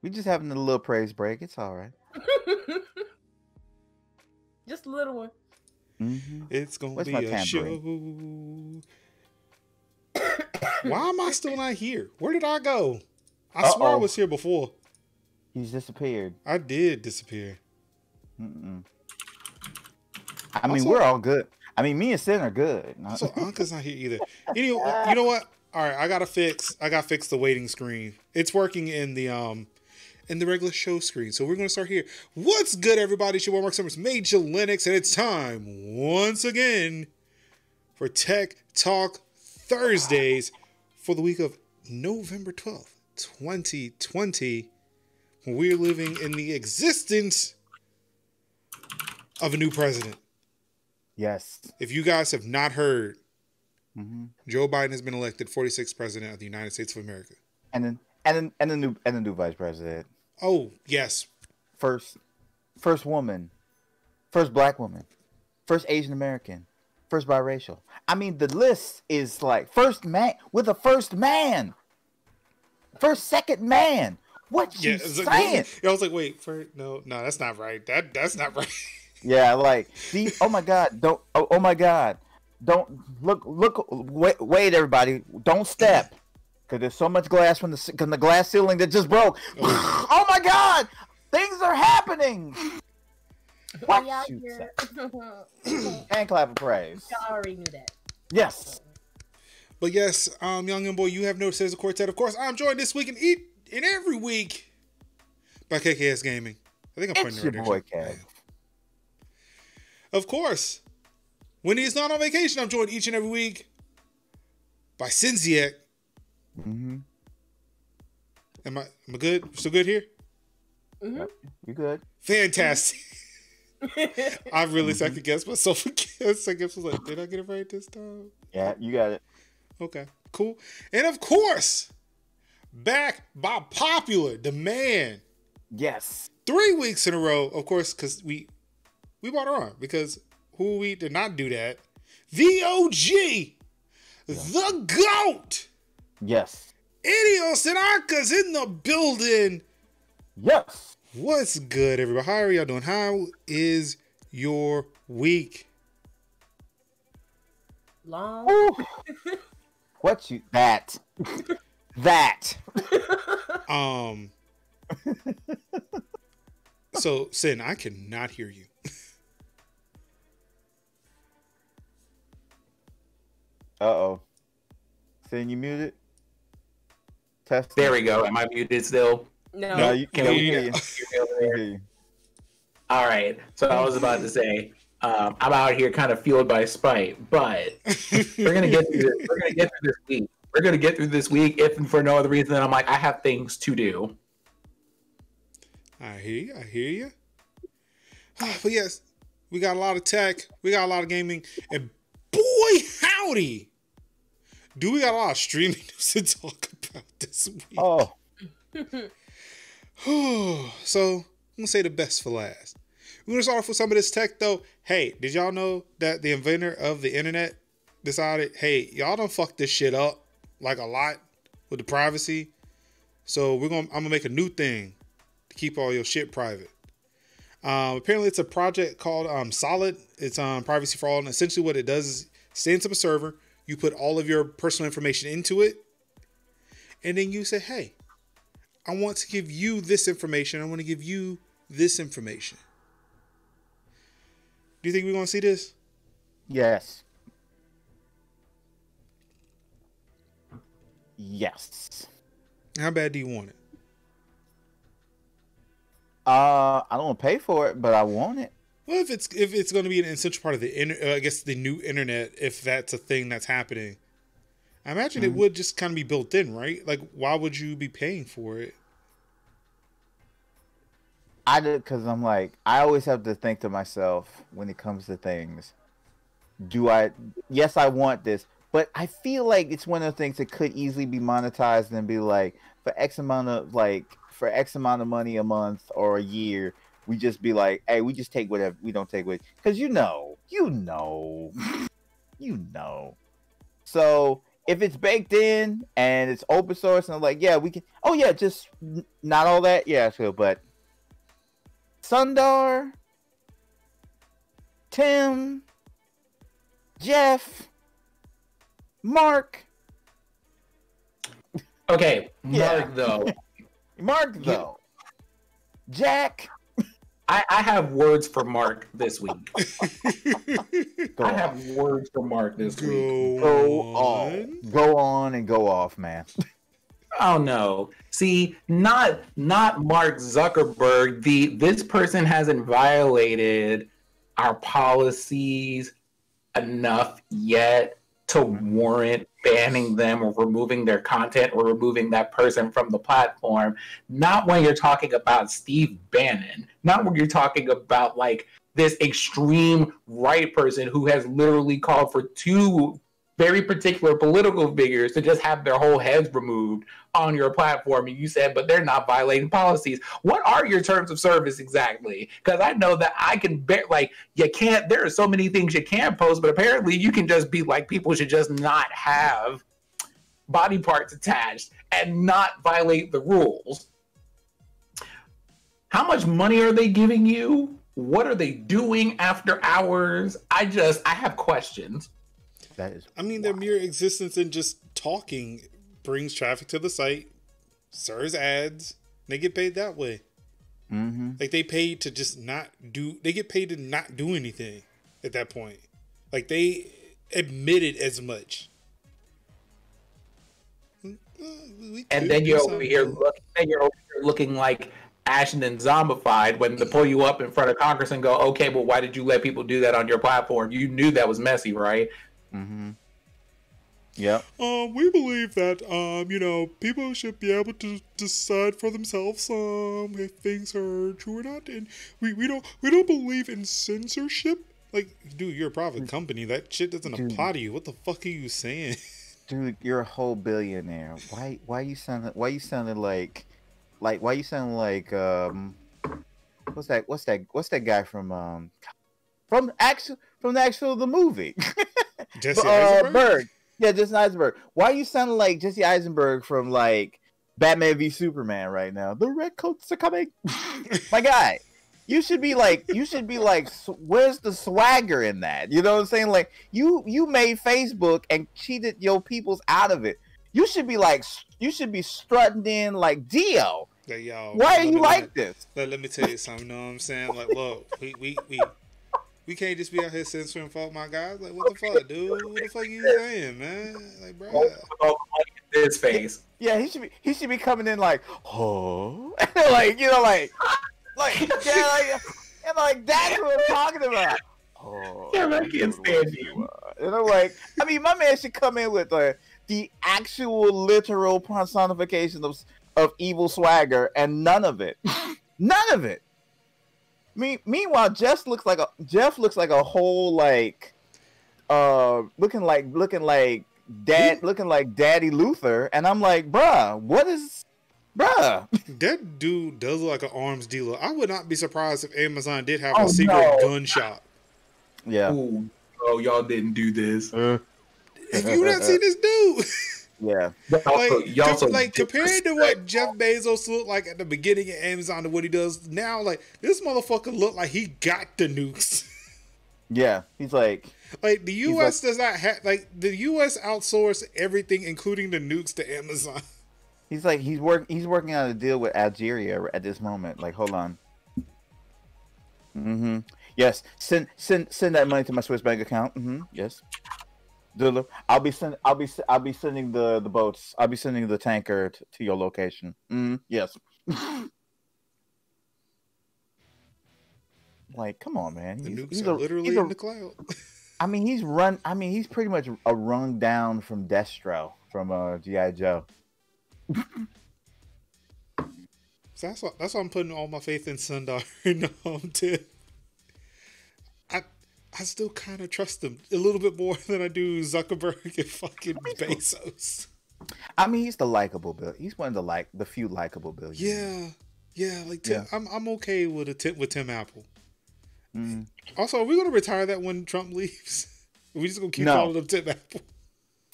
we just having a little praise break. It's all right. Just a little one. It's gonna be a show. Why am I still not here? Where did I go? I swear I was here before. He's disappeared. I did disappear. I mean, we're all good. I mean, me and Sin are good. So Anka's not here either. You know what? All right, I gotta fix the waiting screen. It's working in the regular show screen. So we're gonna start here. What's good, everybody? It's your boy Mark Summers, Major Linux, and it's time once again for Tech Talk Thursdays for the week of November 12th, 2020. When we're living in the existence of a new president. Yes. If you guys have not heard, Joe Biden has been elected 46th president of the United States of America. And the new vice president. Oh, yes. First woman. First black woman. First Asian American. First biracial. I mean, the list is like first man with a first man. First second man. What you saying? I was like, wait, no, that's not right. That's not right. Yeah, like, oh my God, oh my God, don't look, wait, everybody, don't step, because there's so much glass from the glass ceiling that just broke. Oh my God, things are happening. What you say? And clap of praise. I already knew that. Yes. But yes, young and boy, you have noticed there's a quartet. Of course, I'm joined this week and every week by KKS Gaming. I think I'm putting your boy Kev. Of course, when he's not on vacation, I'm joined each and every week by Sinziak. Am I good? Still good here? Yep, you good? Fantastic. I really second guessed myself again. Second guess was like, did I get it right this time? Yeah, you got it. Okay, cool. And of course, back by popular demand. Yes. 3 weeks in a row, of course, because we brought her on. Because who we did not do that? The OG, the GOAT. Yes. Idios and Anka's in the building. Yes. What's good, everybody? How are y'all doing? How is your week? Long. What you that? So Sin, I cannot hear you. Uh-oh. Sin, you muted? Test. There we go. Am I muted still? No, you can hear you. All right. So I was about to say, I'm out here kind of fueled by spite, but we're gonna get through this. We're gonna get through this week. We're gonna get through this week, if and for no other reason than I'm like, I have things to do. I hear you. But yes, we got a lot of tech, we got a lot of gaming, and boy howdy, do we got a lot of streaming news to talk about this week. Oh. So I'm gonna say the best for last. We're gonna start off with some of this tech though. Hey, did y'all know that the inventor of the internet decided, hey, y'all don't fuck this shit up like a lot with the privacy. So I'm gonna make a new thing to keep all your shit private. Apparently it's a project called Solid. It's privacy for all, and essentially what it does is stands up a server, you put all of your personal information into it, and then you say, hey, I want to give you this information. I want to give you this information. Do you think we're going to see this? Yes. Yes. How bad do you want it? I don't want to pay for it, but I want it. Well, if it's going to be an essential part of the I guess the new internet, if that's a thing that's happening, I imagine it would just kind of be built in, right? Like, why would you be paying for it? I did, because I'm like, I always have to think to myself when it comes to things. Yes, I want this, but I feel like it's one of the things that could easily be monetized and be like, for X amount of money a month or a year, we just be like, hey, we just take whatever, we don't take what, because you know. So if it's baked in and it's open source and I'm like, yeah, we can. Oh yeah, just not all that. Yeah, sure. But Sundar, Tim, Jeff, Mark. Okay, Yeah. Mark though. Jack. I have words for Mark this week. Go I on. have words for Mark this week. Go on. Go on and go off, man. Oh no. See, not Mark Zuckerberg. This person hasn't violated our policies enough yet to warrant banning them or removing their content or removing that person from the platform. Not when you're talking about Steve Bannon. Not when you're talking about like this extreme right person who has literally called for two very particular political figures to just have their whole heads removed on your platform. And you said, but they're not violating policies. What are your terms of service exactly? Because I know that I can bear, like, you can't, there are so many things you can't post, but apparently you can just be like, people should just not have body parts attached and not violate the rules. How much money are they giving you? What are they doing after hours? I have questions. That is. I mean, their mere existence in just talking brings traffic to the site, serves ads. They get paid that way. Mm-hmm. Like they paid to just not do. They get paid to not do anything at that point. Like they admitted as much. And then you're over here looking like ashen and zombified when they pull you up in front of Congress and go, okay, well, why did you let people do that on your platform? You knew that was messy, right? Mm-hmm. Yep. We believe that people should be able to decide for themselves if things are true or not, and we don't believe in censorship. Like, dude, you're a private company. That shit doesn't apply to you. What the fuck are you saying? Dude, you're a whole billionaire. Why you sounding like what's that guy from the movie? Jesse Eisenberg? Berg. Yeah, Jesse Eisenberg. Why you sounding like Jesse Eisenberg from like Batman v Superman right now? The red coats are coming. My guy. You should be like, where's the swagger in that? You know what I'm saying? Like, you made Facebook and cheated your peoples out of it. You should be strutting in like Dio. Like, yo, why are you like this? Let me tell you something. You know what I'm saying? Like, look, we can't just be out here censoring folk, my guys. Like, what the fuck, dude? What the fuck you saying, man? Like, bro. His face. Yeah, he should be coming in like, oh, like, you know, like yeah, like that's what I'm talking about. Oh, yeah, I can't stand you. And I'm like, I mean, my man should come in with the actual literal personification of evil swagger, and none of it. None of it. Meanwhile, Jeff looks like a whole like looking like Daddy Luther, and I'm like, bruh. That dude does look like an arms dealer. I would not be surprised if Amazon did have a secret gun shop. Yeah. Ooh, oh, y'all didn't do this. Have you not seen this dude? Yeah. Like compared to what Jeff Bezos looked like at the beginning of Amazon to what he does now, like this motherfucker looked like he got the nukes. Yeah, he's like the U.S. does not have the U.S. outsource everything, including the nukes, to Amazon. He's working on a deal with Algeria at this moment. Like, hold on. Mm-hmm. Yes. Send that money to my Swiss bank account. Mm-hmm. Yes. I'll be sending the boats. I'll be sending the tanker to your location. Yes. Like, come on, man. The nukes are literally in the cloud. I mean, he's pretty much a run down from Destro from G.I. Joe. So that's why I'm putting all my faith in Sundar and Tim. I still kind of trust him a little bit more than I do Zuckerberg and fucking Bezos. I mean, he's the likable bill. He's one of the few likable billionaires. Yeah. Like Tim, yeah. I'm okay with Tim Apple. Mm. Also, are we gonna retire that when Trump leaves? Are we just gonna keep calling him Tim Apple?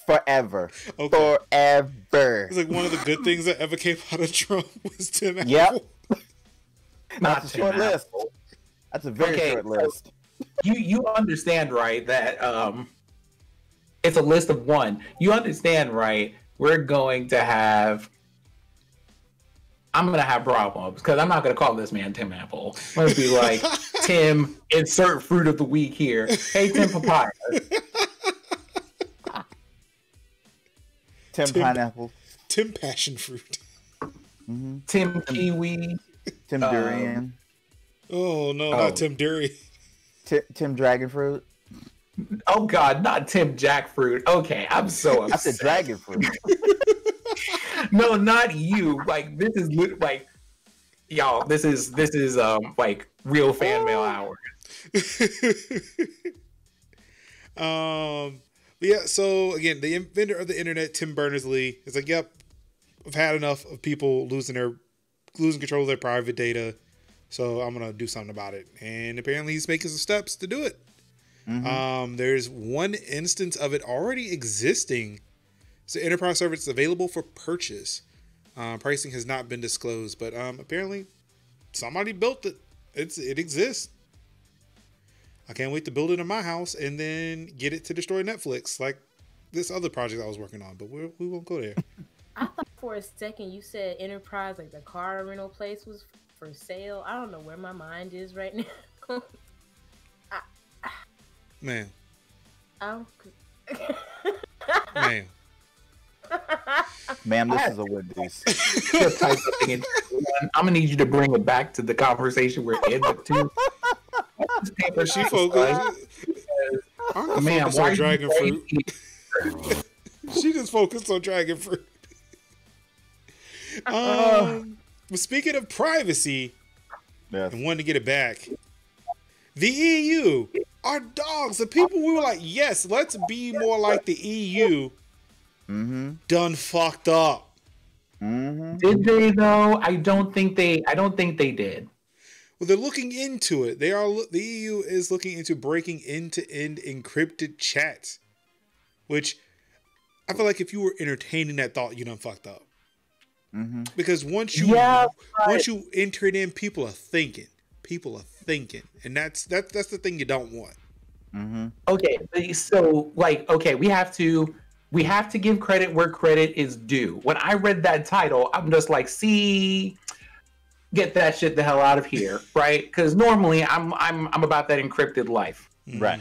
forever. Okay. Forever. It's like one of the good things that ever came out of Trump was Tim Apple. Yep. Not That's a short Tim list. Apple. That's a very Okay, short so- list. You understand, right, that it's a list of one. You understand, right? We're going to have. I'm gonna have problems because I'm not gonna call this man Tim Apple. I'm gonna be like, Tim, insert fruit of the week here. Hey, Tim Papaya. Tim Pineapple. Tim Passion Fruit. Mm-hmm. Tim Kiwi. Tim Durian. Oh no, not Tim Durian. Tim Dragonfruit. Oh God, not Tim Jackfruit. Okay, I'm so That's upset. a dragon fruit. No, not you. Like this is like, y'all. This is like real fan mail hour. But yeah, so again, the inventor of the internet, Tim Berners-Lee, is like, yep, I've had enough of people losing control of their private data, so I'm gonna do something about it. And apparently he's making some steps to do it. Mm-hmm. There's one instance of it already existing. It's an enterprise service available for purchase. Pricing has not been disclosed, but apparently somebody built it. It exists. I can't wait to build it in my house and then get it to destroy Netflix, like this other project I was working on. But we won't go there. I thought for a second you said Enterprise, like the car rental place, was for sale. I don't know where my mind is right now. Man. Oh. Man. Ma'am, this is a Wendy's. I'm gonna need you to bring it back to the conversation we're in with too. But she focused. Man, Focused why on dragon fruit. She just focused on dragon fruit. But speaking of privacy, Yes. and wanting to get it back, the EU, our dogs, the people we were like, yes, let's be more like the EU, done fucked up. Did they though? I don't think they did. Well, they're looking into it. The EU is looking into breaking end-to-end encrypted chats, which I feel like if you were entertaining that thought, you done fucked up. Because once you enter it in, people are thinking, and that's the thing you don't want. Okay, so like, okay, we have to give credit where credit is due. When I read that title, I'm just like, see, get that shit the hell out of here, right? Because normally I'm about that encrypted life, Right.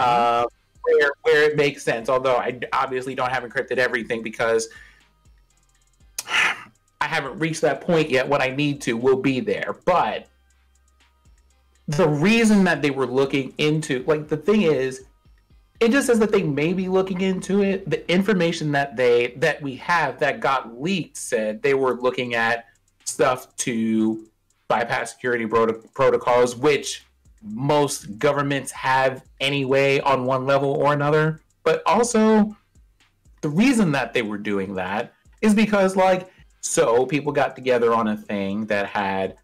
Where it makes sense. Although I obviously don't have encrypted everything because I haven't reached that point yet. What I need to will be there, but the reason that they were looking into, like, the thing is, it just says that they may be looking into it. The information that we have that got leaked said they were looking at stuff to bypass security protocols, which most governments have anyway on one level or another. But also, the reason that they were doing that is because, like, so people got together on a thing that had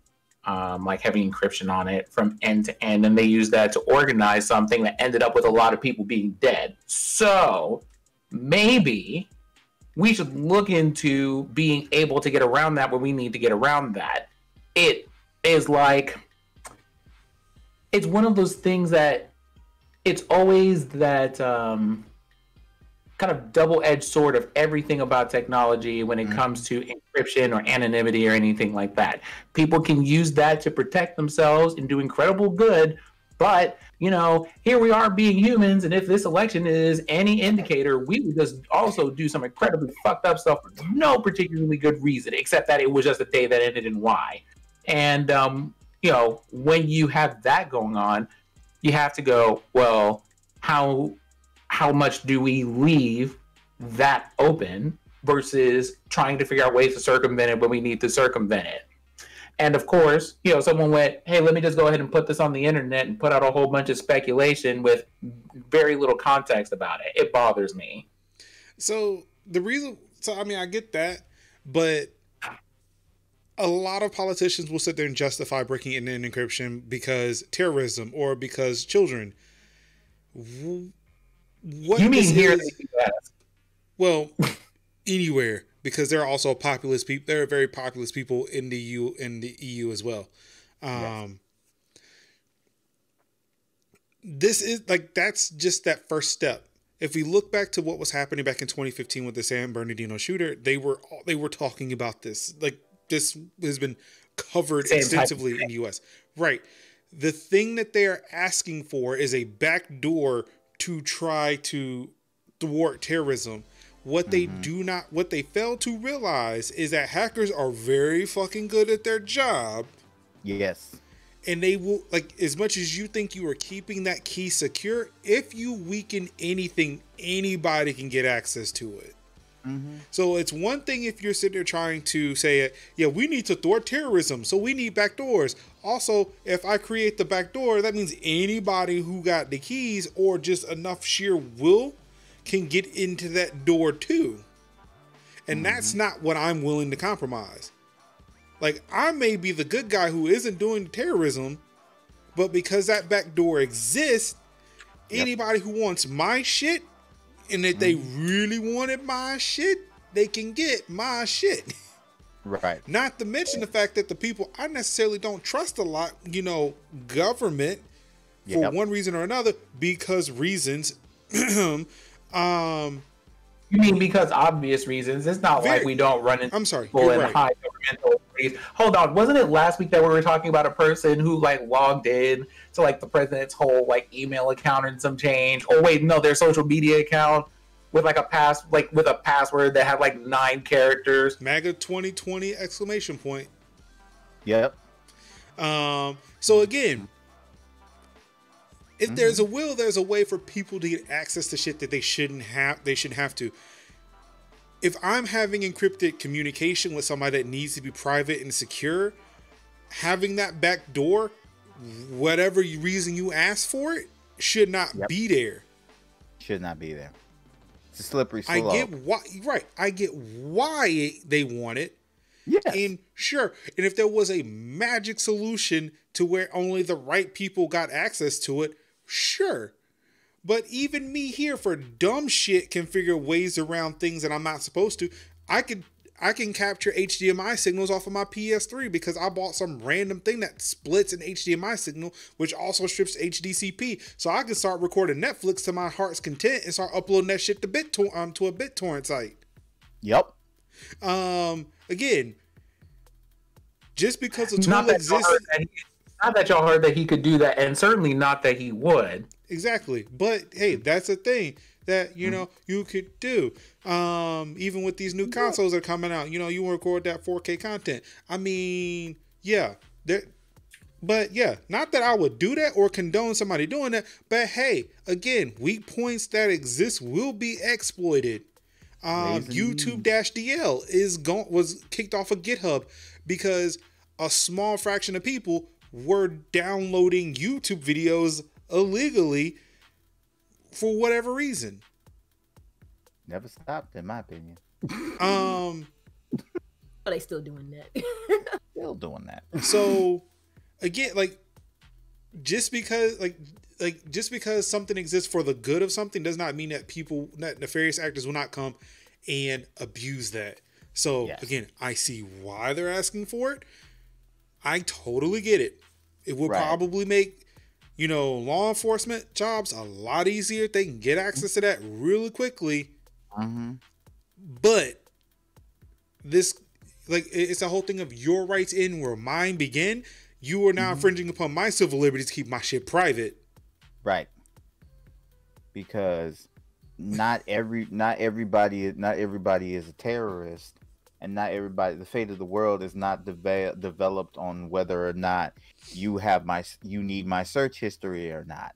like heavy encryption on it from end to end, and they used that to organize something that ended up with a lot of people being dead. So maybe we should look into being able to get around that when we need to get around that. It is like, it's one of those things that it's always that kind of double-edged sword of everything about technology when it comes to encryption or anonymity or anything like that. People can use that to protect themselves and do incredible good, but, you know, here we are being humans, and if this election is any indicator, we would just also do some incredibly fucked up stuff for no particularly good reason, except that it was just a day that ended in Y. And, you know, when you have that going on, you have to go, well, how much do we leave that open versus trying to figure out ways to circumvent it when we need to circumvent it? And of course, you know, someone went, hey, let me just go ahead and put this on the internet and put out a whole bunch of speculation with very little context about it. It bothers me. So I mean, I get that, but a lot of politicians will sit there and justify breaking in encryption because terrorism or because children. What you mean this here in is, the US? Well, anywhere, because there are also populous people. There are very populous people in the EU as well. Yes. This is like, that's just that first step. If we look back to what was happening back in 2015 with the San Bernardino shooter, they were talking about this. Like, this has been covered extensively in the US. Right. The thing that they are asking for is a backdoor to try to thwart terrorism. What they fail to realize is that hackers are very fucking good at their job. Yes. And they will, like, as much as you think you are keeping that key secure, if you weaken anything, anybody can get access to it. So it's one thing if you're sitting there trying to say, yeah, we need to thwart terrorism, so we need backdoors. Also, if I create the backdoor, that means anybody who got the keys or just enough sheer will can get into that door too. And that's not what I'm willing to compromise. Like, I may be the good guy who isn't doing the terrorism, but because that backdoor exists, anybody who wants my shit, and if they really wanted my shit, they can get my shit. Right. Not to mention the fact that the people I necessarily don't trust a lot, you know, government, for one reason or another, because reasons. You mean because obvious reasons? It's not like we don't run into people in high governmental authorities. Hold on, wasn't it last week that we were talking about a person who like logged in to like the president's whole like email account and some change? Or wait, no, their social media account with like with a password that had like 9 characters. MAGA 2020 exclamation point. Yep. So again, if there's a will, there's a way for people to get access to shit that they shouldn't have. They shouldn't have to. If I'm having encrypted communication with somebody that needs to be private and secure, having that back door, whatever reason you ask for it, should not be there. Should not be there. It's a slippery slope. I get why. Right. I get why they want it. Yes. And sure. And if there was a magic solution to where only the right people got access to it, sure. But even me here for dumb shit can figure ways around things that I'm not supposed to. I can capture HDMI signals off of my PS3 because I bought some random thing that splits an HDMI signal, which also strips HDCP. So I can start recording Netflix to my heart's content and start uploading that shit to a BitTorrent site. Yep. Again, just because a tool exists. Not that y'all heard that he could do that, and certainly not that he would. Exactly. But hey, that's a thing that, you know, you could do. Even with these new consoles that are coming out, you know, you record that 4K content. I mean, yeah. But yeah, not that I would do that or condone somebody doing that, but hey, again, weak points that exist will be exploited. YouTube-DL was kicked off of GitHub because a small fraction of people were downloading YouTube videos illegally for whatever reason. Never stopped, in my opinion. But they still doing that. Still doing that. So again, like just because something exists for the good of something does not mean that nefarious actors will not come and abuse that. So again, I see why they're asking for it. I totally get it. It will probably make, you know, law enforcement jobs a lot easier if they can get access to that really quickly. But this, like, it's a whole thing of your rights end where mine begin. You are now infringing upon my civil liberties to keep my shit private. Right. Because not everybody is a terrorist. And not everybody, the fate of the world is not developed on whether or not you need my search history or not.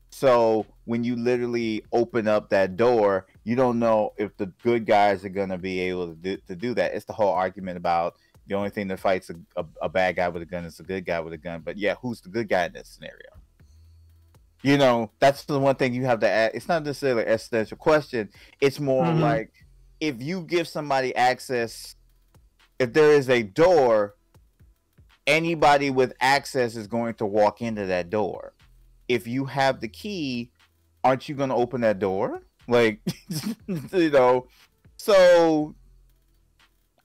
So when you literally open up that door, you don't know if the good guys are going to be able to do that. It's the whole argument about the only thing that fights a bad guy with a gun is a good guy with a gun. But yeah, who's the good guy in this scenario? You know, that's the one thing you have to ask. It's not necessarily an existential question. It's more like, if you give somebody access, if there is a door, anybody with access is going to walk into that door. If you have the key, aren't you going to open that door? Like, you know, So,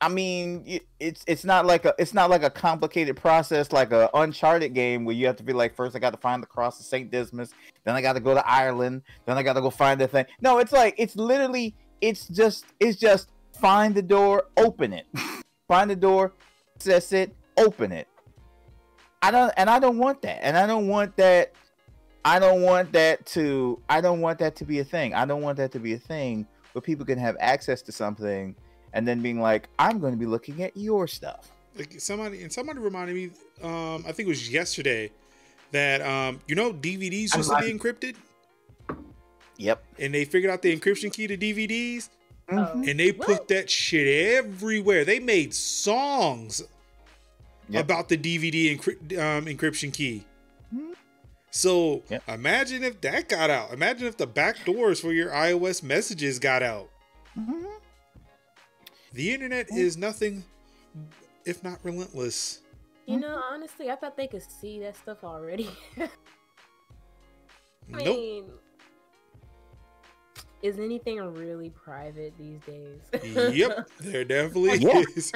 I mean, it's not like a complicated process like a Uncharted game where you have to be like, first I got to find the cross of Saint Dismas, then I got to go to Ireland, then I got to go find the thing. No, it's like it's just find the door, open it, find the door, access it, open it. I don't want that, and I don't want that to be a thing. I don't want that to be a thing where people can have access to something and then being like, I'm going to be looking at your stuff. Like somebody reminded me, I think it was yesterday, that DVDs used to be encrypted. Yep. And they figured out the encryption key to DVDs, Mm-hmm. and they put that shit everywhere. They made songs about the DVD encryption key. So imagine if that got out. Imagine if the back doors for your iOS messages got out. Mm-hmm. The internet is nothing if not relentless. You know, honestly, I thought they could see that stuff already. I Nope. mean, is anything really private these days? Yep, there definitely is.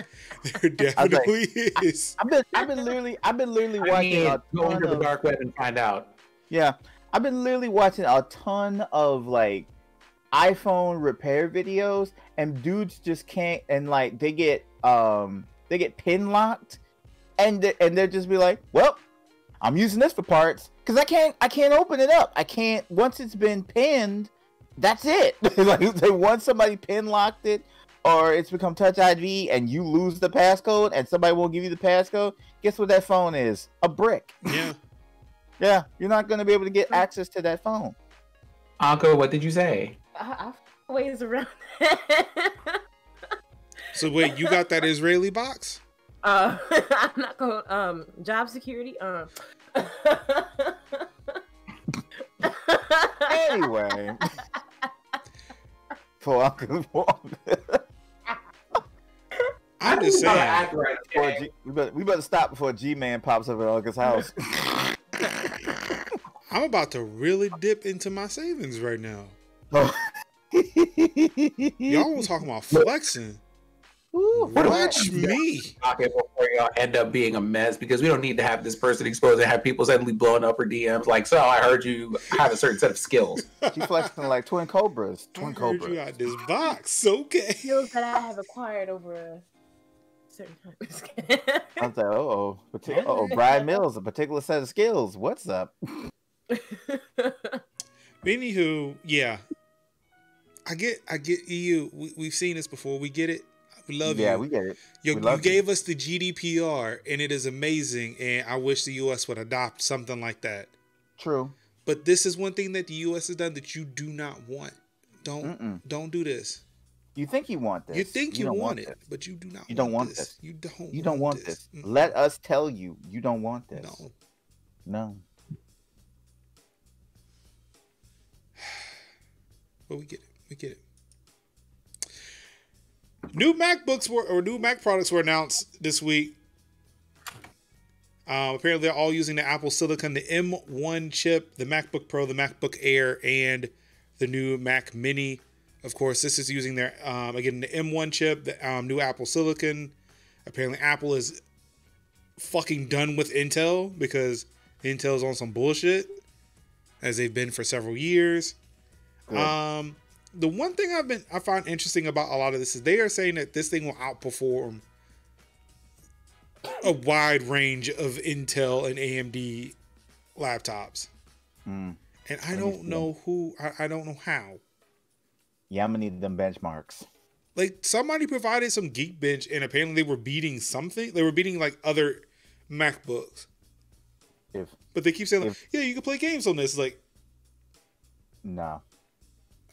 There definitely is. I've been literally watching a go ton into the of, dark web and find out. yeah. I've been literally watching a ton of like iPhone repair videos, and dudes just can't, and like they get pin locked, and they're just be like, well, I'm using this for parts because I can't open it up. I can't, once it's been pinned, that's it. Like once somebody pin locked it, or it's become Touch ID and you lose the passcode and somebody won't give you the passcode, guess what that phone is? A brick. Yeah. Yeah, you're not going to be able to get access to that phone. Anko, what did you say? I ways around. So wait, you got that Israeli box? I'm not going. Job security. Anyway. I'm just saying. We better stop before G-Man pops up at Uncle's house. I'm about to really dip into my savings right now. Y'all was talking about flexing. Watch me. Before y'all end up being a mess, because we don't need to have this person exposed and have people suddenly blowing up her DMs like, so I heard you have a certain set of skills. She flexing like twin cobras. I heard you got this box, okay? Skills that I have acquired over a certain time. I was like, Brian Mills, a particular set of skills. What's up? Anywho, yeah. I get EU. We've seen this before. We get it. We love you. Yeah, we get it. You gave us the GDPR, and it is amazing, and I wish the US would adopt something like that. True. But this is one thing that the US has done that you do not want. Don't do this. You think you want this. You think you want it, but you do not. You don't want this. You don't. You don't want this. Let us tell you, you don't want this. No. But we get it. We get it. New MacBooks new Mac products were announced this week. Apparently, they're all using the Apple Silicon, the M1 chip, the MacBook Pro, the MacBook Air, and the new Mac Mini. Of course, this is using their again the M1 chip, the new Apple Silicon. Apparently, Apple is fucking done with Intel because Intel's on some bullshit, as they've been for several years. Good. The one thing I find interesting about a lot of this is they are saying that this thing will outperform a wide range of Intel and AMD laptops. And I don't know I don't know how. Yeah, I'm gonna need them benchmarks. Like somebody provided some Geekbench, and apparently they were beating something. They were beating like other MacBooks. But they keep saying, yeah, you can play games on this. Like, no.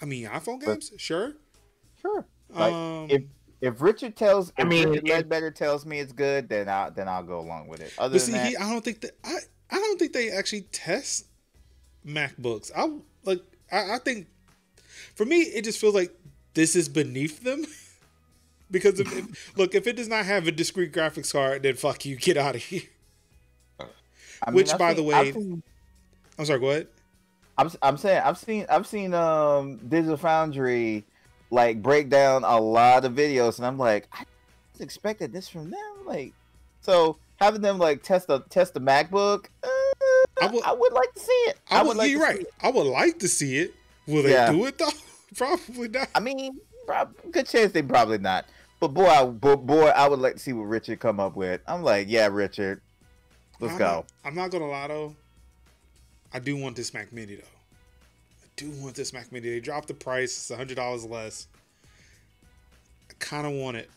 I mean, iPhone games, sure. Like, if Richard Ledbetter tells me it's good, then I'll go along with it. Other than that, I don't think they actually test MacBooks. I think for me it just feels like this is beneath them because if it does not have a discrete graphics card, then fuck you, get out of here. I'm sorry, go ahead. I'm saying I've seen Digital Foundry like break down a lot of videos, and I'm like, I expected this from them. Like, so having them like test the MacBook, I would like to see it. You're right. I would like to see it. Will they do it though? Probably not. I mean, good chance they probably not. But boy, I would like to see what Richard come up with. I'm like, yeah, Richard, let's go. I'm not gonna lie though. I do want this Mac Mini though. I do want this Mac Mini. They dropped the price. It's $100 less. I kind of want it.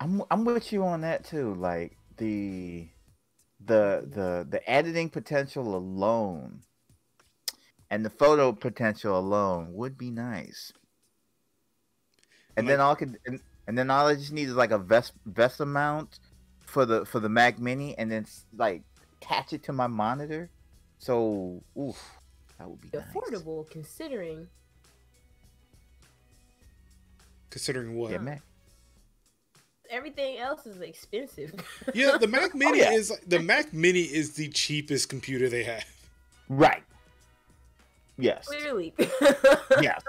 I'm with you on that too. Like the editing potential alone and the photo potential alone would be nice. And then all I just need is like a Vesta mount for the Mac Mini, and then like attach it to my monitor. So, that would be affordable nice. Considering what? Yeah, Mac. Everything else is expensive. Yeah, the Mac Mini is the cheapest computer they have. Right. Yes. Clearly. Yes.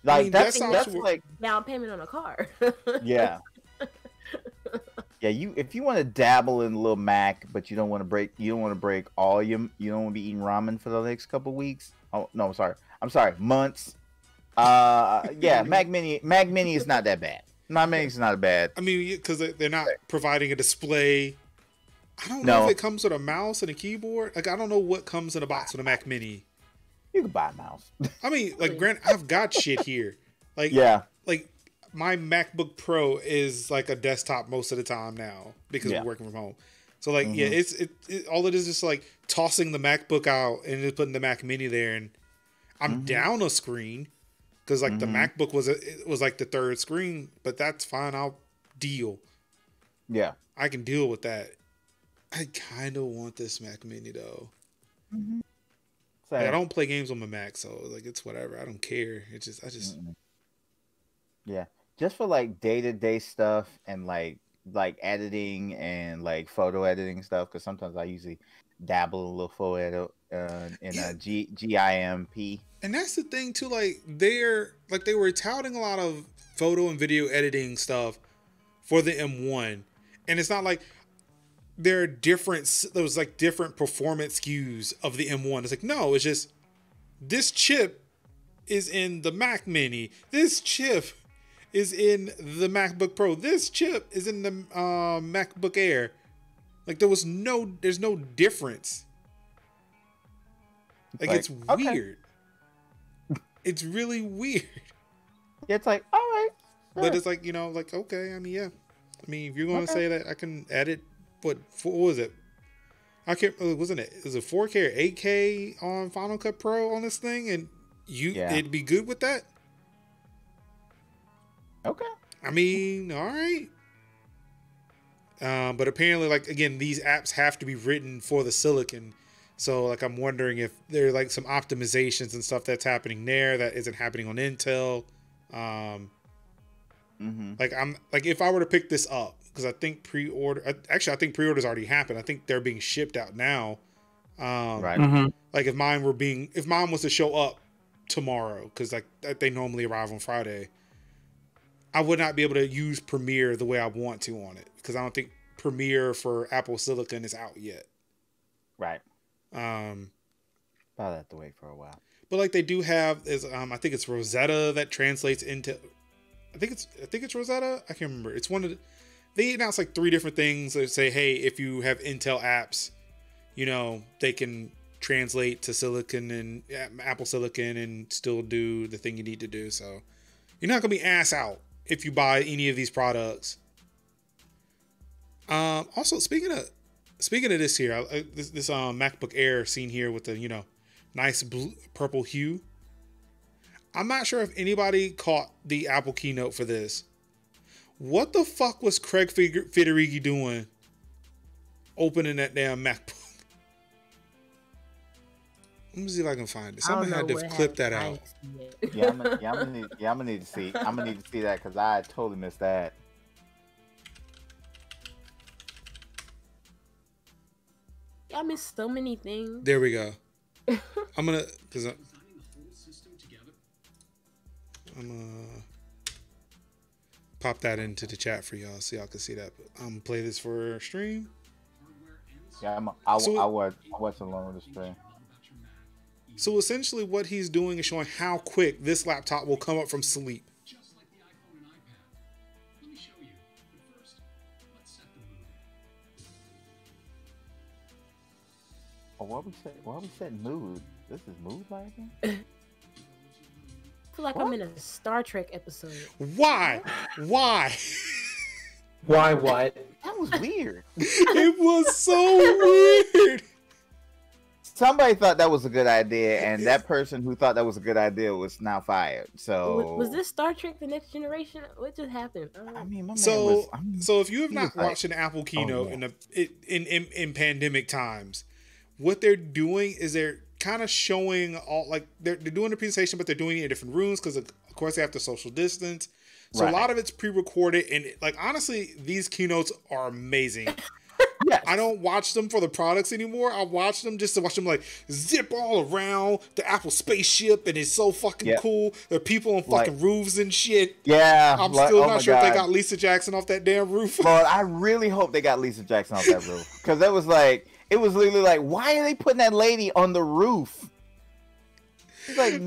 Like, I mean, that's like down payment on a car. Yeah. Yeah, if you want to dabble in a little Mac, but you don't want to break you don't want to be eating ramen for the next couple weeks. Oh no, I'm sorry, months. Yeah, Mac Mini is not that bad. Mac Mini is not bad. I mean, because they're not providing a display. I don't know if it comes with a mouse and a keyboard. Like, I don't know what comes in a box with a Mac Mini. You can buy a mouse. I mean, like, I've got shit here. Like, yeah. Like, my MacBook Pro is like a desktop most of the time now because we're working from home. So, like, yeah, it all it is like tossing the MacBook out and just putting the Mac Mini there. And I'm down a screen because, like, the MacBook was like the third screen, but that's fine. I'll deal. Yeah. I can deal with that. I kind of want this Mac Mini, though. Like, I don't play games on my Mac, so like it's whatever. I don't care. I just yeah, just for like day-to-day stuff and like editing and like photo editing stuff. Because sometimes I usually dabble a little photo in a GIMP. And that's the thing too. Like they were touting a lot of photo and video editing stuff for the M1, and it's not like there are different performance SKUs of the M1. It's like, no, it's just this chip is in the Mac Mini. This chip is in the MacBook Pro. This chip is in the MacBook Air. Like there's no difference. Like it's weird. It's really weird. It's like, all right. Sure. But it's like, like, okay, I mean, yeah. I mean, if you're going to say that I can edit, what was it? I can't. Wasn't it? Is it 4K or 8K on Final Cut Pro on this thing? And it'd be good with that. Okay. I mean, all right. But apparently, like again, these apps have to be written for the silicon. So, like, I'm wondering if there are like some optimizations and stuff that's happening there that isn't happening on Intel. Like if I were to pick this up. Because I think pre-orders already happened. I think they're being shipped out now. Right. Like if mine was to show up tomorrow, because like they normally arrive on Friday, I would not be able to use Premiere the way I want to on it because I don't think Premiere for Apple Silicon is out yet. Right. Probably have to wait for a while. But like they do have I think it's Rosetta that translates into. I think it's Rosetta. I can't remember. It's one of the. They announced like 3 different things that say, hey, if you have Intel apps, they can translate to Silicon and Apple Silicon and still do the thing you need to do. So you're not going to be ass out if you buy any of these products. Also, speaking of this here, this MacBook Air seen here with the, nice blue, purple hue. I'm not sure if anybody caught the Apple keynote for this. What the fuck was Craig Federighi doing opening that damn MacBook? Let me see if I can find it. Somebody had to clip that out. Yeah, I'm gonna need to see. I'm gonna need to see that because I totally missed that. I missed so many things. There we go. I'm gonna I'm gonna pop that into the chat for y'all so y'all can see that. But I'm gonna play this for stream. Yeah, I watch along with the stream. So essentially what he's doing is showing how quick this laptop will come up from sleep. Oh, why we said mood? This is mood lighting? I feel like I'm in a Star Trek episode. Why? Why? Why what? That was weird. It was so weird. Somebody thought that was a good idea, and that person who thought that was a good idea was now fired. So Was this Star Trek: The Next Generation? What just happened? I mean, my man So was, so if you have he not was like- watched an Apple keynote yeah. in pandemic times, what they're doing is they're kind of showing all like they're doing the presentation, but they're doing it in different rooms because of course they have to social distance. So Right. a lot of it's pre-recorded, and like honestly, these keynotes are amazing. Yes. I don't watch them for the products anymore. I watch them just to watch them like zip all around the Apple spaceship, and it's so fucking Yep. cool. There are people on Like- fucking roofs and shit. Yeah, I'm like, still oh not my sure if they God. got Lisa Jackson off that damn roof. Lord, I really hope they got Lisa Jackson off that roof, because that was like, it was literally like, why are they putting that lady on the roof? It's like,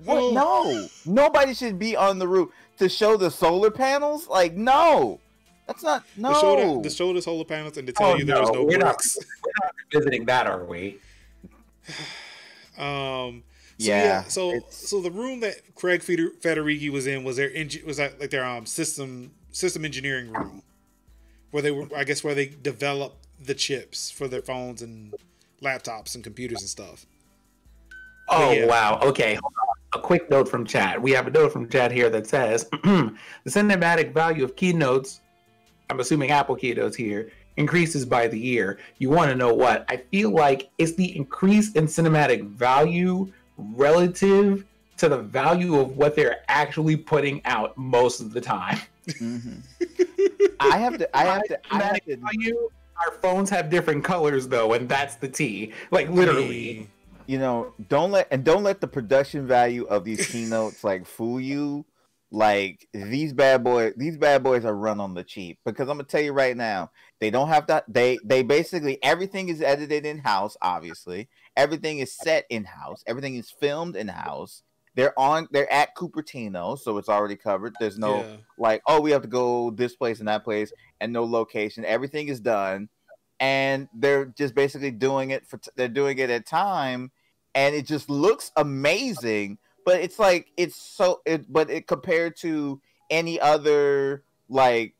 what? Oh. No, nobody should be on the roof to show the solar panels. Like, no, that's not no. To show the solar panels and to tell Oh, you there's no we're not bricks. visiting that, are we? So Yeah, so it's- the room that Craig Federighi was in was their system engineering room, where they developed the chips for their phones and laptops and computers and stuff. Oh, Yeah. wow. Okay, hold on. A quick note from chat. We have a note from chat here that says the cinematic value of keynotes, I'm assuming Apple keynotes here, increases by the year. You want to know what? I feel like it's the increase in cinematic value relative to the value of what they're actually putting out most of the time. Mhm. I have to. Cinematic value, our phones have different colors though, and that's the T. Like literally. You know, don't let the production value of these keynotes like fool you. Like these bad boys are run on the cheap, because I'm gonna tell you right now, they don't have that. They basically, everything is edited in house. Obviously, everything is set in house. Everything is filmed in house. They're at Cupertino, so it's already covered. There's no Yeah. like, oh, we have to go this place and that place, and no location. Everything is done, and they're just basically doing it they're doing it at time, and it just looks amazing. But it's like but it compared to any other like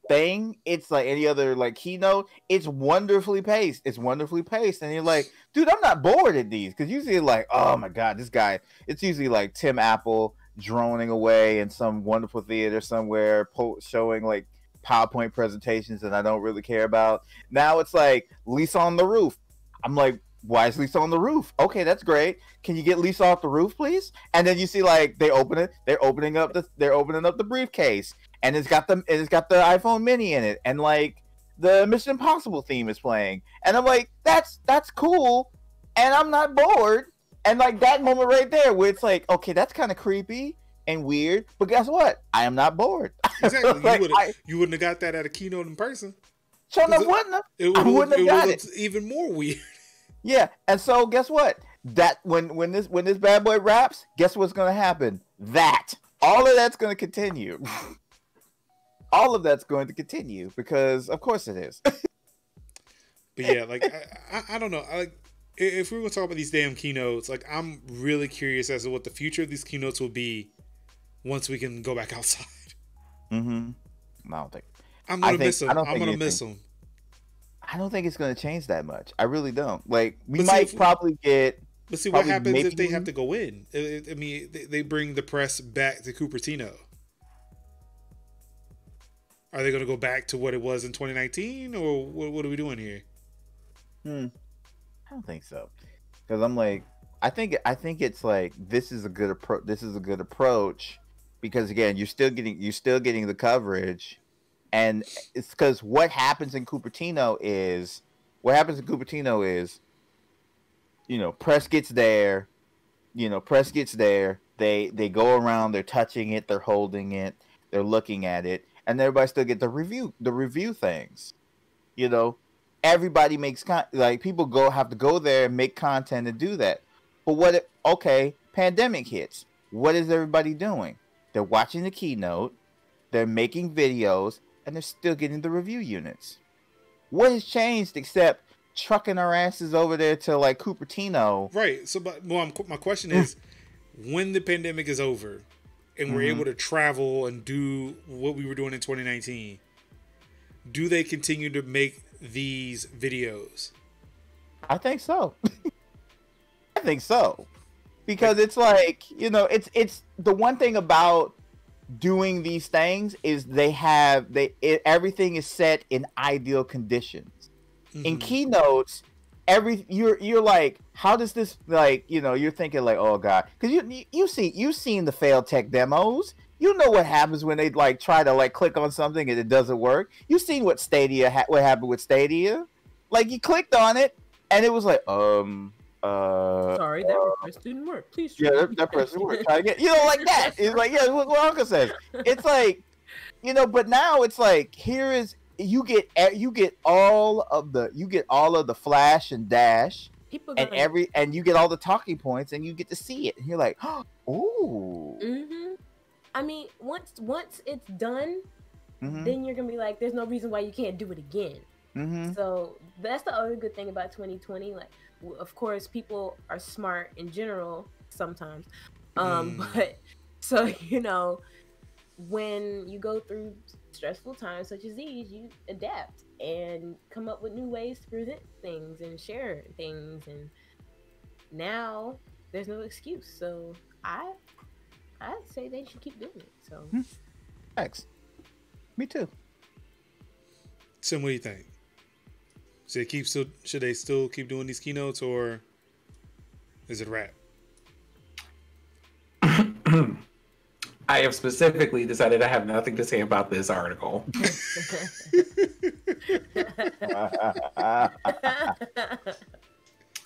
thing, it's like any other like keynote, it's wonderfully paced. And you're like, dude, I'm not bored at these, because usually like, oh my God, this guy. It's usually like Tim Apple droning away in some wonderful theater somewhere, showing like PowerPoint presentations that I don't really care about. Now it's like Lisa on the roof. I'm like, why is Lisa on the roof? Okay, that's great. Can you get Lisa off the roof, please? And then you see like they're opening up the briefcase, and it's got the iPhone Mini in it, and like the Mission Impossible theme is playing, and I'm like, that's cool, and I'm not bored. And like that moment right there where it's like, okay, that's kind of creepy and weird, but guess what? I am not bored. Exactly. Like, You wouldn't have got that at a keynote in person. Sure enough, wouldn't have. I It wouldn't have would got look it. even more weird. Yeah, and so guess what? That when this bad boy wraps, guess what's gonna happen? That all of that's gonna continue. All of that's going to continue, because of course it is. But yeah, like I don't know. If we're gonna talk about these damn keynotes, like I'm really curious as to what the future of these keynotes will be once we can go back outside. Mm-hmm. I don't think. I'm gonna I think- miss them. I don't I'm think gonna anything- miss them. I don't think it's going to change that much. I really don't. Like we But see, might probably get. But see, what Probably happens if maybe- they have to go in? I mean, they bring the press back to Cupertino. Are they going to go back to what it was in 2019, or what are we doing here? I don't think so, because I'm like, I think it's like this is a good approach. This is a good approach, because again, you're still getting the coverage, and it's because what happens in Cupertino is, you know, press gets there, press gets there, they go around, they're touching it, they're holding it, they're looking at it, and everybody still get the review things. Everybody makes people have to go there and make content and do that. But pandemic hits. What is everybody doing? They're watching the keynote, they're making videos, and they're still getting the review units. What has changed except trucking our asses over there to like Cupertino? Right. So, my question is, when the pandemic is over and we're able to travel and do what we were doing in 2019, do they continue to make these videos? I think so. I think so. Because it's like, it's the one thing about doing these things is everything is set in ideal conditions. In keynotes, you're like, how does this, you're thinking like, oh god, because you've seen the failed tech demos. You know what happens when they like try to like click on something and it doesn't work. You've seen what happened with Stadia. Like you clicked on it and it was like, sorry, that request didn't work. Please try. Yeah, that person worked. Try again. Like that. It's like, yeah, what Uncle says. It's like, but now it's like, here is you get all of the flash and dash, and you get all the talking points and you get to see it. And you're like, oh. Mm-hmm. I mean, once it's done, then you're gonna be like, there's no reason why you can't do it again. Mm-hmm. So that's the other good thing about 2020. Like, of course, people are smart in general sometimes, but so when you go through stressful times such as these, you adapt and come up with new ways to present things and share things. And now there's no excuse. So I'd say they should keep doing it. So thanks. Me too. Sim, what do you think? Should they still keep doing these keynotes, or is it a wrap? I have specifically decided I have nothing to say about this article.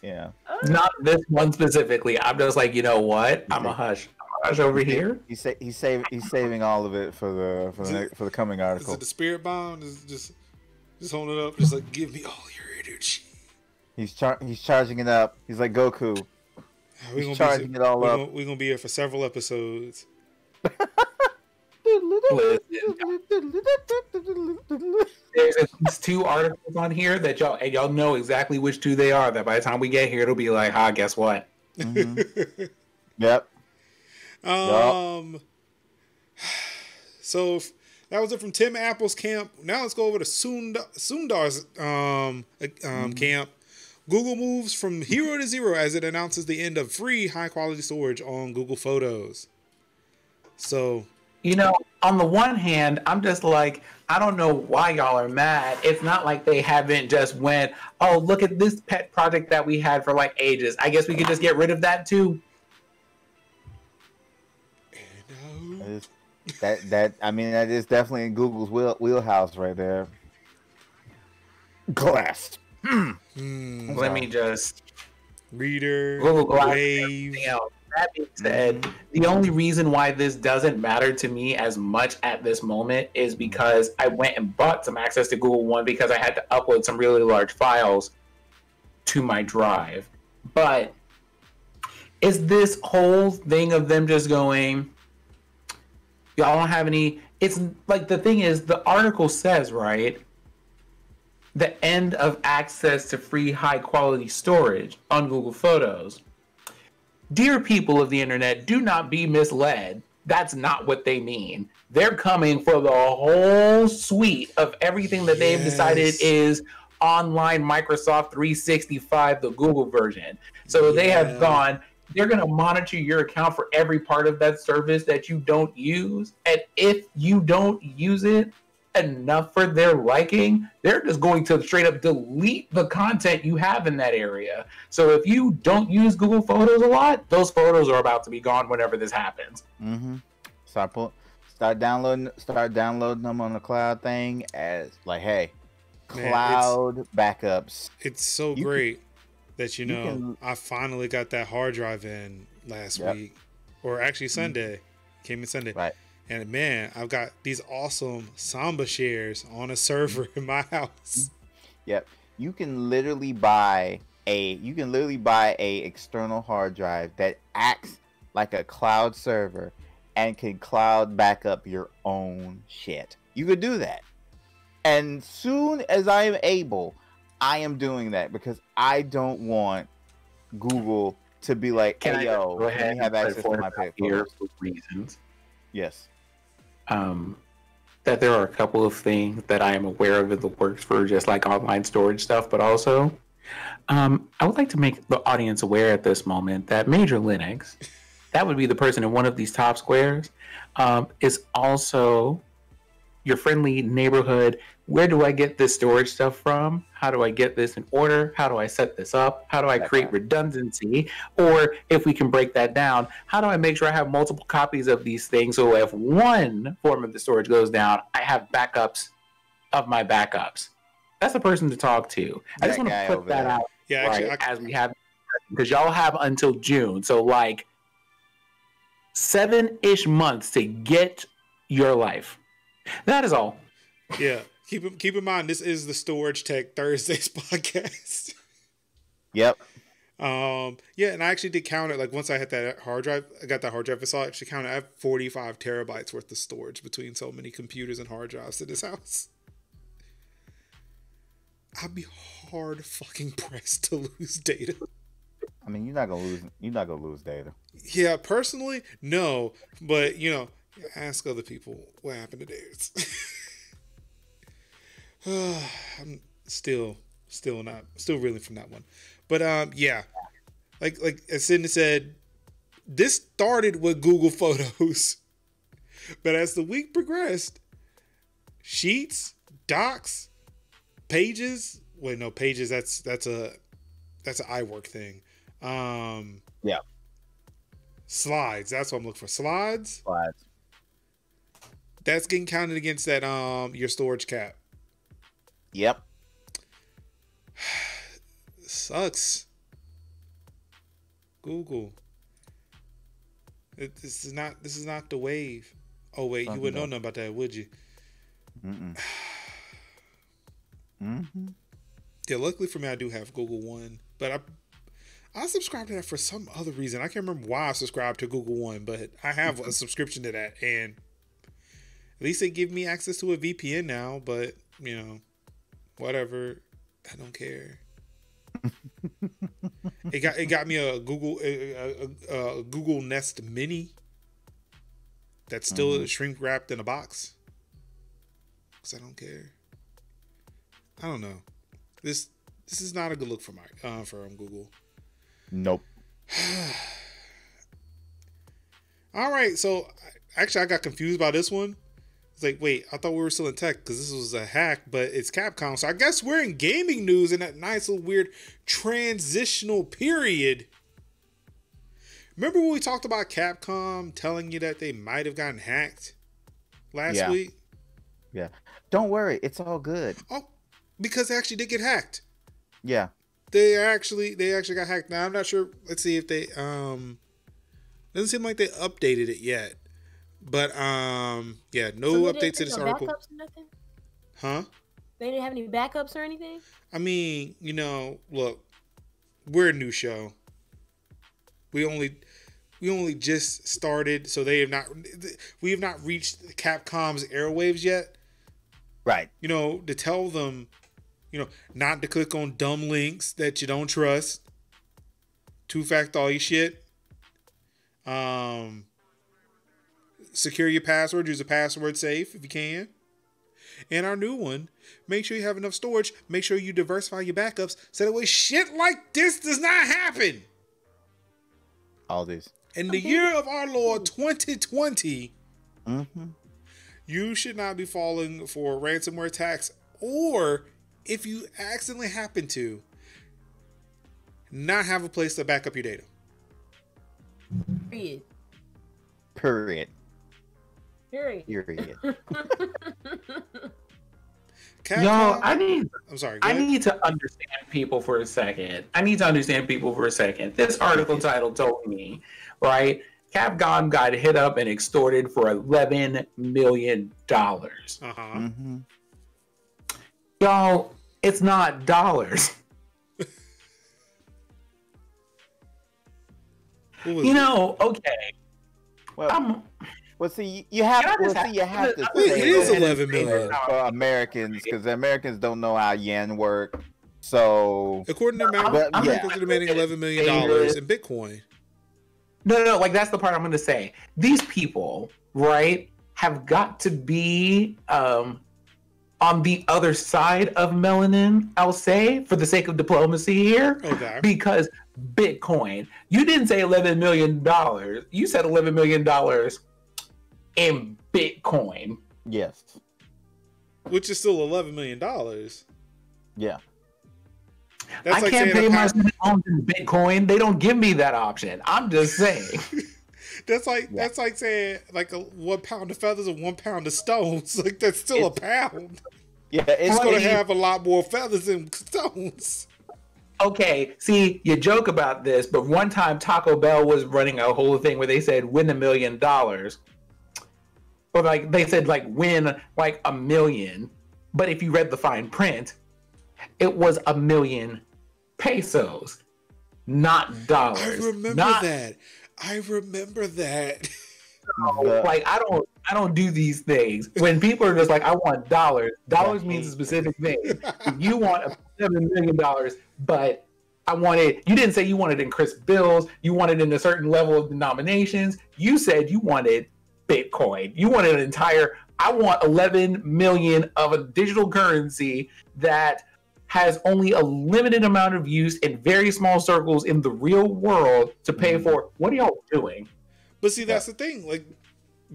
Yeah. Not this one specifically. I'm just like, you know what? I'm a hush. Over here. He's saving all of it for the coming article. Is it the spirit bomb? Is it just hold it up, just like give me all your energy. He's charging it up. He's like Goku. He's charging it all up. We're gonna be here for several episodes. There's at least 2 articles on here that y'all know exactly which 2 they are. That by the time we get here, it'll be like, guess what? Mm-hmm. Yep. So that was it from Tim Apple's camp. Now let's go over to Sundar's camp. Google moves from hero to zero as it announces the end of free high-quality storage on Google Photos. So, on the one hand, I'm just like, I don't know why y'all are mad. It's not like they haven't just went, oh, look at this pet project that we had for like ages. I guess we could just get rid of that too. That is definitely in Google's wheelhouse right there. Glass. Let me just Reader, Google Glass, Wave. That being said, the only reason why this doesn't matter to me as much at this moment is because I went and bought some access to Google One because I had to upload some really large files to my drive. But is this whole thing of them just going, y'all don't have any, it's like, the thing is, the article says, right, the end of access to free high quality storage on Google Photos. Dear people of the internet, do not be misled. That's not what they mean. They're coming for the whole suite of everything that they've decided is online Microsoft 365, the Google version. So they have gone, they're going to monitor your account for every part of that service that you don't use. And if you don't use it enough for their liking, they're just going to straight up delete the content you have in that area. So if you don't use Google Photos a lot, those photos are about to be gone whenever this happens. Mm-hmm. Start downloading them on the cloud thing as like, hey, cloud backups. It's so great that I finally got that hard drive in last week, or actually Sunday. Came in Sunday. Right. And man, I've got these awesome Samba shares on a server in my house. Yep. You can literally buy a external hard drive that acts like a cloud server and can cloud back up your own shit. You could do that. And soon as I am able, I am doing that because I don't want Google to be like, hey, yo, let me have access to my paper. For reasons. Yes. That there are a couple of things that I am aware of in the works for just like online storage stuff, but also I would like to make the audience aware at this moment that Major Linux, that would be the person in one of these top squares, is also your friendly neighborhood. Where do I get this storage stuff from? How do I get this in order? How do I set this up? How do I create redundancy? Or if we can break that down, how do I make sure I have multiple copies of these things so if one form of the storage goes down, I have backups of my backups? That's the person to talk to. I just want to put that out as we have, because y'all have until June. So like 7-ish months to get your life. That is all. Yeah. Keep in mind, this is the Storage Tech Thursdays podcast. Yep. Yeah, and I actually did count it. Like once I had that hard drive, I got that hard drive. I saw it actually counted. I have 45 terabytes worth of storage between so many computers and hard drives in this house. I'd be hard fucking pressed to lose data. I mean, you're not gonna lose data. Yeah, personally, no. But ask other people what happened to theirs. I'm still reeling from that one. But yeah. Like as Sydney said, this started with Google Photos. But as the week progressed, Sheets, Docs, Pages, Pages, that's an iWork thing. Yeah. Slides, that's what I'm looking for. Slides. Slides. That's getting counted against that your storage cap. Yep. Sucks. Google. This is not the wave. Oh wait, you wouldn't know nothing about that, would you? Yeah, luckily for me, I do have Google One, but I subscribe to that for some other reason. I can't remember why I subscribed to Google One, but I have a subscription to that, and at least they give me access to a VPN now. But whatever, I don't care. It got me a Google Nest Mini that's still shrink wrapped in a box because I don't care. I don't know. This is not a good look for Google. Nope. All right, so actually I got confused by this one. It's like, wait, I thought we were still in tech because this was a hack, but it's Capcom. So I guess we're in gaming news in that nice little weird transitional period. Remember when we talked about Capcom telling you that they might have gotten hacked last week? Yeah. Don't worry, it's all good. Oh, because they actually did get hacked. Yeah. They actually got hacked. Now I'm not sure. Let's see if they doesn't seem like they updated it yet. But yeah, no updates to this article. Backups or nothing? Huh? They didn't have any backups or anything? I mean, look, we're a new show. We only just started, so we have not reached Capcom's airwaves yet. Right. To tell them, not to click on dumb links that you don't trust. Two-factor all your shit. Secure your password. Use a password safe if you can. And our new one, make sure you have enough storage. Make sure you diversify your backups so that way shit like this does not happen. All these. In the year of our Lord 2020, you should not be falling for ransomware attacks, or if you accidentally happen to, not have a place to back up your data. Period. Yo, I'm sorry. I need to understand people for a second. This article title told me right? Capcom got hit up and extorted for $11 million. Uh-huh. Y'all, it's not dollars. Okay. Well, see, you have to say it is 11 million for Americans, because Americans don't know how yen work. So according to Americans are demanding $11 million in Bitcoin. No, like that's the part I'm going to say. These people, right, have got to be on the other side of melanin, I'll say, for the sake of diplomacy here. Okay. Because Bitcoin, you didn't say $11 million. You said $11 million in Bitcoin. Yes. Which is still $11 million. Yeah. That's I can't pay my student loans in Bitcoin. They don't give me that option. I'm just saying. That's like saying like a 1 pound of feathers and 1 pound of stones. Like that's still a pound. Yeah, it's going to have a lot more feathers than stones. Okay, see, you joke about this, but one time Taco Bell was running a whole thing where they said win $1 million. Or like they said like win like $1 million. But if you read the fine print, it was 1 million pesos, not dollars. I remember that. Like I don't do these things. When people are just like, I want dollars. Dollars means a specific thing. You want $7 million, but I want it. You didn't say you wanted in crisp bills. You wanted in a certain level of denominations. You said you wanted Bitcoin. You wanted an entire. I want 11 million of a digital currency that has only a limited amount of use in very small circles in the real world to pay for. What are y'all doing? But see, that's the thing. Like,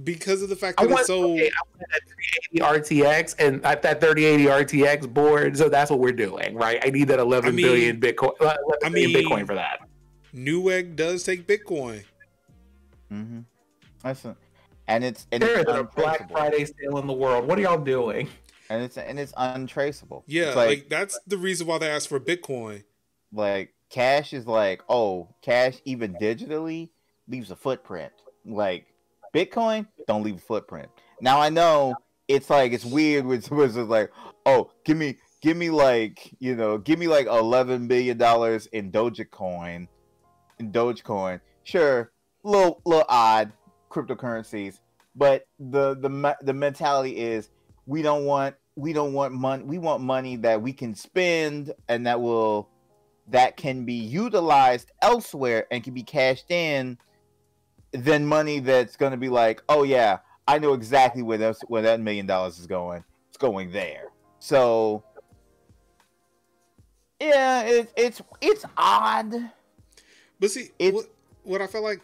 because of the fact that it's so. Okay, I want that 3080 RTX and at that 3080 RTX board. So that's what we're doing, right? I need that 11 billion Bitcoin. 11 billion Bitcoin for that. Newegg does take Bitcoin. Mm-hmm. And it's there is a Black Friday sale in the world. What are y'all doing? And it's untraceable. Yeah, it's like that's the reason why they asked for Bitcoin. Like cash is like, cash even digitally leaves a footprint. Like Bitcoin don't leave a footprint. Now I know it's like it's weird when it's like, give me like $11 billion in Dogecoin. Sure, little odd cryptocurrencies, but the mentality is we want money. We want money that we can spend and that can be utilized elsewhere and can be cashed in, than money that's going to be like, oh yeah, I know exactly where that $1 million is going. It's going there. So yeah, it's odd. But see, what I felt like,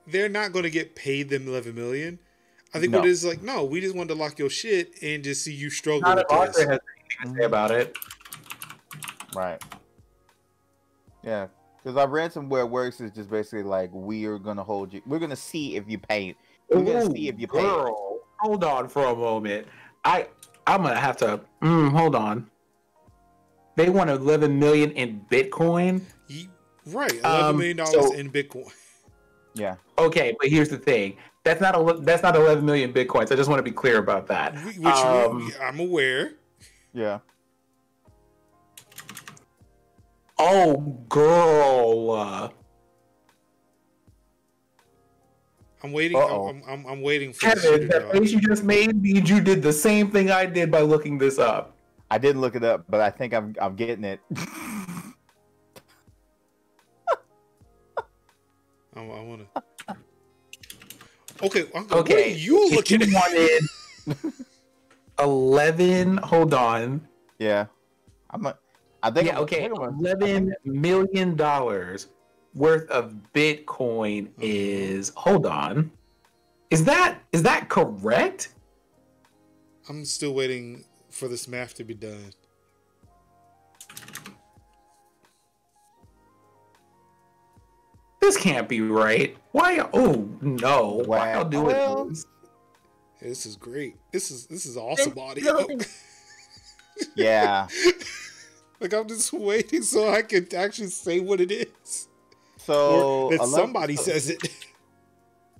they're not going to get paid them 11 million. I think what it is like, no, we just wanted to lock your shit and just see you struggle with this. Has anything to say about it. Right. Yeah. Because our ransomware works is just basically like, we are going to hold you. We're going to see if you pay. We're going to see if you pay. Girl, hold on for a moment. I'm going to have to, hold on. They want 11 million in Bitcoin? Right. $11 million in Bitcoin. Yeah. Okay, but here's the thing. That's not 11 million Bitcoins. I just want to be clear about that. I'm aware. Yeah. Oh, girl. I'm waiting. I'm waiting for Kevin, that face you just made means you did the same thing I did by looking this up. I didn't look it up, but I think I'm getting it. I want to. Okay. Okay. What are you looking at? Wanted 11. Hold on. Yeah. $11 million worth of Bitcoin is. Hold on. Is that correct? I'm still waiting for this math to be done. This can't be right. Why? Oh no! Why y'all doing this? This is great. This is awesome audio. Yeah. Like I'm just waiting so I can actually say what it is. So or that somebody says it.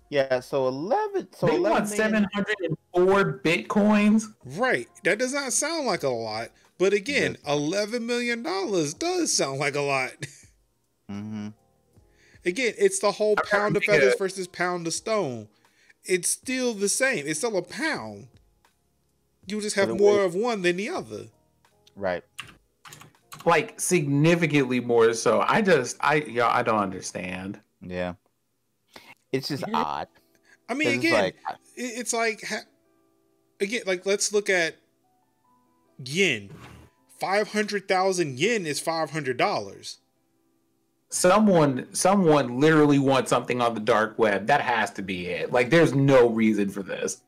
Yeah, so 11. So they 11 want million. 704 bitcoins. Right. That does not sound like a lot. But again, $11 million does sound like a lot. Mm-hmm. Again, it's the whole pound of feathers versus pound of stone. It's still the same. It's still a pound. You just have more of one than the other. Right. Like significantly more so. I don't understand. Yeah. It's just odd. I mean, again, it's like again, like let's look at yen. 500,000 yen is $500. Someone literally wants something on the dark web. That has to be it. Like, there's no reason for this.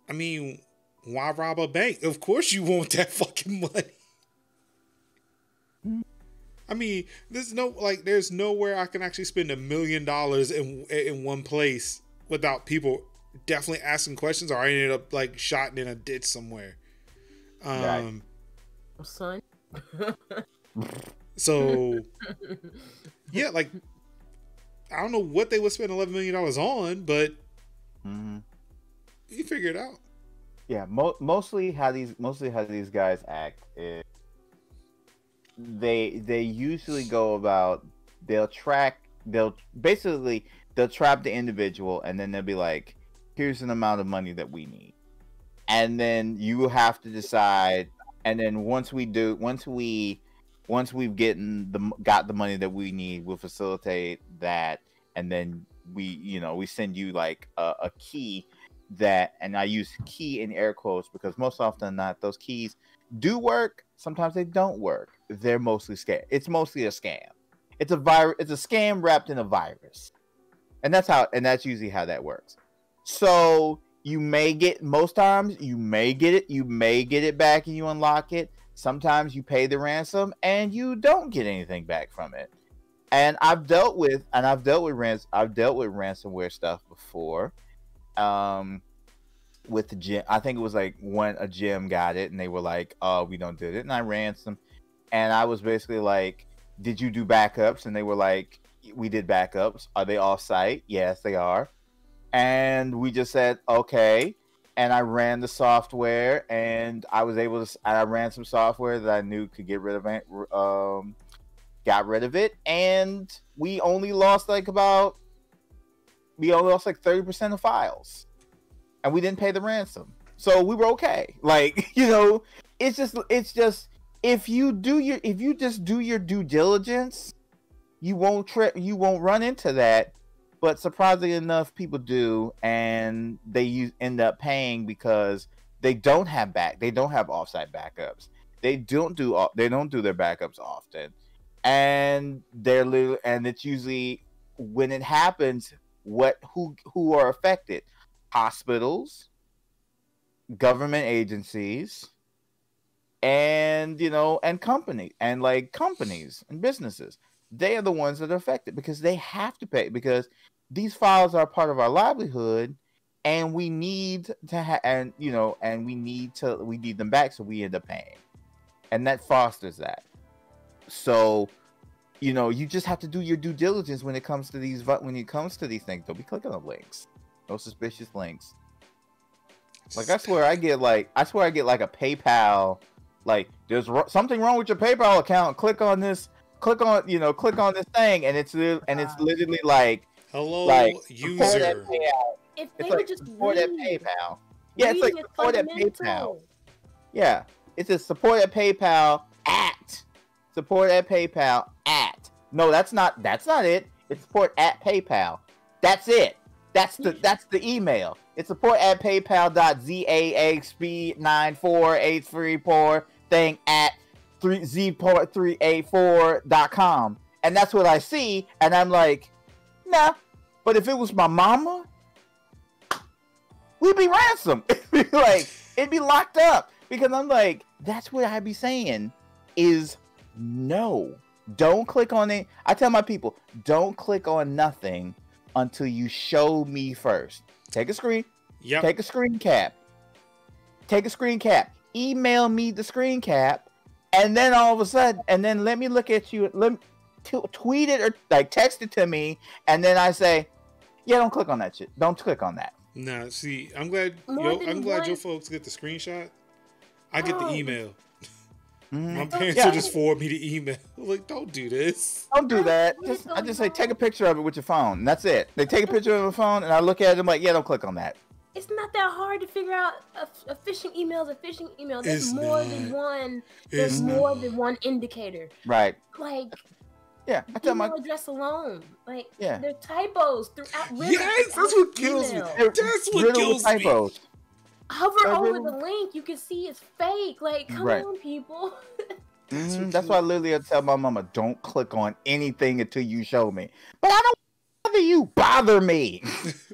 I mean, why rob a bank? Of course you want that fucking money. I mean, there's nowhere I can actually spend $1 million in one place without people definitely asking questions, or I ended up like shot in a ditch somewhere. Son. So yeah, like I don't know what they would spend $11 million on, but you figure it out. Yeah, mostly how these guys act is they usually go about they'll trap the individual, and then they'll be like, here's an amount of money that we need, and then you have to decide, and then once we've got the money that we need, we'll facilitate that, and then we send you like a key that, and I use key in air quotes because most often than not those keys do work. Sometimes they don't work. They're mostly scam. It's mostly a scam. It's a virus. It's a scam wrapped in a virus, and that's usually how that works. So most times you may get it back and you unlock it. Sometimes you pay the ransom and you don't get anything back from it. And I've dealt with ransomware stuff before. With the gym, I think it was like when a gym got it and they were like, "Oh, we don't do it," and I ransomed. And I was basically like, "Did you do backups?" And they were like, "We did backups. Are they off site?" "Yes, they are." And we just said, "Okay." And I ran the software, and I ran some software that I knew could get rid of it. Got rid of it, and we only lost like 30% of files, and we didn't pay the ransom, so we were okay. Like, it's just if you just do your due diligence, you won't run into that. But surprisingly enough, people do, and they end up paying because they don't have offsite backups. They don't do their backups often, and it's usually when it happens, who are affected? Hospitals, government agencies, and companies and businesses. They are the ones that are affected because they have to pay, because these files are part of our livelihood, and we need to we need them back, so we end up paying, and that fosters that. So you just have to do your due diligence when it comes to these things. Don't be clicking on links, no suspicious links. Like, I swear I get like a PayPal, like, there's something wrong with your PayPal account, click on this thing, and it's literally like, hello, like, user. If it's they like would just support at PayPal. Yeah, it's like support at PayPal. Yeah, it's a support at PayPal at. No, that's not it. It's support at PayPal. That's it. That's the email. It's support at PayPal.ZAXB94834 thing at zport384.com, and that's what I see, and I'm like, nah. But if it was my mama, we'd be ransomed. It'd be locked up, because I'm like, that's what I'd be saying is, no, don't click on it. I tell my people, don't click on nothing until you show me first. Take a screen. Yep. Take a screen cap. Email me the screen cap, and then all of a sudden, and then let me look at you. tweet it or like text it to me, and then I say, yeah, don't click on that shit. Don't click on that. Nah, see, I'm glad your folks get the screenshot. I get the email. My parents will just forward me the email. Like, don't do this. Don't do that. I just say take a picture of it with your phone. And that's it. They take a picture of the phone, and I look at it. I'm like, yeah, don't click on that. It's not that hard to figure out a phishing email is a phishing email. There's more than one. There's more than one indicator. Right. Like, yeah, I tell email address alone. Like, yeah, there are typos throughout. Yes, that's what kills me. That's what kills me. Hover over the link, you can see it's fake. Like, come on, people. That's why I literally tell my mama, don't click on anything until you show me. But I don't bother you. Bother me.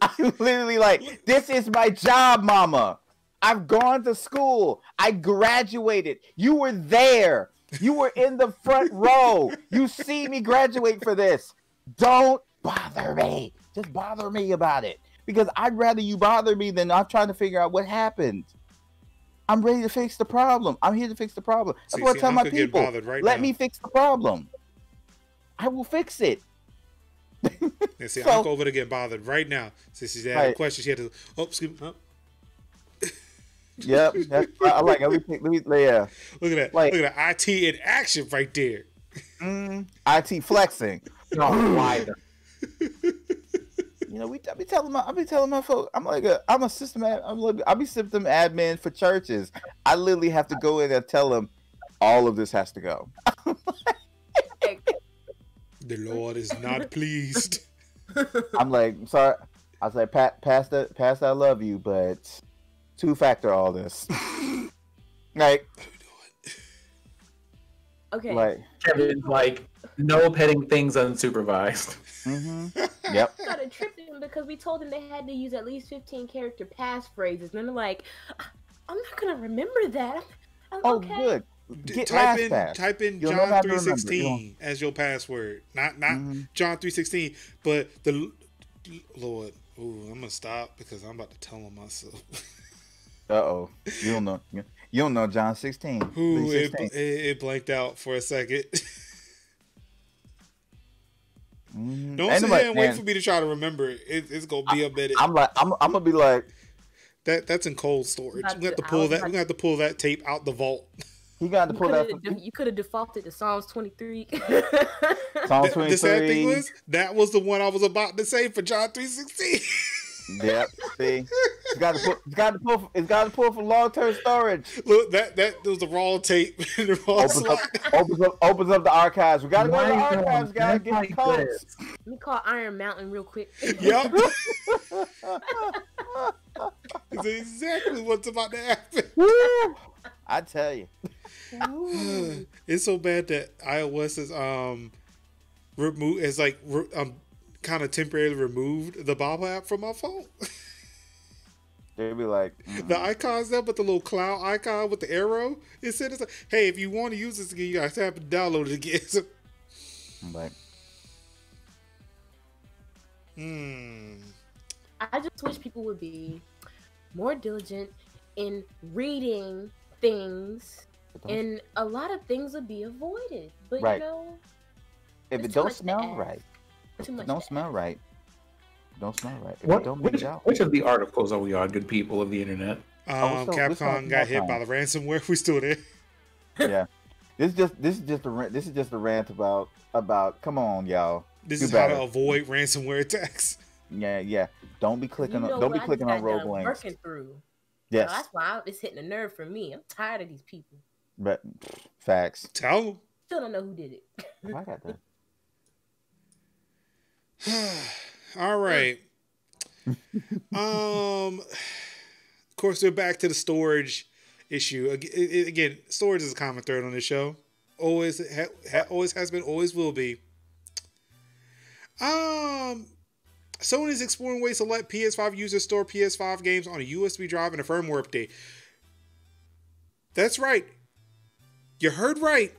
I'm literally like, this is my job, mama. I've gone to school. I graduated. You were there. You were in the front row. You see me graduate for this. Don't bother me. Just bother me about it. Because I'd rather you bother me than I'm trying to figure out what happened. I'm ready to fix the problem. I'm here to fix the problem. That's what I tell my people. Let me fix the problem. I will fix it. And see, I'm over to get bothered right now. Since she had a question, she had to. Oh, excuse me. Yep. I like it. Let me, yeah. Look at that. Like, look at that IT in action right there. IT flexing. Why? You know, I be telling my folks, I'm a system I'll be system admin for churches. I literally have to go in and tell them all of this has to go. The Lord is not pleased. I'm like, sorry. I was like, Pastor, I love you, but 2-factor all this. Like, okay. Like Kevin's like, no petting things unsupervised. Yep. I started tripping because we told them they had to use at least 15 character passphrases. And they're like, I'm not going to remember that. Okay. Good. Type in John 3:16 as your password. Not John 3:16, but the Lord. Ooh, I'm gonna stop because I'm about to tell him myself. Uh-oh. You don't know John 16. Ooh, it blanked out for a second. Don't sit here and wait for me to try to remember it. It's gonna be a minute. I'm gonna be like that's in cold storage. We have to pull that. We have to pull that tape out the vault. You got to pull that. You could have defaulted to Psalms 23. Psalms 23. The sad thing was that was the one I was about to say for John 3:16. Yep. See, it's got to pull from long-term storage. Look, that was the wrong tape. The wrong opens up the archives. We got to go to the archives. Got to get the codes. Let me call Iron Mountain real quick. Yep. It's exactly what's about to happen. Woo! I tell you. It's so bad that iOS is kind of temporarily removed the Bobble app from my phone. They'd be like, the icon's there, but the little cloud icon with the arrow, it's like, hey, if you want to use this again, you gotta tap and download it again. So, I'm like, I just wish people would be more diligent in reading things, and a lot of things would be avoided. But you know, if it don't smell right, don't smell right. Which of the articles are we on, good people of the internet? Capcom got hit by the ransomware. We still there. Yeah, this is just a rant about. Come on, y'all. This is how to avoid ransomware attacks. Yeah. Don't be clicking on rogue links. Working through. Yes. So that's why it's hitting a nerve for me. I'm tired of these people. But facts. Tell them. Still don't know who did it. I got that. All right. Of course, we're back to the storage issue. Again, storage is a common thread on this show. Always has been, always will be. Sony's exploring ways to let PS5 users store PS5 games on a USB drive and a firmware update. That's right. You heard right.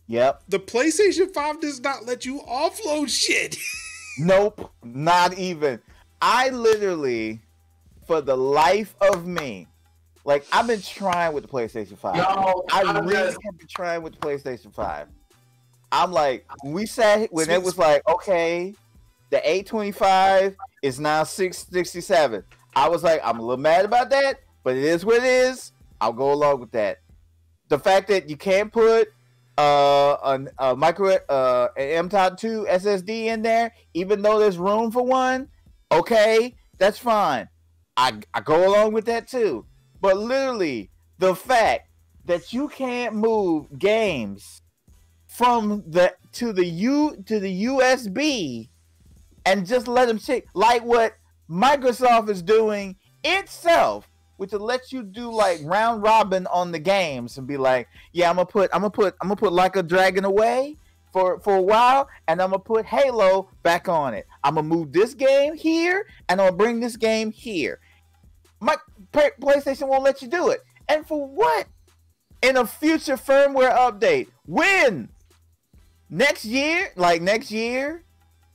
Yep. The PlayStation 5 does not let you offload shit. Nope, not even. I literally, for the life of me, like, I've been trying with the PlayStation 5. I really have been trying with the PlayStation 5. I'm like, when it was like, okay, the 825 is now 667. I was like, I'm a little mad about that, but it is what it is. I'll go along with that. The fact that you can't put an M.2 SSD in there, even though there's room for one, okay, that's fine. I go along with that too. But literally, the fact that you can't move games from the USB and just let them check, like what Microsoft is doing itself, which lets you do like round robin on the games and be like, yeah, I'm gonna put Like a Dragon away for a while, and I'm gonna put Halo back on it. I'm gonna move this game here, and I'm gonna bring this game here. My PlayStation won't let you do it, and for what? In a future firmware update, when? Next year? Like next year?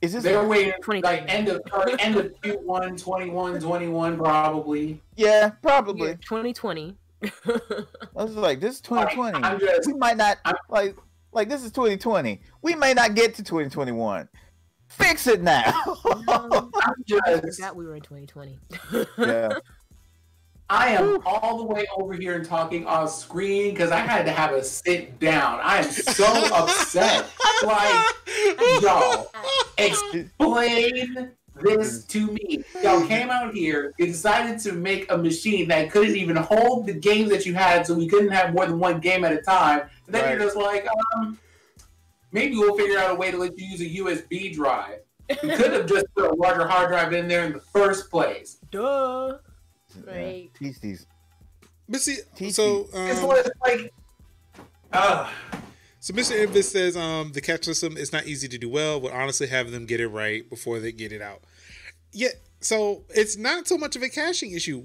Is this? They're waiting like end of Q1 21 probably. Yeah, probably. Yeah, 2020. I was like, this is 2020. We might not like this is 2020. We may not get to 2021. Fix it now. I forgot we were in 2020. Yeah. I am all the way over here and talking off screen because I had to have a sit down. I am so upset. Like, y'all, explain this to me. Y'all came out here and decided to make a machine that couldn't even hold the games that you had, so we couldn't have more than one game at a time. And then you're just like, maybe we'll figure out a way to let you use a USB drive. We could have just put a larger hard drive in there in the first place. Duh. Right. Teach these. But see, Teach so it's like, so Mr. Invis says the catch system is not easy to do well. Would honestly have them get it right before they get it out. Yeah, so it's not so much of a caching issue.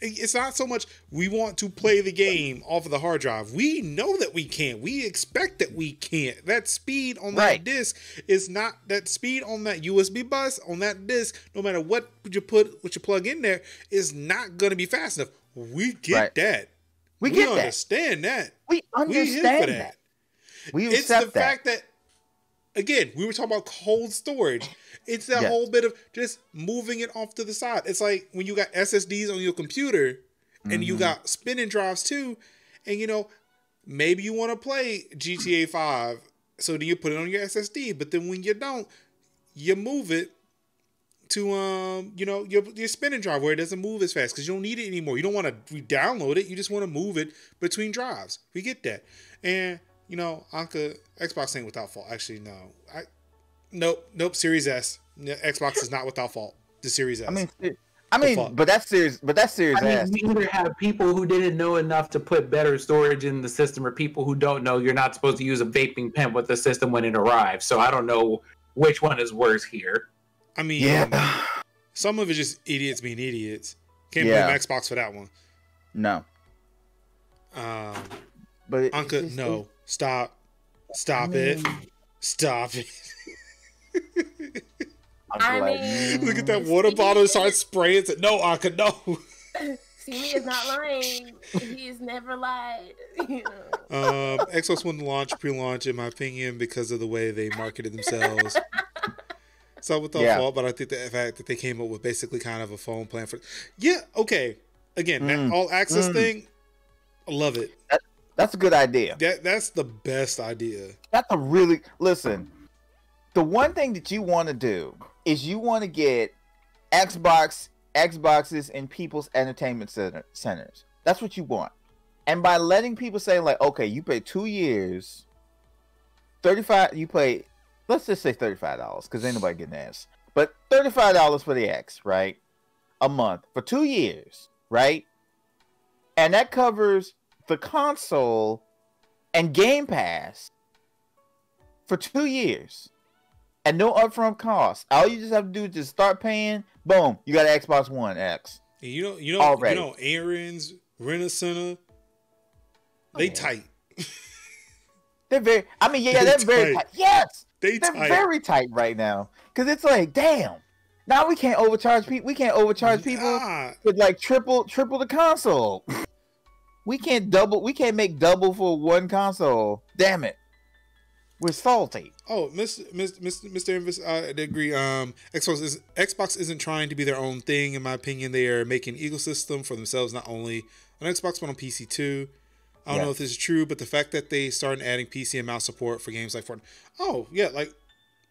It's not so much we want to play the game off of the hard drive. We know that we can't. We expect that we can't. That speed on that disc is not that speed on that USB bus on that disc. No matter what you plug in there, is not going to be fast enough. We get that. We understand that. We understand that. We accept it's the fact that, again, we were talking about cold storage. It's that whole bit of just moving it off to the side. It's like when you got SSDs on your computer and you got spinning drives too, and maybe you want to play GTA 5, so then you put it on your SSD, but then when you don't, you move it to your spinning drive where it doesn't move as fast because you don't need it anymore. You don't want to re-download it. You just want to move it between drives. We get that. And Anka, Xbox ain't without fault. Actually, no. Nope. Series S. Xbox is not without fault. The Series S. I mean, but that's Series S. We either have people who didn't know enough to put better storage in the system, or people who don't know you're not supposed to use a vaping pen with the system when it arrives. So I don't know which one is worse here. I mean, some of it's just idiots being idiots. Can't blame Xbox for that one. No. But Anka, no. Stop it. Look at that water bottle start spraying. It's like, no, Anka, no. Simi is not lying. He has never lied. Xbox wouldn't pre-launch, in my opinion, because of the way they marketed themselves. It's not without fault, but I think the fact that they came up with basically kind of a phone plan for. Yeah, okay. Again, that all access thing, I love it. That's a good idea. That's the best idea. That's listen. The one thing that you want to do is you want to get Xboxes in people's entertainment centers. That's what you want. And by letting people say, like, okay, you pay 2 years, let's just say $35, because ain't nobody getting ass. But $35 for the X, right? A month for 2 years, right? And that covers the console and Game Pass for 2 years. And no upfront cost. All you just have to do is just start paying. Boom, you got an Xbox One X. You know, Aaron's Rent-A-Center, they tight. They're very. I mean, they're very tight. Yes, they're tight. Very tight right now. Because it's like, damn. Now we can't overcharge people. We can't overcharge people with like triple the console. We can't make double for one console. Damn it. We're salty. Oh, Mr. Invis, I agree. Xbox isn't trying to be their own thing. In my opinion, they are making an ecosystem for themselves, not only on Xbox but on PC too. I don't know if this is true, but the fact that they started adding PC and mouse support for games like Fortnite. Oh yeah, like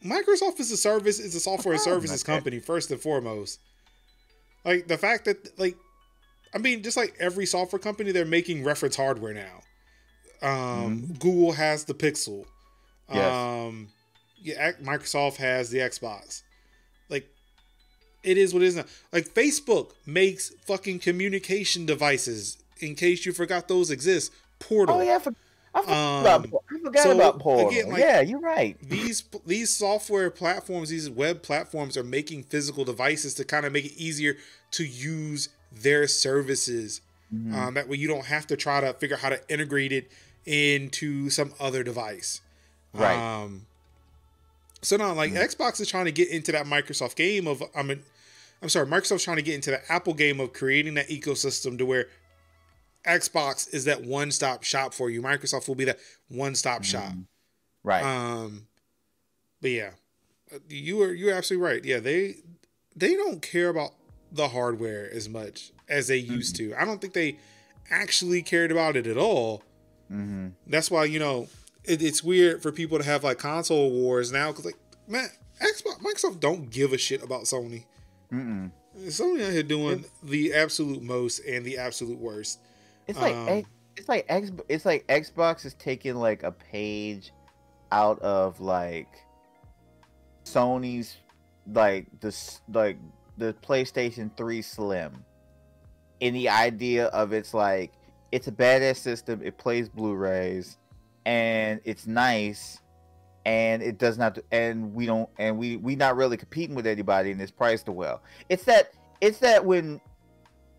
Microsoft is a software services company first and foremost. Like the fact that just like every software company, they're making reference hardware now. Google has the Pixel. Microsoft has the Xbox. Like, it is what it is now. Like, Facebook makes fucking communication devices. In case you forgot those exist, Portal. Oh yeah, I forgot about Portal. Again, like, yeah, you're right. These software platforms, these web platforms, are making physical devices to kind of make it easier to use their services. That way, you don't have to try to figure out how to integrate it into some other device. Right. So now, like, Xbox is trying to get into that Microsoft game of, Microsoft's trying to get into the Apple game of creating that ecosystem to where Xbox is that one-stop shop for you. Microsoft will be that one-stop shop. Right. But yeah, you're absolutely right. Yeah, they don't care about the hardware as much as they used to. I don't think they actually cared about it at all. That's why, it's weird for people to have like console wars now, because like, man, Microsoft don't give a shit about Sony. Sony out here doing the absolute most and the absolute worst. It's like Xbox is taking like a page out of like Sony's the PlayStation 3 Slim, in the idea of it's a badass system. It plays Blu-rays. And it's nice, and it does not, and we not really competing with anybody, and it's priced well. It's that when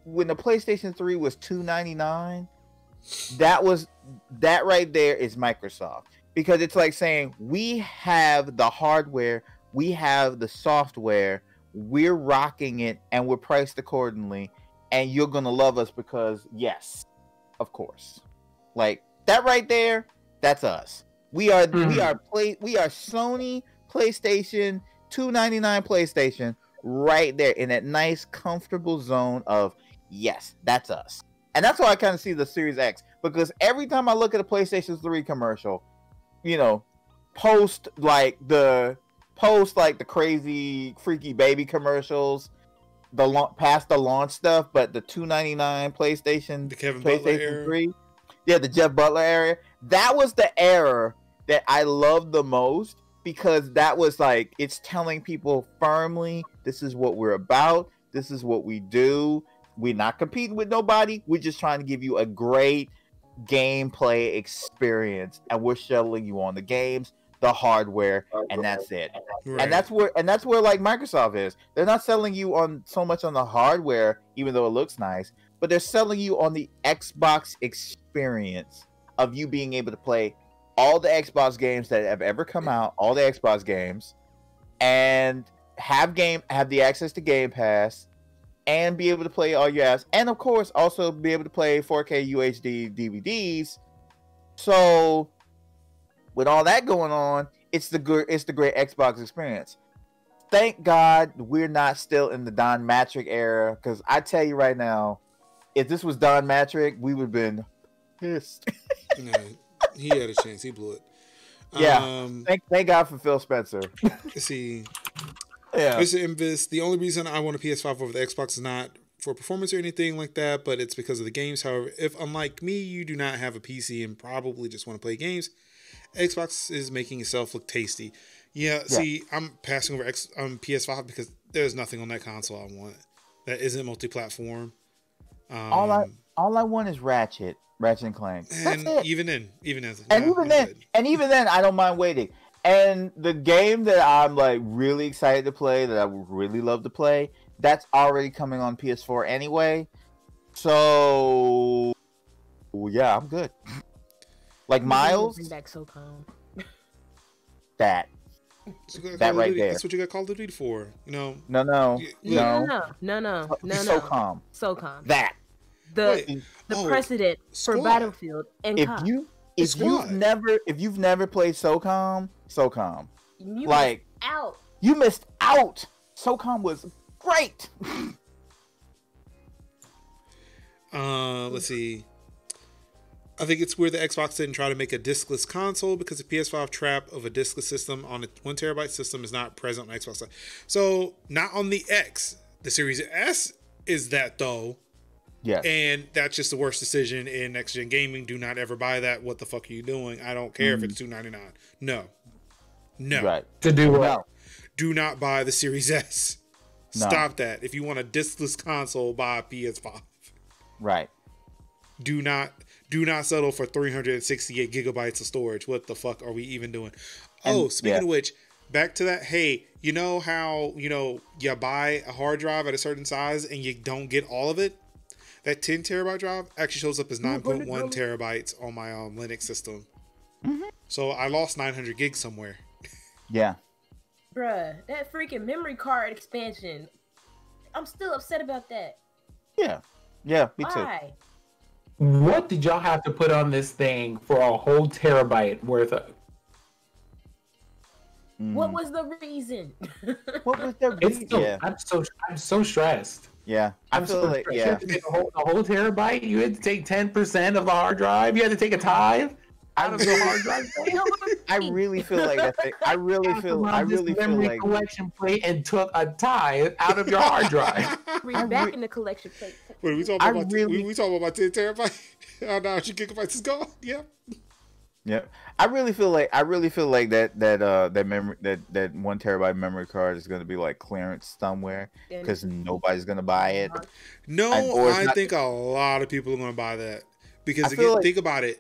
the PlayStation 3 was $299, that right there is Microsoft, because it's like saying we have the hardware, we have the software, we're rocking it, and we're priced accordingly, and you're gonna love us because yes, of course, like that right there. That's us. We are Sony PlayStation, $299 PlayStation, right there in that nice, comfortable zone of yes, that's us. And that's why I kind of see the Series X, because every time I look at a PlayStation 3 commercial, post the crazy freaky baby commercials, past the launch stuff, but the $299 PlayStation, the Kevin PlayStation Butler 3, the Jeff Butler era. That was the era that I loved the most, because that was like, it's telling people firmly, this is what we're about, this is what we do. We're not competing with nobody. We're just trying to give you a great gameplay experience, and we're shuttling you on the games, the hardware, and that's it. Right. And that's where like Microsoft is. They're not selling you on so much on the hardware, even though it looks nice, but they're selling you on the Xbox experience of you being able to play all the Xbox games that have ever come out, all the Xbox games, and have the access to Game Pass, and be able to play all your apps, and of course also be able to play 4K UHD DVDs. So with all that going on, it's the great Xbox experience. Thank God we're not still in the Don Matrick era, because I tell you right now, if this was Don Matrick, we would have been pissed. No, he had a chance. He blew it. Yeah. Thank God for Phil Spencer. See, yeah. Mr. Invis, the only reason I want a PS5 over the Xbox is not for performance or anything like that, but it's because of the games. However, if unlike me, you do not have a PC and probably just want to play games, Xbox is making itself look tasty. Yeah. See, I'm passing over PS5 because there's nothing on that console I want that isn't multi-platform. All I want is Ratchet and Clank. And even then, I don't mind waiting. And the game that I'm like really excited to play, that I would really love to play, that's already coming on PS4 anyway. So yeah, I'm good. Like Miles, bring back SOCOM. That right there. That's what you got Call of Duty for. No. SOCOM. SOCOM. That. The precedent for Battlefield and COD. if you've never played SOCOM, You like missed out. you missed out. SOCOM was great. Let's see. I think it's weird the Xbox didn't try to make a diskless console because the PS5 trap of a diskless system on a 1 terabyte system is not present on Xbox. So not on the X. The Series S is that though. Yeah. And that's just the worst decision in next gen gaming. Do not ever buy that. What the fuck are you doing? I don't care if it's $299. No. Right. To do what? No. Do not buy the Series S. No. Stop that. If you want a diskless console, buy a PS5. Right. Do not settle for 368 gigabytes of storage. What the fuck are we even doing? Speaking of which, back to that. Hey, you know how, you buy a hard drive at a certain size and you don't get all of it? That 10 terabyte drive actually shows up as 9.1 terabytes on my Linux system. Mm-hmm. So I lost 900 gigs somewhere. Yeah. Bruh, that freaking memory card expansion. I'm still upset about that. Yeah. Yeah, me too. Why? What did y'all have to put on this thing for a whole terabyte worth of? What was the reason? What was the reason? I'm so stressed. Yeah, I feel like you had to take a whole terabyte. You had to take 10% of the hard drive. You had to take a tithe out of the hard drive. I really feel like that thing. I really feel like collection plate and took a tithe out of your hard drive. Read back in the collection plate. Wait, we talking about my 10 terabyte? Oh, no, 100 gigabytes is gone. Yeah. Yeah, I really feel like that memory that 1 terabyte memory card is going to be like clearance somewhere because nobody's going to buy it. No, I think a lot of people are going to buy that because again, think about it.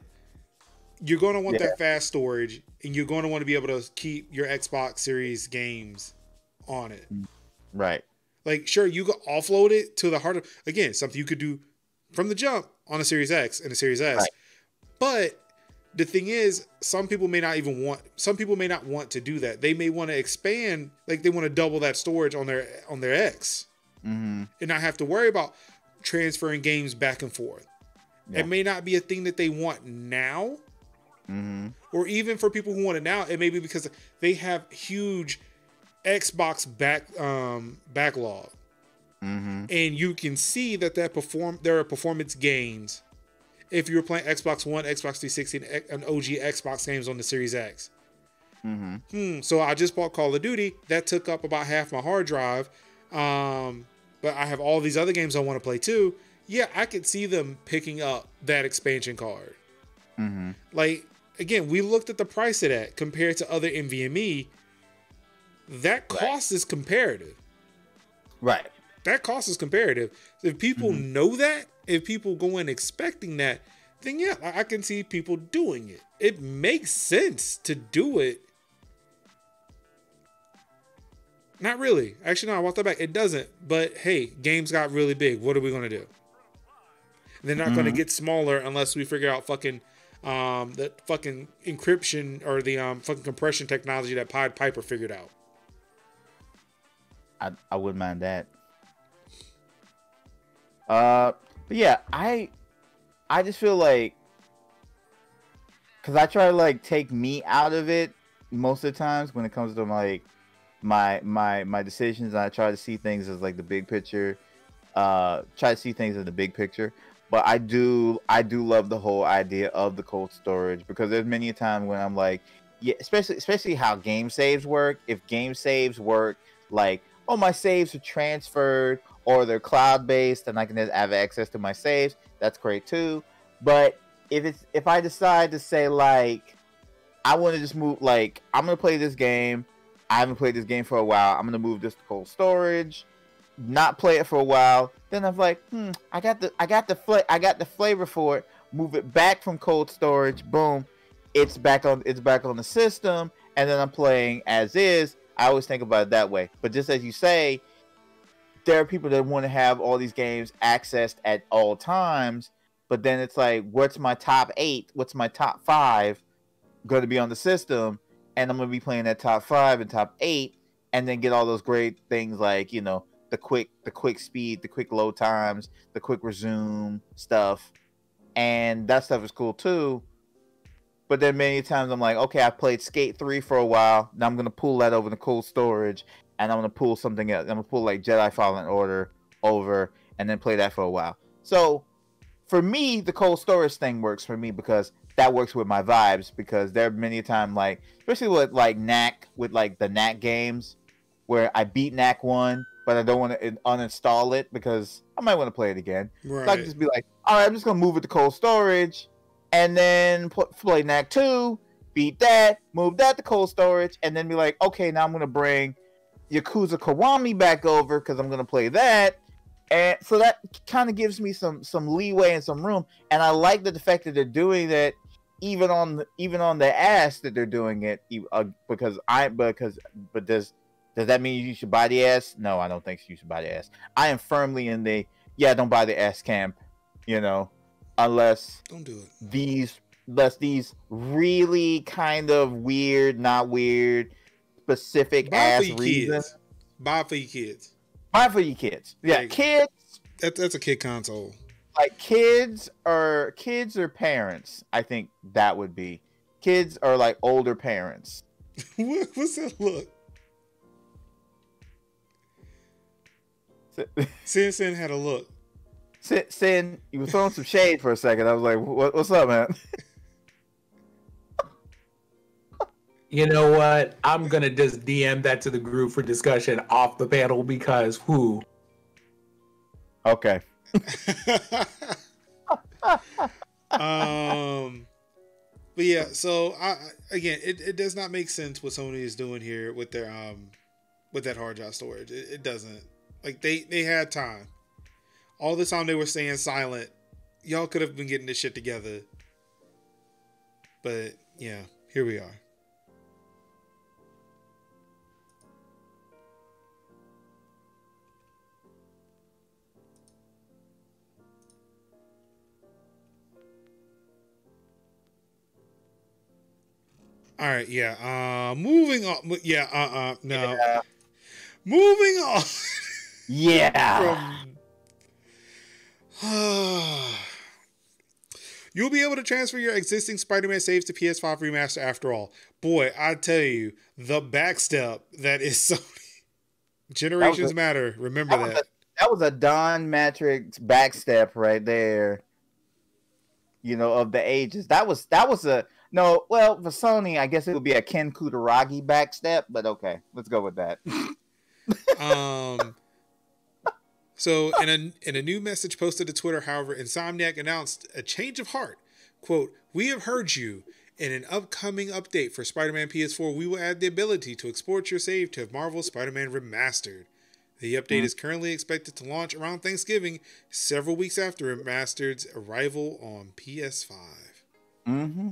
You're going to want that fast storage, and you're going to want to be able to keep your Xbox Series games on it. Right. Like, sure, you could offload it to the hard. Again, something you could do from the jump on a Series X and a Series S, right. But the thing is, some people may not want to do that. They may want to expand, like they want to double that storage on their X, and not have to worry about transferring games back and forth. Yeah. It may not be a thing that they want now, or even for people who want it now, it may be because they have huge Xbox backlog, and you can see that there are performance gains. If you were playing Xbox One, Xbox 360, and OG Xbox games on the Series X. So I just bought Call of Duty. That took up about half my hard drive. But I have all these other games I want to play too. Yeah, I could see them picking up that expansion card. Like, again, we looked at the price of that compared to other NVMe. That cost is comparative. Right. That cost is comparative. If people know that, if people go in expecting that, then yeah, I can see people doing it. It makes sense to do it. Not really. Actually, no, I walk that back. It doesn't. But hey, games got really big. What are we going to do? They're not going to get smaller unless we figure out fucking the fucking encryption or the fucking compression technology that Pied Piper figured out. I wouldn't mind that. But yeah, I just feel like, because I try to like take me out of it most of the times when it comes to like my decisions. I try to see things as like the big picture. Try to see things in the big picture. But I do love the whole idea of the cold storage, because there's many a time when I'm like, yeah, especially how game saves work. If game saves work like, oh, my saves are transferred, or they're cloud-based and I can just have access to my saves, that's great too. But if I decide to say, like, I want to just move, like, I'm going to play this game, I haven't played this game for a while, I'm going to move this to cold storage, not play it for a while, then I'm like, I got the flavor for it, move it back from cold storage, boom, it's back on the system, and then I'm playing as is. I always think about it that way. But just as you say, there are people that want to have all these games accessed at all times, but then it's like, what's my top 8? What's my top 5 going to be on the system? And I'm going to be playing that top 5 and top 8, and then get all those great things like, you know, the quick speed, the quick load times, the quick resume stuff. And that stuff is cool too. But then many times I'm like, okay, I played Skate 3 for a while. Now I'm gonna pull that over to cold storage, and I'm gonna pull something else. I'm gonna pull like Jedi Fallen Order over, and then play that for a while. So for me, the cold storage thing works for me because that works with my vibes. Because there are many times, like especially with like Knack, with like the Knack games, where I beat Knack 1, but I don't want to uninstall it because I might want to play it again. Right. So I can just be like, all right, I'm just gonna move it to cold storage, and then play Knack 2, beat that, move that to cold storage, and then be like, okay, now I'm gonna bring Yakuza Kiwami back over because I'm gonna play that. And so that kind of gives me some leeway and some room, and I like the fact that they're doing that even on the ass that they're doing it. But does that mean you should buy the ass? No, I don't think you should buy the ass. I am firmly in the don't buy the ass camp, unless don't do it. These really kind of weird, not weird, specific ass reasons. Buy for your kids. Buy for your kids. Yeah, like, kids. That's a kid console. Like kids or parents. I think that would be kids or like older parents. What's that look? Sin had a look. Sin, you were throwing some shade for a second. I was like, "What's up, man?" You know what? I'm gonna just DM that to the group for discussion off the panel because who? Okay. But yeah, so it does not make sense what Sony is doing here with their with that hard drive storage. It doesn't. Like they had time. All the time they were staying silent. Y'all could have been getting this shit together. But yeah, here we are. All right, yeah. Moving on. Yeah, no. Yeah. Moving on. Yeah. You'll be able to transfer your existing Spider-Man saves to PS5 Remaster after all. Boy, I tell you, the backstep that is Sony. Generations matter. Remember that. That was a Don Matrix backstep right there. Of the ages. That was a no. Well, for Sony, I guess it would be a Ken Kutaragi backstep, but okay, let's go with that. So in a new message posted to Twitter, however, Insomniac announced a change of heart. Quote, "We have heard you. In an upcoming update for Spider-Man PS4, we will add the ability to export your save to Marvel's Spider-Man Remastered. The update is currently expected to launch around Thanksgiving, several weeks after Remastered's arrival on PS5. Mm-hmm.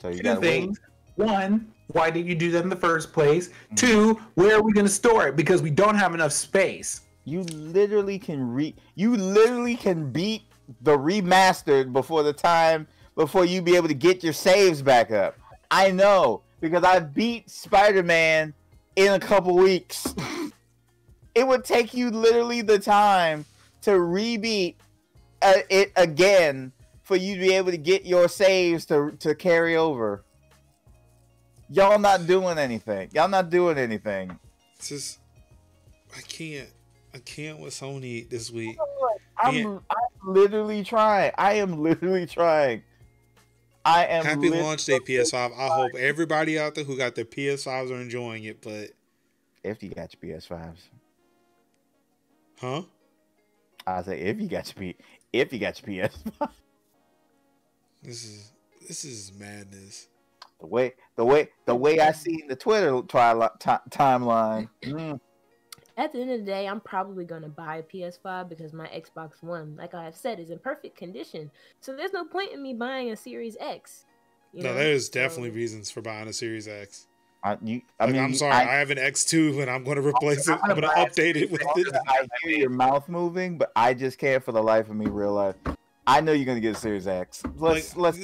So you Two got things. One, why did you do that in the first place? Mm-hmm. Two, where are we going to store it? Because we don't have enough space. You literally can beat the Remastered before you be able to get your saves back up. I know, because I beat Spider-Man in a couple weeks. It would take you literally the time to rebeat it again for you to be able to get your saves to carry over. Y'all not doing anything. It's just, I can't with Sony this week. I'm literally trying. I am literally trying. Happy launch day, PS5. I hope everybody out there who got their PS5s are enjoying it, but if you got your PS5s. Huh? I say if you got your PS5. This is madness. The way I see in the Twitter timeline. At the end of the day, I'm probably going to buy a PS5 because my Xbox One, like I have said, is in perfect condition. So there's no point in me buying a Series X. There's definitely reasons for buying a Series X. I'm sorry, I have an X2 and I'm going to replace it. I'm going to update it with it. I hear your mouth moving, but I just can't for the life of me realize. I know you're going to get a Series X.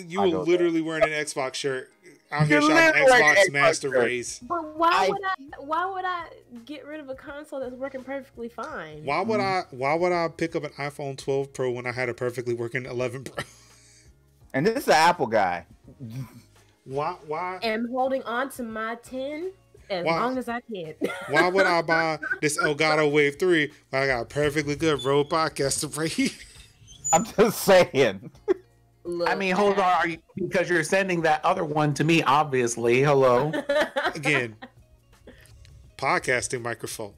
You were literally wearing an Xbox shirt. Out here shopping Xbox Master Race. But why would I get rid of a console that's working perfectly fine? Why would I pick up an iPhone 12 Pro when I had a perfectly working 11 Pro? And this is an Apple guy. Why? am holding on to my 10 as long as I can. Why would I buy this Elgato Wave 3 when I got a perfectly good Rode podcaster right here? I'm just saying. Look, I mean, hold on, because you're sending that other one to me, obviously. Hello. Again, podcasting microphone.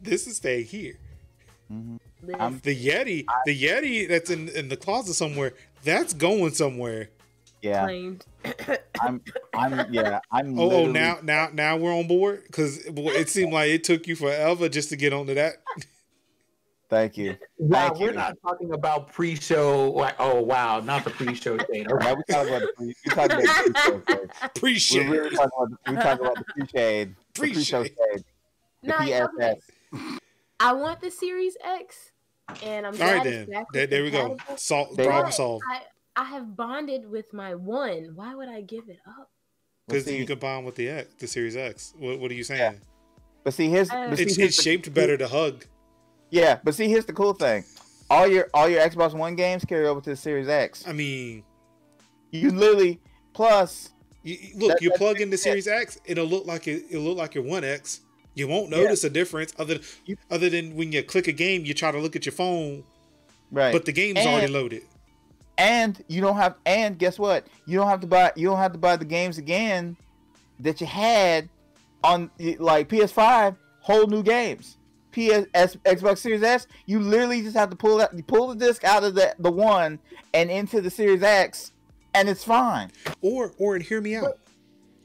This is staying here. Mm-hmm. The Yeti that's in the closet somewhere, that's going somewhere. Yeah. Claimed. I'm Oh, now we're on board? Because it seemed like it took you forever just to get onto that. Thank you. Wow, Thank we're you. not talking about pre-show. Like, oh wow, not the pre-show shade. Okay. Yeah, we talking about the pre-show. Pre-shade. We talking about the pre-shade. Pre-shade. Shade. The No, PSS. I want the Series X, and I'm All glad right, it's then. backward There we go. compatible. Problem But solved. I have bonded with my one. Why would I give it up? Because you combine with the Series X. What are you saying? Yeah. But see, here's It's shaped better to hug. Yeah, but see, here's the cool thing. All your Xbox One games carry over to the Series X. I mean, You literally plus. You plug in the Series X, it'll look like your One X. You won't notice a difference other than when you click a game, you try to look at your phone, Right. but the game's already loaded. And you don't have. And guess what? You don't have to buy the games again that you had on like PS5. Whole new games. Xbox Series S. You literally just have to pull the disc out of the one and into the Series X, and it's fine. Or and hear me out.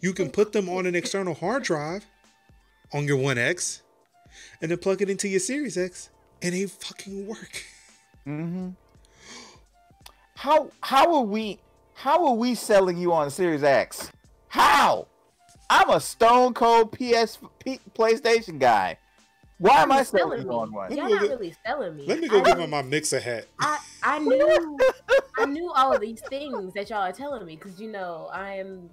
You can put them on an external hard drive on your One X, and then plug it into your Series X, and they fucking work. Mm-hmm. How are we selling you on the Series X? How? I'm a stone cold PlayStation guy. Why am I selling you on one? Y'all not really selling me. Let me go give him my mixer hat. I knew all of these things that y'all are telling me because I am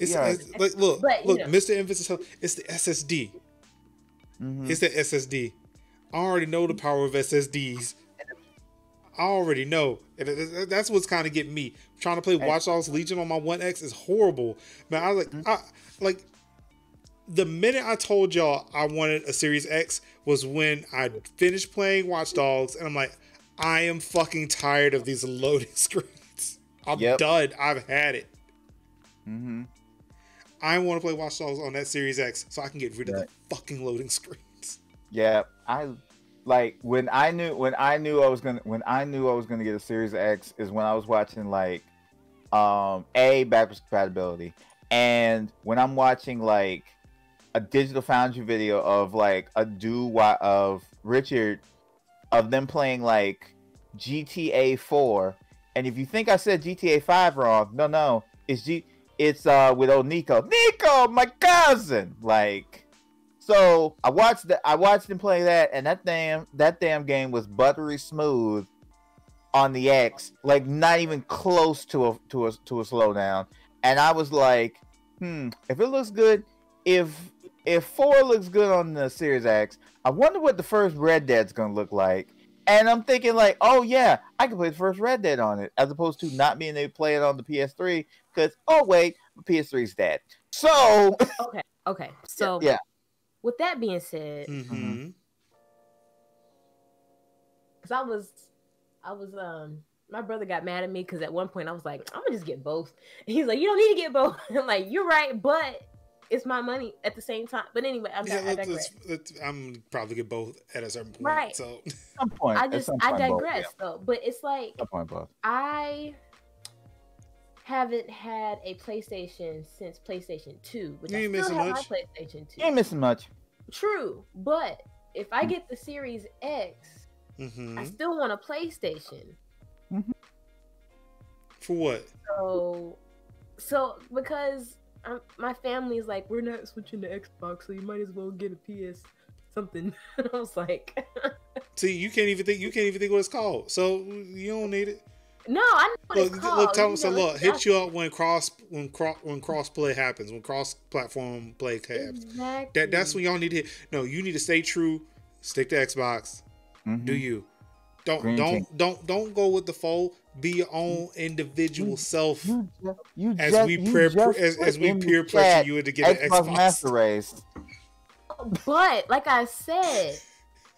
It's Yeah. like look, But, Mr. Emphasis, it's the SSD. Mm-hmm. It's the SSD. I already know the power of SSDs. I already know. That's what's kind of getting me. Trying to play Watch Dogs Legion on my One X is horrible. Man, I like the minute I told y'all I wanted a Series X was when I finished playing Watch Dogs, and I'm like, I am fucking tired of these loading screens. I'm done. I've had it. Mm-hmm. I want to play Watch Dogs on that Series X so I can get rid of the fucking loading screens. Yeah, when I knew I was gonna get a Series X is when I was watching like backwards compatibility, and when I'm watching like a Digital Foundry video of like of Richard of them playing like GTA 4, and if you think I said GTA 5 wrong, no, it's with old Nico, my cousin, like. So I watched him play that, and that damn game was buttery smooth on the X, like not even close to a slowdown. And I was like, if it looks good, if 4 looks good on the Series X, I wonder what the first Red Dead's gonna look like. And I'm thinking like, oh yeah, I can play the first Red Dead on it, as opposed to not being able to play it on the PS3 because the PS3's dead. So okay, so yeah. With that being said, Mm-hmm. because I was my brother got mad at me because at one point I was like, I'm gonna just get both. And he's like, you don't need to get both. I'm like, you're right, but it's my money at the same time. But anyway, I digress. I'm probably get both at a certain point. Right. So Some point. I digress though. But it's like both. I haven't had a PlayStation since PlayStation 2, which I still have my PlayStation 2. You ain't missing much. True, but if I get the Series X, I still want a PlayStation. Mm-hmm. For what? So because my family is like, we're not switching to Xbox, so you might as well get a PS something. And I was like, see, you can't even think what it's called, so you don't need it. No, I know what it's called. Look, tell me. So look, hit you up when cross play happens, when cross platform play happens. Exactly. That's when y'all need to hit. No, you need to stay true. Stick to Xbox. Mm-hmm. Do you? Don't go with the fold. Be your own individual self. As we peer pressure you into getting an Xbox Master Race. But like I said,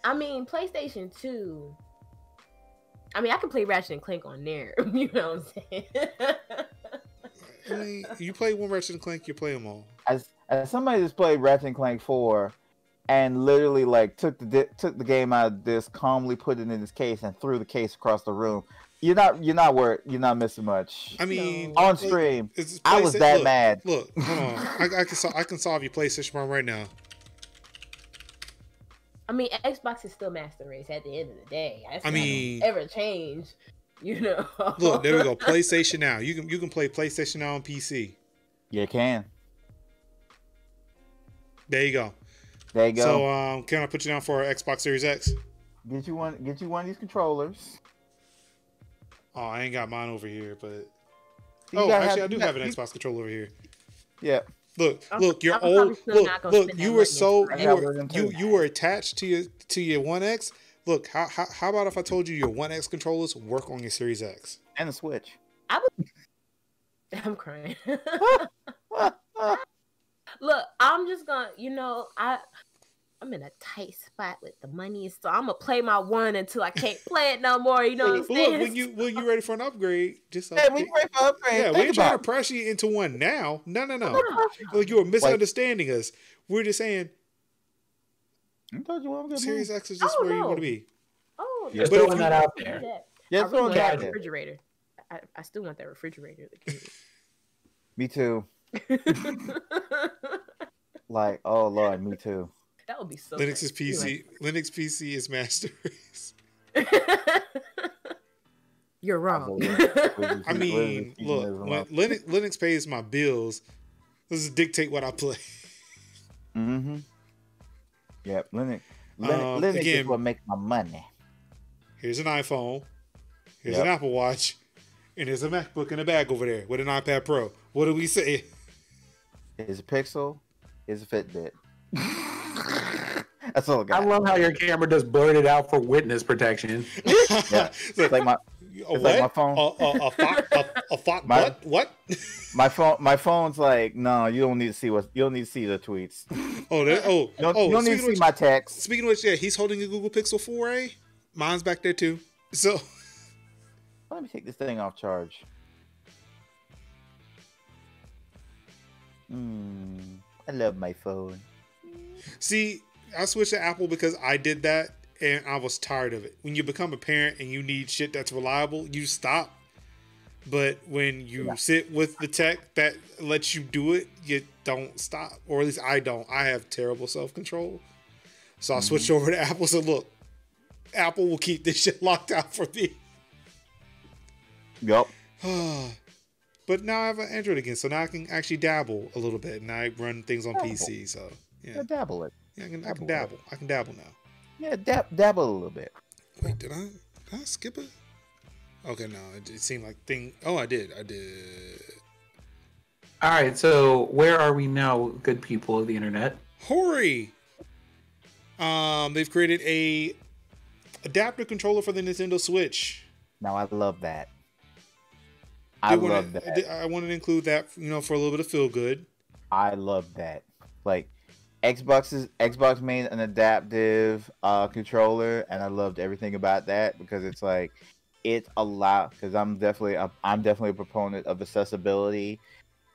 I mean PlayStation 2. I mean I can play Ratchet and Clank on there. You know what I'm saying? I mean, you play one Ratchet and Clank, you play them all. As somebody that's played Ratchet and Clank 4 and literally like took the game out of this, calmly put it in his case and threw the case across the room. You're not worried. You're not missing much. I mean, on stream, I was that mad. Look, hold on. I can solve your PlayStation problem right now. I mean, Xbox is still Master Race at the end of the day. I mean, ever change, you know. Look, there we go. PlayStation Now. You can play PlayStation Now on PC. You can. There you go. There you go. So, can I put you down for our Xbox Series X? Get you one of these controllers. Oh, I ain't got mine over here, but actually, I do have an Xbox controller over here. Yeah. Look, you're old. Look, you were attached to your One X. Look, how about if I told you your One X controllers work on your Series X and the Switch? I'm crying. Look, I'm just gonna, I'm in a tight spot with the money, so I'm gonna play my one until I can't play it no more. You know what I'm saying? Look, when you ready for an upgrade, just we ready for upgrade. Yeah, we ain't trying to pressure you into one now. No. Look, you were misunderstanding us. We're just saying. I told you what I'm gonna Series X is just where you want to be. Oh, just throwing that out there. Yeah, I want that refrigerator. I still want that refrigerator. Me too. Like, oh Lord, me too. That would be so. Linux is PC. Linux PC is Master Race. You're wrong. I mean, look, when Linux pays my bills, this dictate what I play. Mm-hmm. Yep, Linux again, is what makes my money. Here's an iPhone. Here's an Apple Watch. And there's a MacBook in the bag over there with an iPad Pro. What do we say? Is a Pixel? Is a Fitbit? That's all I got. I love how your camera just blurred it out for witness protection. Yeah. It's like my phone. What? My phone's like, no, you don't need to see the tweets. You don't need to see my text. Speaking of which, yeah, he's holding a Google Pixel 4a. Mine's back there too. So let me take this thing off charge. I love my phone. See, I switched to Apple because I did that and I was tired of it. When you become a parent and you need shit that's reliable, you stop. But when you sit with the tech that lets you do it, you don't stop. Or at least I don't. I have terrible self-control. So I switched over to Apple. So look, Apple will keep this shit locked out for me. Yup. But now I have an Android again, so now I can actually dabble a little bit, and I run things on PC. So yeah, dabble it. Yeah, I can dabble. I can dabble now. Yeah, dabble a little bit. Wait, did I skip it? Okay, no, it seemed like Oh, I did. All right, so where are we now, good people of the internet? Hori. They've created a adaptive controller for the Nintendo Switch. Now I love that. I wanted to include that, for a little bit of feel good. I love that. Like Xbox made an adaptive controller, and I loved everything about that because it's like it allowed. Because I'm definitely a proponent of accessibility,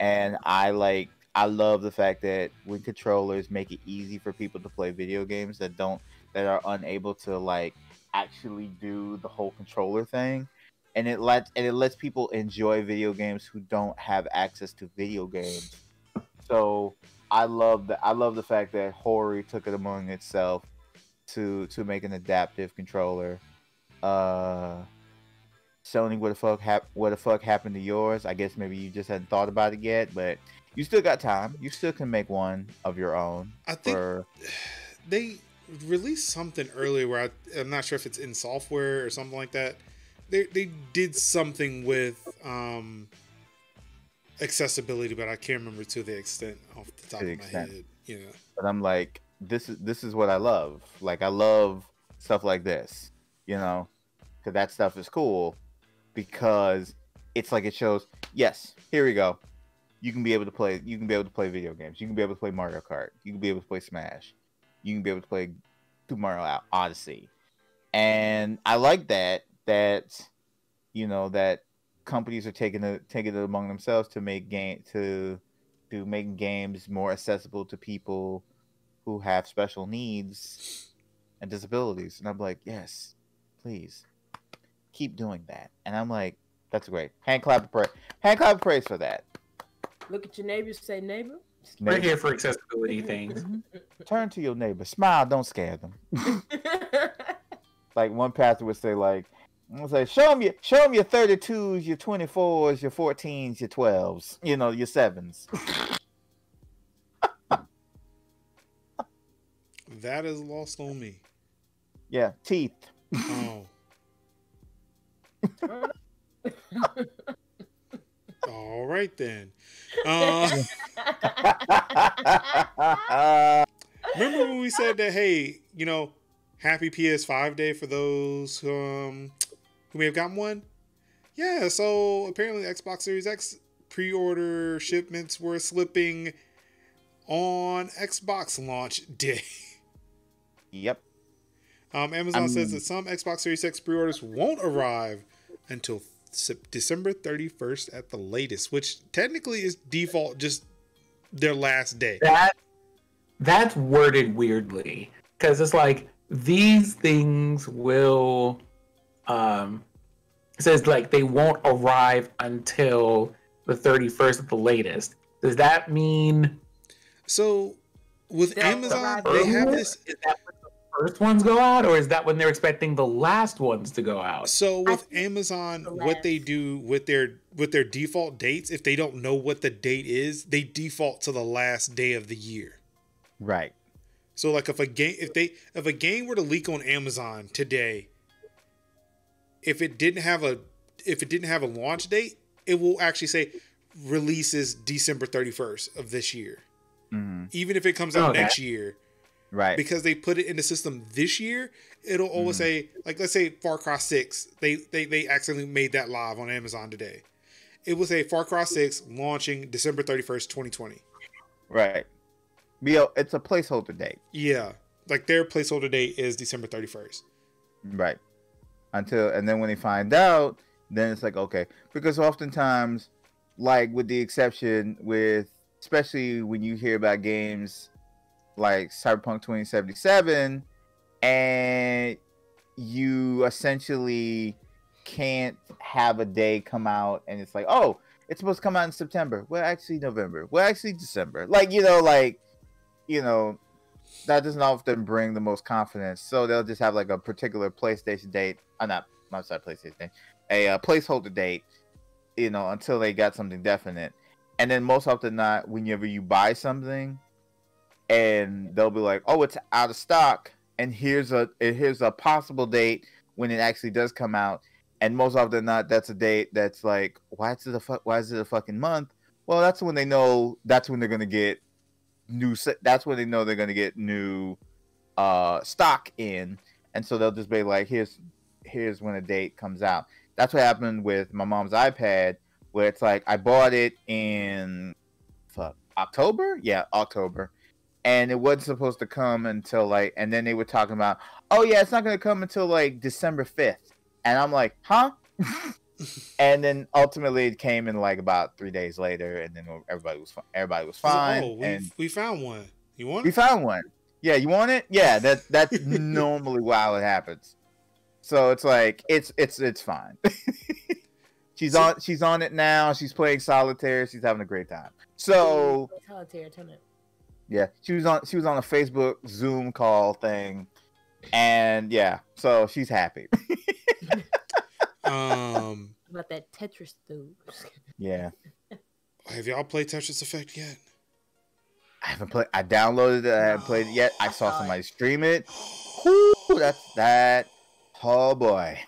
and I love the fact that when controllers make it easy for people to play video games that are unable to actually do the whole controller thing. And it lets people enjoy video games who don't have access to video games. So I love the fact that Hori took it among itself to make an adaptive controller. Sony, what the fuck happened to yours? I guess maybe you just hadn't thought about it yet, but you still got time. You still can make one of your own. I think they released something earlier where I'm not sure if it's in software or something like that. They did something with accessibility, but I can't remember to the extent off the top of my head. But I'm like, this is what I love. Like I love stuff like this. because that stuff is cool, because it's like it shows. Yes, here we go. You can be able to play. You can be able to play video games. You can be able to play Mario Kart. You can be able to play Smash. You can be able to play Super Mario Odyssey. And I like that that companies are taking it among themselves to make make games more accessible to people who have special needs and disabilities. And I'm like, yes, please keep doing that. And I'm like, that's great. Hand clap of praise for that. Look at your neighbors, say neighbor. We're here for accessibility things. Turn to your neighbor, smile, don't scare them. Like one pastor would say, like, show them your 32s, your 24s, your 14s, your 12s, your 7s. That is lost on me. Yeah, teeth. Oh. All right then. Remember when we said that, hey, happy PS5 day for those who may have gotten one? Yeah, so apparently Xbox Series X pre-order shipments were slipping on Xbox launch day. Yep. Amazon says that some Xbox Series X pre-orders won't arrive until December 31st at the latest, which technically is default just their last day. That's worded weirdly, because it's like these things will it says like they won't arrive until the 31st at the latest. Does that mean so with Amazon they have this? Is that when the first ones go out, or is that when they're expecting the last ones to go out? So with Amazon, what they do with their default dates, if they don't know what the date is, they default to the last day of the year. Right. So like if a game were to leak on Amazon today, if it didn't have a launch date, it will actually say releases December 31st of this year. Mm-hmm. Even if it comes out next year. Right. Because they put it in the system this year, it'll always say, like, let's say Far Cry 6, they accidentally made that live on Amazon today. It will say Far Cry 6 launching December 31st, 2020. Right. It's a placeholder date. Yeah. Like their placeholder date is December 31st. Right. And then when they find out, then it's like, okay. Because oftentimes, like with the exception especially when you hear about games like Cyberpunk 2077, and you essentially can't have a day come out and it's like, oh, it's supposed to come out in September. Well, actually November. Well, actually December. That doesn't often bring the most confidence. So they'll just have like a particular PlayStation date. PlayStation date. A placeholder date, until they got something definite. And then most often not, whenever you buy something, and they'll be like, "Oh, it's out of stock," and here's a possible date when it actually does come out. And most often than not, that's a date that's like, why is it a fucking month? Well, that's when they know. That's when they're gonna get new. That's when they know they're gonna get new stock in, and so they'll just be like, "Here's when a date comes out." That's what happened with my mom's iPad, where it's like I bought it in October. Yeah, October. And it wasn't supposed to come until and then they were talking about, oh yeah, it's not going to come until like December 5th. And I'm like, huh? And then ultimately it came in like about 3 days later, and then everybody was fine. Oh, we found one. You want it? We found one. Yeah, you want it? Yeah, that's normally how it happens. So it's like it's fine. She's on it now. She's playing solitaire. She's having a great time. So solitaire tonight. Yeah, she was on a Facebook Zoom call thing, and yeah, so she's happy. About that Tetris dude. Yeah. Have y'all played Tetris Effect yet? I haven't played. I downloaded it. I haven't played it yet. I saw somebody stream it. Whoo, that's that. Oh boy.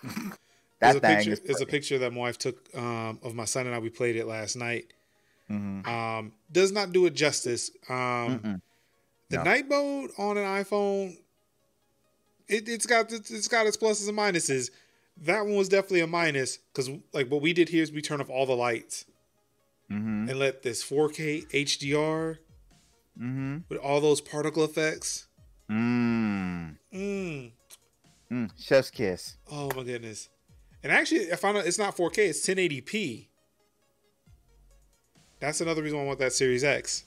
There's a picture that my wife took of my son and I. We played it last night. Mm-hmm. Does not do it justice. The night mode on an iPhone, it's got its pluses and minuses. That one was definitely a minus because like what we did here is we turn off all the lights and let this 4K HDR with all those particle effects. Chef's kiss. Oh my goodness! And actually, I found out it's not 4K; it's 1080p. That's another reason why I want that Series X,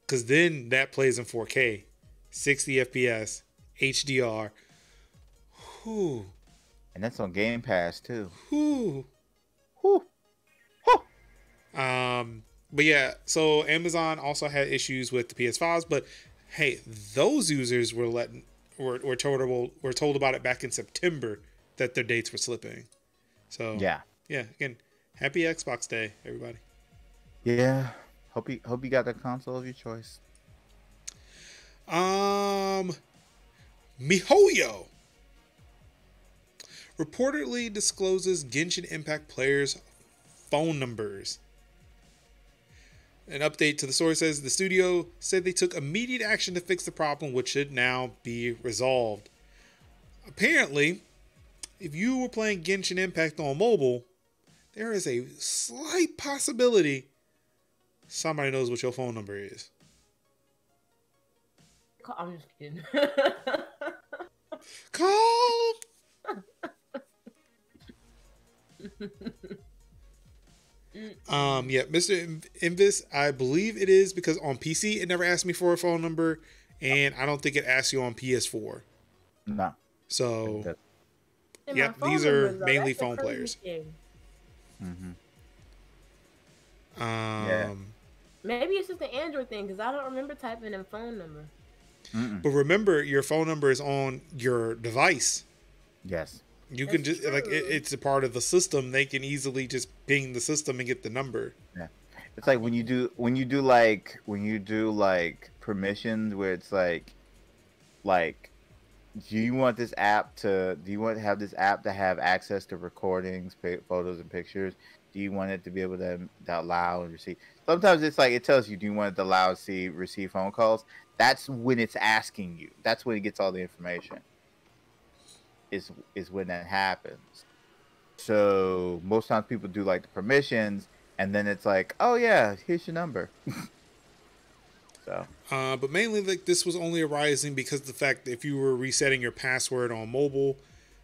because then that plays in 4K, 60 FPS, HDR. Whew. And that's on Game Pass too. Whew. Whew. But yeah, so Amazon also had issues with the PS5s, but hey, those users were told about it back in September that their dates were slipping. So yeah, again, happy Xbox Day, everybody. Yeah, hope you got the console of your choice. MiHoYo reportedly discloses Genshin Impact players' phone numbers. An update to the story says the studio said they took immediate action to fix the problem, which should now be resolved. Apparently, if you were playing Genshin Impact on mobile, there is a slight possibility somebody knows what your phone number is. I'm just kidding. Call! Yeah, Mr. Invis, I believe it is because on PC it never asked me for a phone number, and I don't think it asks you on PS4. No. So, yeah, these are mainly phone players. Yeah. Maybe it's just the Android thing because I don't remember typing in a phone number. But remember, your phone number is on your device. Yes. You can just like it's a part of the system. They can easily just ping the system and get the number. Yeah, it's like when you do like permissions where it's like, do you want to have this app to have access to recordings, photos, and pictures? Do you want it to be able to allow and receive? Sometimes it's like it tells you, do you want it to allow receive phone calls? That's when it's asking you. That's when it gets all the information. Is when that happens. So most times people do like the permissions, and then it's like, oh yeah, here's your number. So. But mainly, like this was only arising because of the fact that if you were resetting your password on mobile,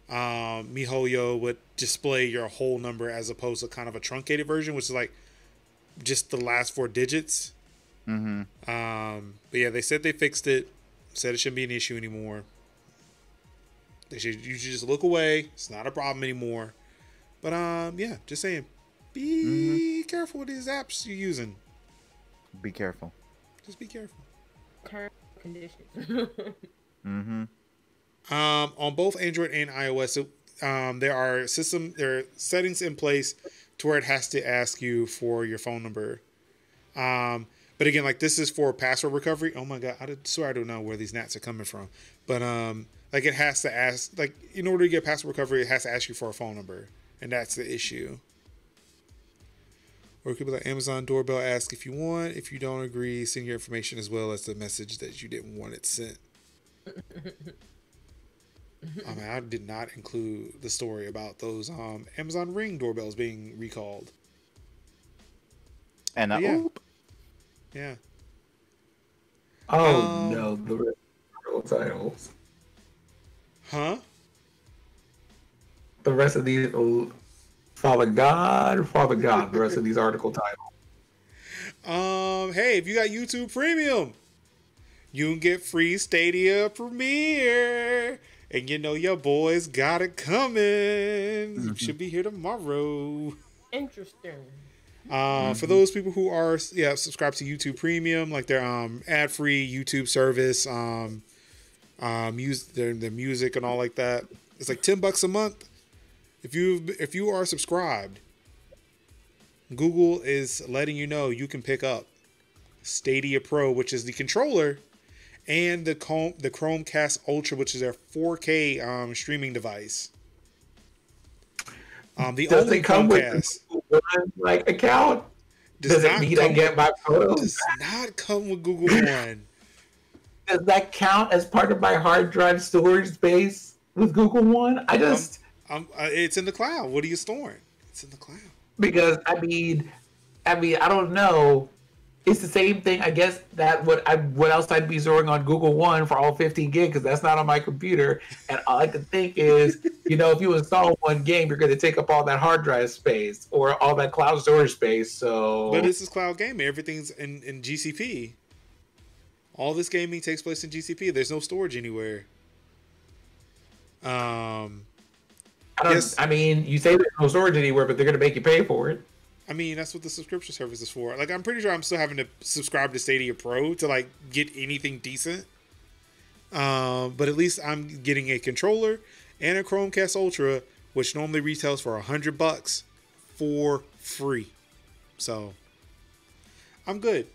MiHoYo would display your whole number as opposed to kind of a truncated version, which is like just the last 4 digits. But yeah, they said they fixed it. Said it shouldn't be an issue anymore. You should just look away. It's not a problem anymore. But yeah, just saying, be careful with these apps you're using. Be careful. Just be careful. Terms and conditions. On both Android and iOS, there are settings in place to where it has to ask you for your phone number. But again, like this is for password recovery. Oh my god, I swear I don't know where these gnats are coming from. But like it has to ask, like in order to get password recovery, it has to ask you for a phone number, and that's the issue. Or it could be like Amazon doorbell, ask if you want. If you don't agree, send your information as well as the message that you didn't want it sent. I mean, I did not include the story about those Amazon Ring doorbells being recalled. And yeah. Oh no, the titles. Huh? The rest of these, Father God, the rest of these article titles. Hey, if you got YouTube Premium, you can get free Stadia Premiere. And you know your boys got it coming. Should be here tomorrow. Interesting. For those people who are subscribed to YouTube Premium, like their ad-free YouTube service, their music and all like that, it's like $10 a month. If you are subscribed, Google is letting you know you can pick up Stadia Pro, which is the controller, and the Chromecast Ultra, which is their 4K streaming device. The Does only it come Chromecast with Google One account? Does it need to get my photos? Does not come with Google One. Does that count as part of my hard drive storage space with Google One? It's in the cloud. What are you storing? It's in the cloud. Because I mean, I don't know. It's the same thing, I guess. That what else I'd be storing on Google One for all 15 gig because that's not on my computer. And all I can think is, if you install one game, you're going to take up all that hard drive space or all that cloud storage space. So, but this is cloud gaming. Everything's in GCP. All this gaming takes place in GCP. There's no storage anywhere. I mean, you say there's no storage anywhere, but they're going to make you pay for it. I mean, that's what the subscription service is for. Like, I'm pretty sure I'm still having to subscribe to Stadia Pro to, like, get anything decent. But at least I'm getting a controller and a Chromecast Ultra, which normally retails for $100 for free. So, I'm good.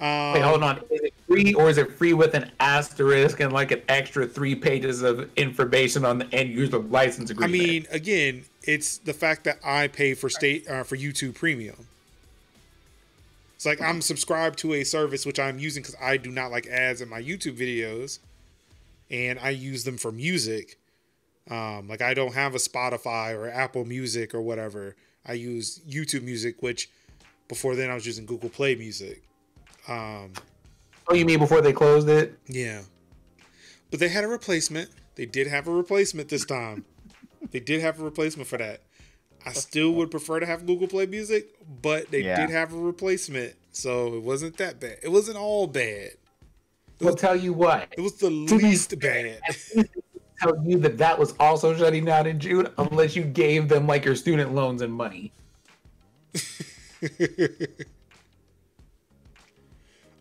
Wait, hold on. Is it free or is it free with an asterisk and, like, an extra 3 pages of information on the end user license agreement? I mean, again, it's the fact that I pay for for YouTube Premium. It's like I'm subscribed to a service which I'm using because I do not like ads in my YouTube videos, and I use them for music. Like I don't have a Spotify or Apple Music or whatever. I use YouTube Music, which before then I was using Google Play Music. Oh, you mean before they closed it? Yeah, but they had a replacement. They did have a replacement this time. They did have a replacement for that. I still would prefer to have Google Play Music, but they did have a replacement, so it wasn't that bad. It wasn't all bad. I'll tell you what. It was the least bad. Tell you that was also shutting down in June, unless you gave them like your student loans and money. The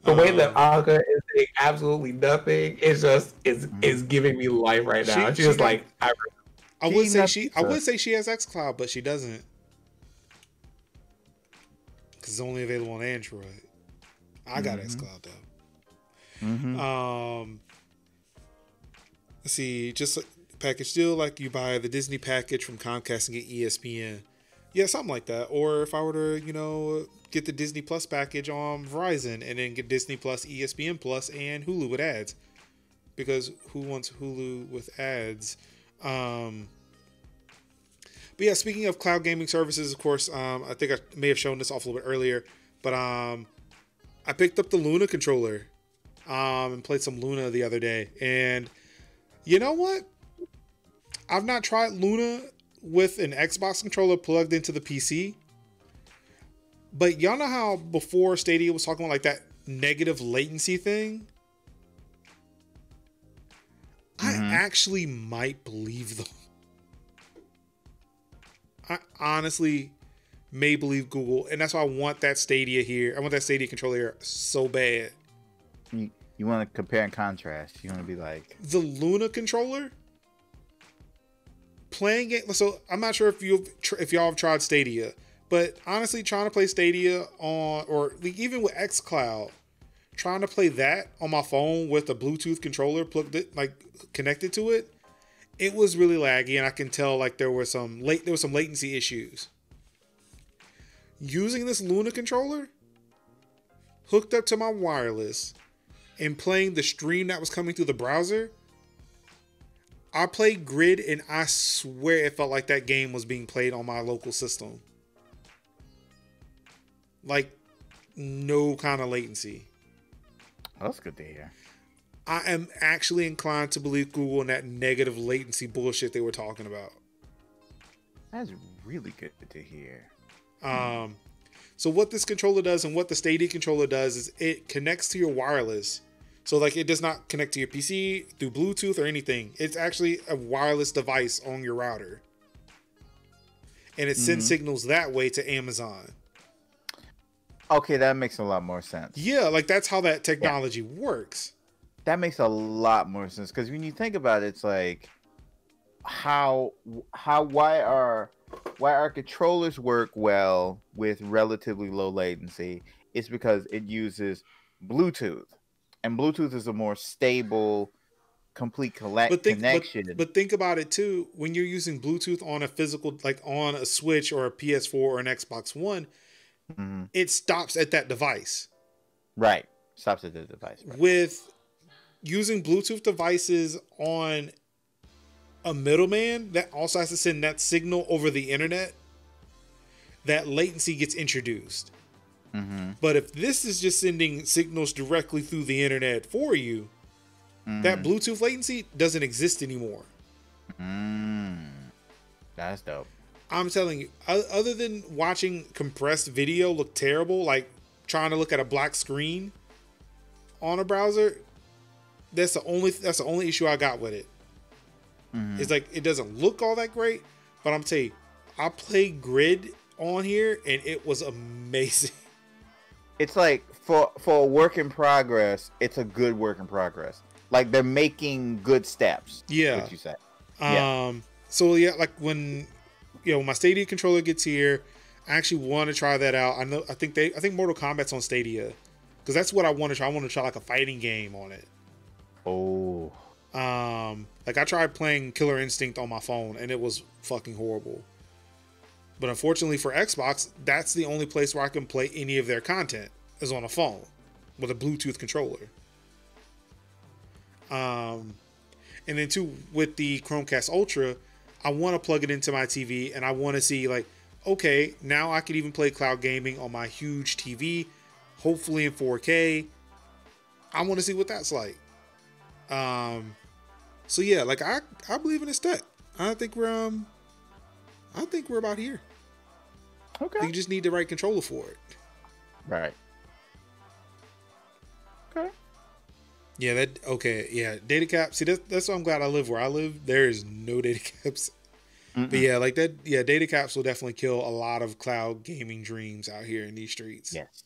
way that Anka is saying absolutely nothing is just is giving me life right now. She's like, I would say she has xCloud, but she doesn't, because it's only available on Android. I got xCloud though. Let's see, just package deal like you buy the Disney package from Comcast and get ESPN. Yeah, something like that. Or if I were to, get the Disney Plus package on Verizon and then get Disney Plus, ESPN Plus, and Hulu with ads. Because who wants Hulu with ads? But yeah, speaking of cloud gaming services, of course, I think I may have shown this off a little bit earlier, but I picked up the Luna controller and played some Luna the other day. And you know what? I've not tried Luna with an Xbox controller plugged into the PC. But y'all know how before Stadia was talking about like that negative latency thing? I actually might believe them. I honestly may believe Google, and that's why I want that Stadia here. I want that Stadia controller here so bad. You want to compare and contrast. You want to be like the Luna controller playing it. So I'm not sure if y'all have tried Stadia, but honestly, trying to play Stadia on, or even with xCloud, trying to play that on my phone with a Bluetooth controller connected to it, it was really laggy, and I can tell like there was some latency issues. Using this Luna controller hooked up to my wireless and playing the stream that was coming through the browser, I played Grid, and I swear it felt like that game was being played on my local system. Like, no kind of latency. That's good to hear. I am actually inclined to believe Google and that negative latency bullshit they were talking about. That's really good to hear. So what this controller does and what the Stadia controller does is it connects to your wireless. So like it does not connect to your PC through Bluetooth or anything. It's actually a wireless device on your router. And it sends signals that way to Amazon. Okay, that makes a lot more sense. Yeah, like that's how that technology works. That makes a lot more sense, because when you think about it, it's like why our controllers work well with relatively low latency. It's because it uses Bluetooth, and Bluetooth is a more stable, complete connection. But think about it too. When you're using Bluetooth on a physical, like on a Switch or a PS4 or an Xbox One, it stops at that device. Right, stops at the device. Right. With using Bluetooth devices on a middleman that also has to send that signal over the internet, that latency gets introduced. Mm-hmm. But if this is just sending signals directly through the internet for you, that Bluetooth latency doesn't exist anymore. That's dope. I'm telling you, other than watching compressed video look terrible, like trying to look at a black screen on a browser, that's the only issue I got with it. It's like it doesn't look all that great, but I'm telling you, I played Grid on here and it was amazing. It's like for a work in progress, it's a good work in progress. Like they're making good steps. Yeah. What you said. So yeah, like when my Stadia controller gets here, I actually want to try that out. I think Mortal Kombat's on Stadia, because that's what I want to try. I want to try like a fighting game on it. Oh. Like I tried playing Killer Instinct on my phone and it was fucking horrible. But unfortunately for Xbox, that's the only place where I can play any of their content is on a phone with a Bluetooth controller. And then too, with the Chromecast Ultra, I want to plug it into my TV and I want to see like, okay, now I can even play cloud gaming on my huge TV, hopefully in 4K. I want to see what that's like. So yeah, like I believe in this tech. I think we're about here. Okay. You just need the right controller for it. Right. Okay. Yeah, data cap. See, that's why I'm glad I live where I live. There is no data caps. But yeah, like that. Yeah, data caps will definitely kill a lot of cloud gaming dreams out here in these streets. Yes.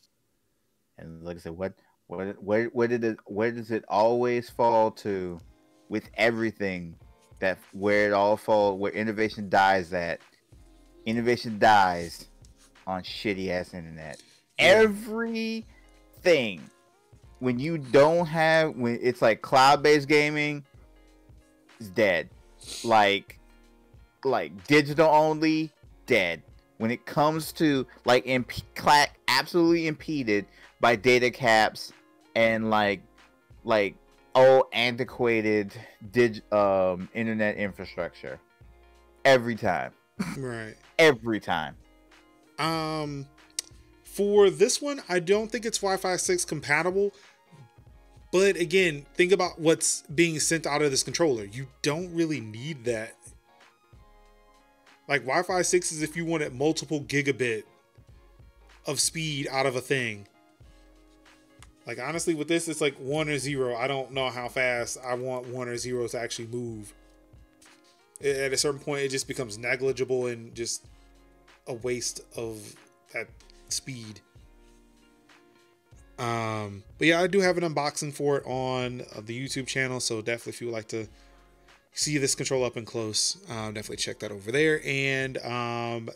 And like I said, where does it always fall to with everything, that where it all falls, where innovation dies at? Innovation dies on shitty ass internet. Yeah. Everything. When it's like cloud-based gaming is dead. Like digital only, dead. When it comes to like absolutely impeded by data caps and like old antiquated internet infrastructure. Every time. Right. Every time. For this one, I don't think it's Wi-Fi 6 compatible. But again, think about what's being sent out of this controller. You don't really need that. Like Wi-Fi 6 is if you wanted multiple gigabit of speed out of a thing. Like honestly, with this, it's like 1 or 0. I don't know how fast I want 1 or 0 to actually move. At a certain point, it just becomes negligible and just a waste of that speed. But yeah, I do have an unboxing for it on the YouTube channel, so definitely if you would like to see this controller up and close, definitely check that over there. And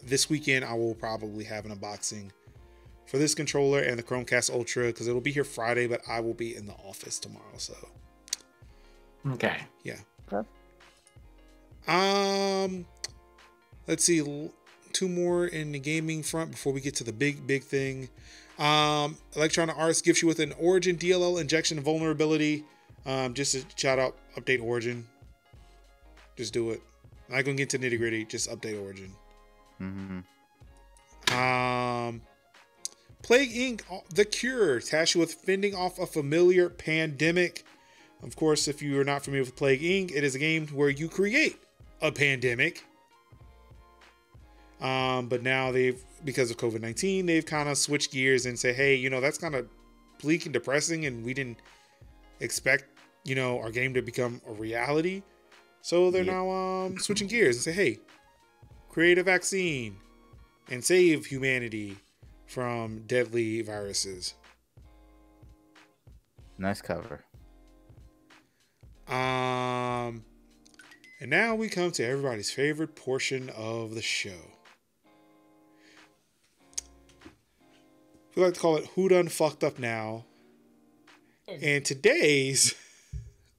this weekend I will probably have an unboxing for this controller and the Chromecast Ultra, because it'll be here Friday, but I will be in the office tomorrow. So okay, yeah. Okay. Let's see, 2 more in the gaming front before we get to the big thing. Electronic Arts gives you with an Origin DLL injection vulnerability. Just a shout out, update Origin. Just do it. I'm not gonna get to nitty gritty. Just update Origin. Plague Inc. The Cure tasks you with fending off a familiar pandemic. Of course, if you are not familiar with Plague Inc., it is a game where you create a pandemic. But now because of COVID-19, they've kind of switched gears and say, hey, that's kind of bleak and depressing, and we didn't expect, our game to become a reality. So they're now switching gears and say, hey, create a vaccine and save humanity from deadly viruses. Nice cover. And now we come to everybody's favorite portion of the show. We like to call it Who Done Fucked Up Now. And today's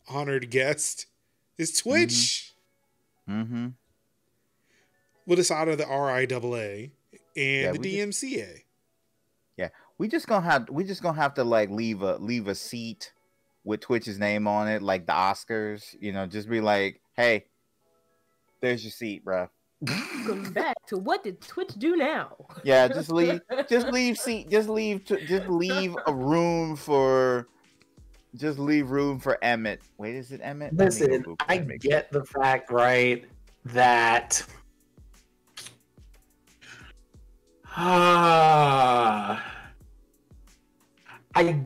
honored guest is Twitch. With a side of the RIAA and the DMCA. Yeah, we just gonna have to like leave a seat with Twitch's name on it, like the Oscars. Just be like, hey, There's your seat, bro. Welcome back to What Did Twitch Do Now? Yeah, just leave a room for. Just leave room for Emmett. Wait, is it Emmett? Listen, I get the fact, right, that I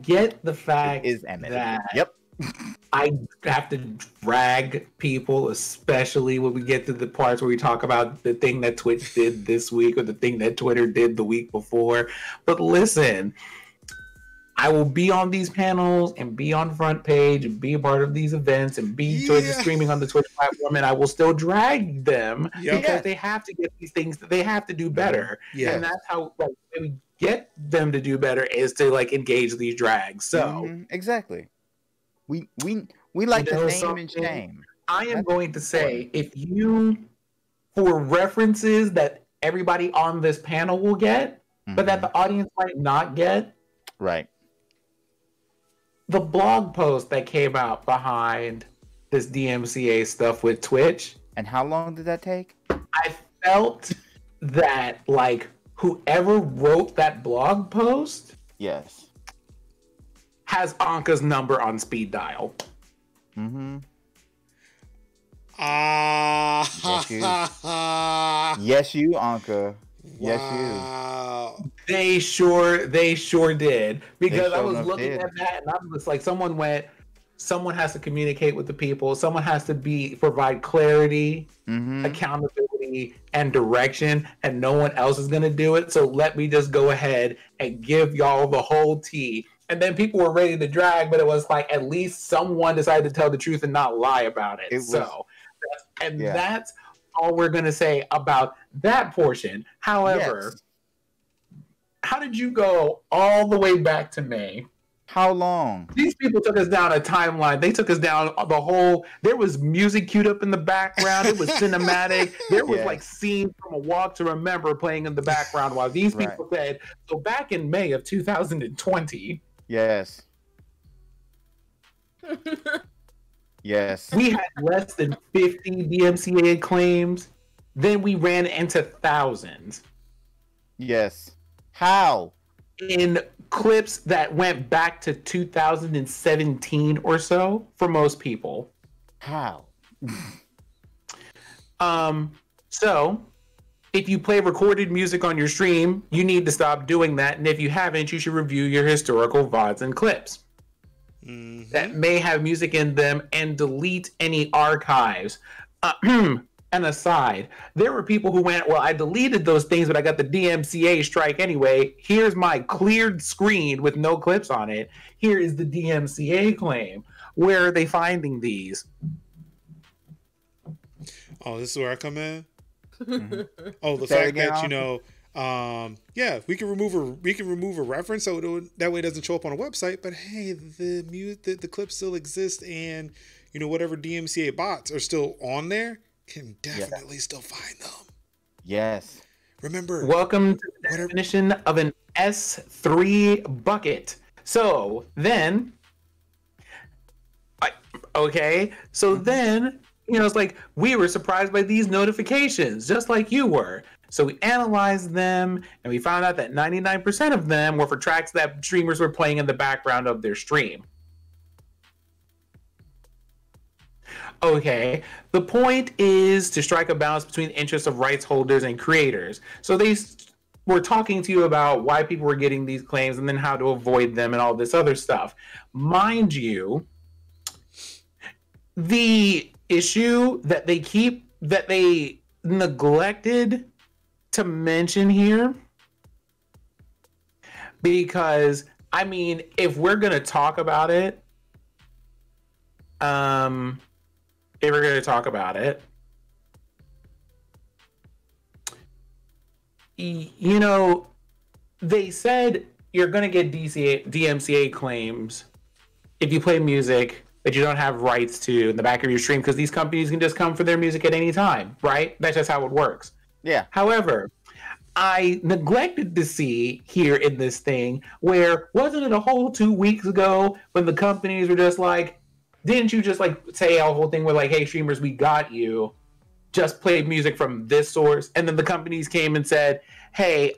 get the fact is Emmett. That yep. I have to drag people, especially when we get to the parts where we talk about the thing that Twitch did this week or the thing that Twitter did the week before. But listen, I will be on these panels and be on front page and be a part of these events and be streaming on the Twitch platform, and I will still drag them because they have to get these things that they have to do better. And that's how we get them to do better is to like engage these drags. So exactly. We like to name and shame. I am going to say, if you, for references that everybody on this panel will get, but that the audience might not get, right? The blog post that came out behind this DMCA stuff with Twitch. And how long did that take? I felt that like whoever wrote that blog post, yes, has Anka's number on speed dial. Yes, you, Anka. Yes, you. They sure did. Because I was looking at that and I was like, someone has to communicate with the people. Someone has to provide clarity, accountability, and direction, and no one else is going to do it. So let me just go ahead and give y'all the whole tea. And then people were ready to drag, but it was like at least someone decided to tell the truth and not lie about it. That's all we're going to say about that portion. However, how did you go all the way back to May? How long? These people took us down a timeline. They took us down the whole. There was music queued up in the background. It was cinematic. There was like scenes from A Walk to Remember playing in the background while these people said, so back in May of 2020. Yes. Yes. We had less than 50 DMCA claims. Then we ran into thousands. Yes. How? In clips that went back to 2017 or so for most people. How? So if you play recorded music on your stream, you need to stop doing that. And if you haven't, you should review your historical VODs and clips that may have music in them and delete any archives. And aside, there were people who went, well, I deleted those things, but I got the DMCA strike anyway. Here's my cleared screen with no clips on it. Here is the DMCA claim. Where are they finding these? Oh, this is where I come in? Oh, the fact that, we can remove a reference so that way it doesn't show up on a website, but hey, the clips still exist, and whatever DMCA bots are still on there can definitely still find them. Yes. Remember, welcome to the definition of an S3 bucket. So then it's like we were surprised by these notifications just like you were. So we analyzed them and we found out that 99% of them were for tracks that streamers were playing in the background of their stream. Okay, the point is to strike a balance between the interests of rights holders and creators. So they were talking to you about why people were getting these claims and then how to avoid them and all this other stuff. Mind you, the issue that they neglected to mention here, because I mean, if we're gonna talk about it, they said you're gonna get DMCA claims if you play music that you don't have rights to in the back of your stream, because these companies can just come for their music at any time, right? That's just how it works. Yeah. However, I neglected to see here in this thing where, wasn't it a whole 2 weeks ago when the companies were just like, didn't you just like say a whole thing where like, hey, streamers, we got you. just play music from this source. And then the companies came and said, hey,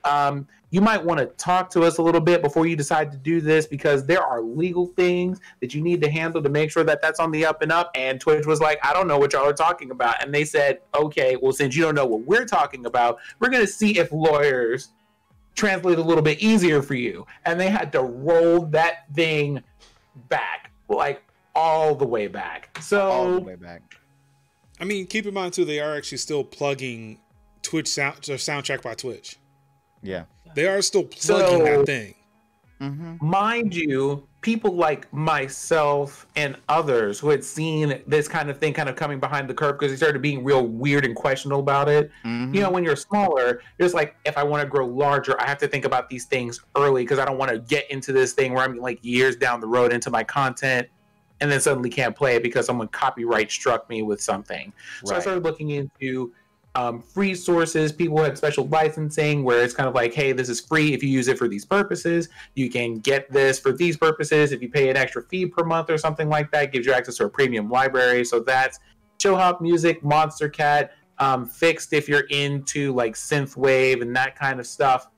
you might want to talk to us a little bit before you decide to do this, because there are legal things that you need to handle to make sure that that's on the up and up. And Twitch was like, I don't know what y'all are talking about. And they said, okay, well, since you don't know what we're talking about, we're going to see if lawyers translate a little bit easier for you. And they had to roll that thing back, like all the way back. So all the way back. I mean, keep in mind too, they are actually still plugging Twitch soundtrack by Twitch. Yeah, they are still plugging that thing. Mind you, people like myself and others who had seen this kind of thing kind of coming behind the curve because they started being real weird and questionable about it. You know, when you're smaller, you're just like, if I want to grow larger, I have to think about these things early because I don't want to get into this thing where I'm like years down the road into my content and then suddenly can't play it because someone copyright struck me with something. So I started looking into free sources. People had special licensing where it's kind of like, hey, this is free if you use it for these purposes. You can get this for these purposes. If you pay an extra fee per month or something like that, it gives you access to a premium library. So that's Chill Hop Music, Monster Cat, Fixed if you're into like synthwave and that kind of stuff.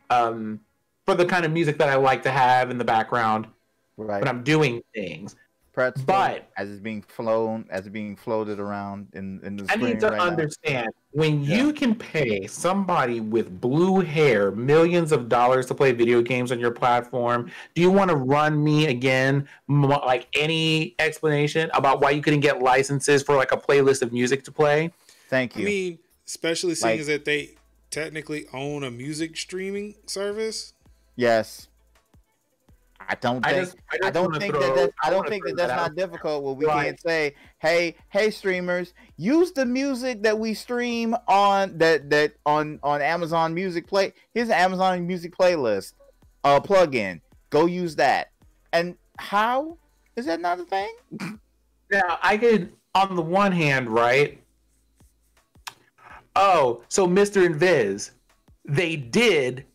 For the kind of music that I like to have in the background when I'm doing things. But as it's being floated around in the I need to understand when you can pay somebody with blue hair millions of dollars to play video games on your platform. Do you want to run me again like any explanation about why you couldn't get licenses for like a playlist of music to play? Thank you. I mean, especially seeing as that they technically own a music streaming service. Yes. I don't think that's not difficult. Well, we can't say, hey, streamers, use the music that we stream on on Amazon Music Play. Here's an Amazon Music playlist, plugin. Go use that. And how is that not a thing? Now, I could, on the one hand, right? Oh, so Mr. Invis, they did,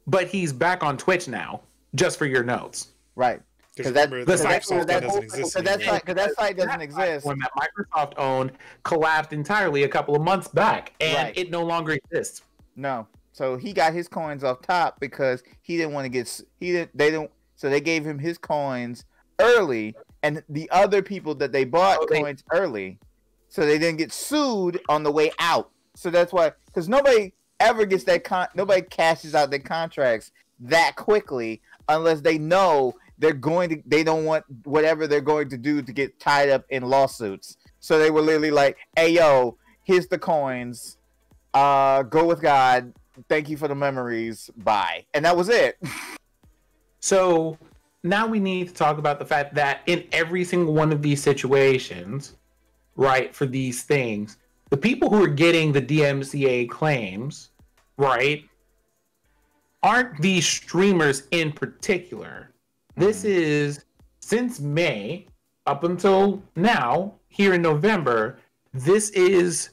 but he's back on Twitch now. Just for your notes, right? Because that site doesn't exist. That site doesn't exist. When that Microsoft owned collapsed entirely a couple of months back, and it no longer exists. No, so he got his coins off top because he didn't want to get. So they gave him his coins early, and the other people that they bought coins early, so they didn't get sued on the way out. So that's why, because nobody ever gets nobody cashes out their contracts that quickly. Unless they know they don't want whatever they're going to do to get tied up in lawsuits. So they were literally like, hey, yo, here's the coins. Go with God. Thank you for the memories. Bye. And that was it. So now we need to talk about the fact that in every single one of these situations, right, for these things, the people who are getting the DMCA claims, right, aren't these streamers in particular. This is, since May up until now, here in November, this is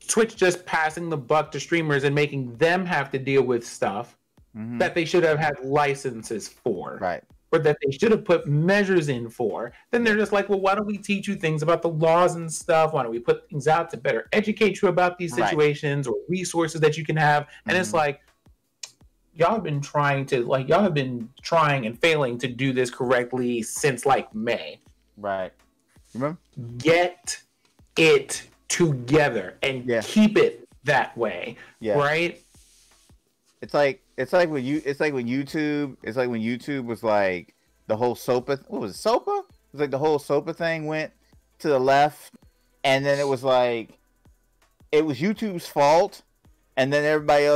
Twitch just passing the buck to streamers and making them have to deal with stuff that they should have had licenses for. Right. Or that they should have put measures in for. Then they're just like, well, why don't we teach you things about the laws and stuff? Why don't we put things out to better educate you about these situations or resources that you can have? And it's like, y'all have been trying and failing to do this correctly since like May. Right. Remember? Get it together and keep it that way. Yeah. Right? It's like when YouTube was like the whole SOPA. What was it, SOPA? It was like the whole SOPA thing went to the left, and then it was like it was YouTube's fault. And then everybody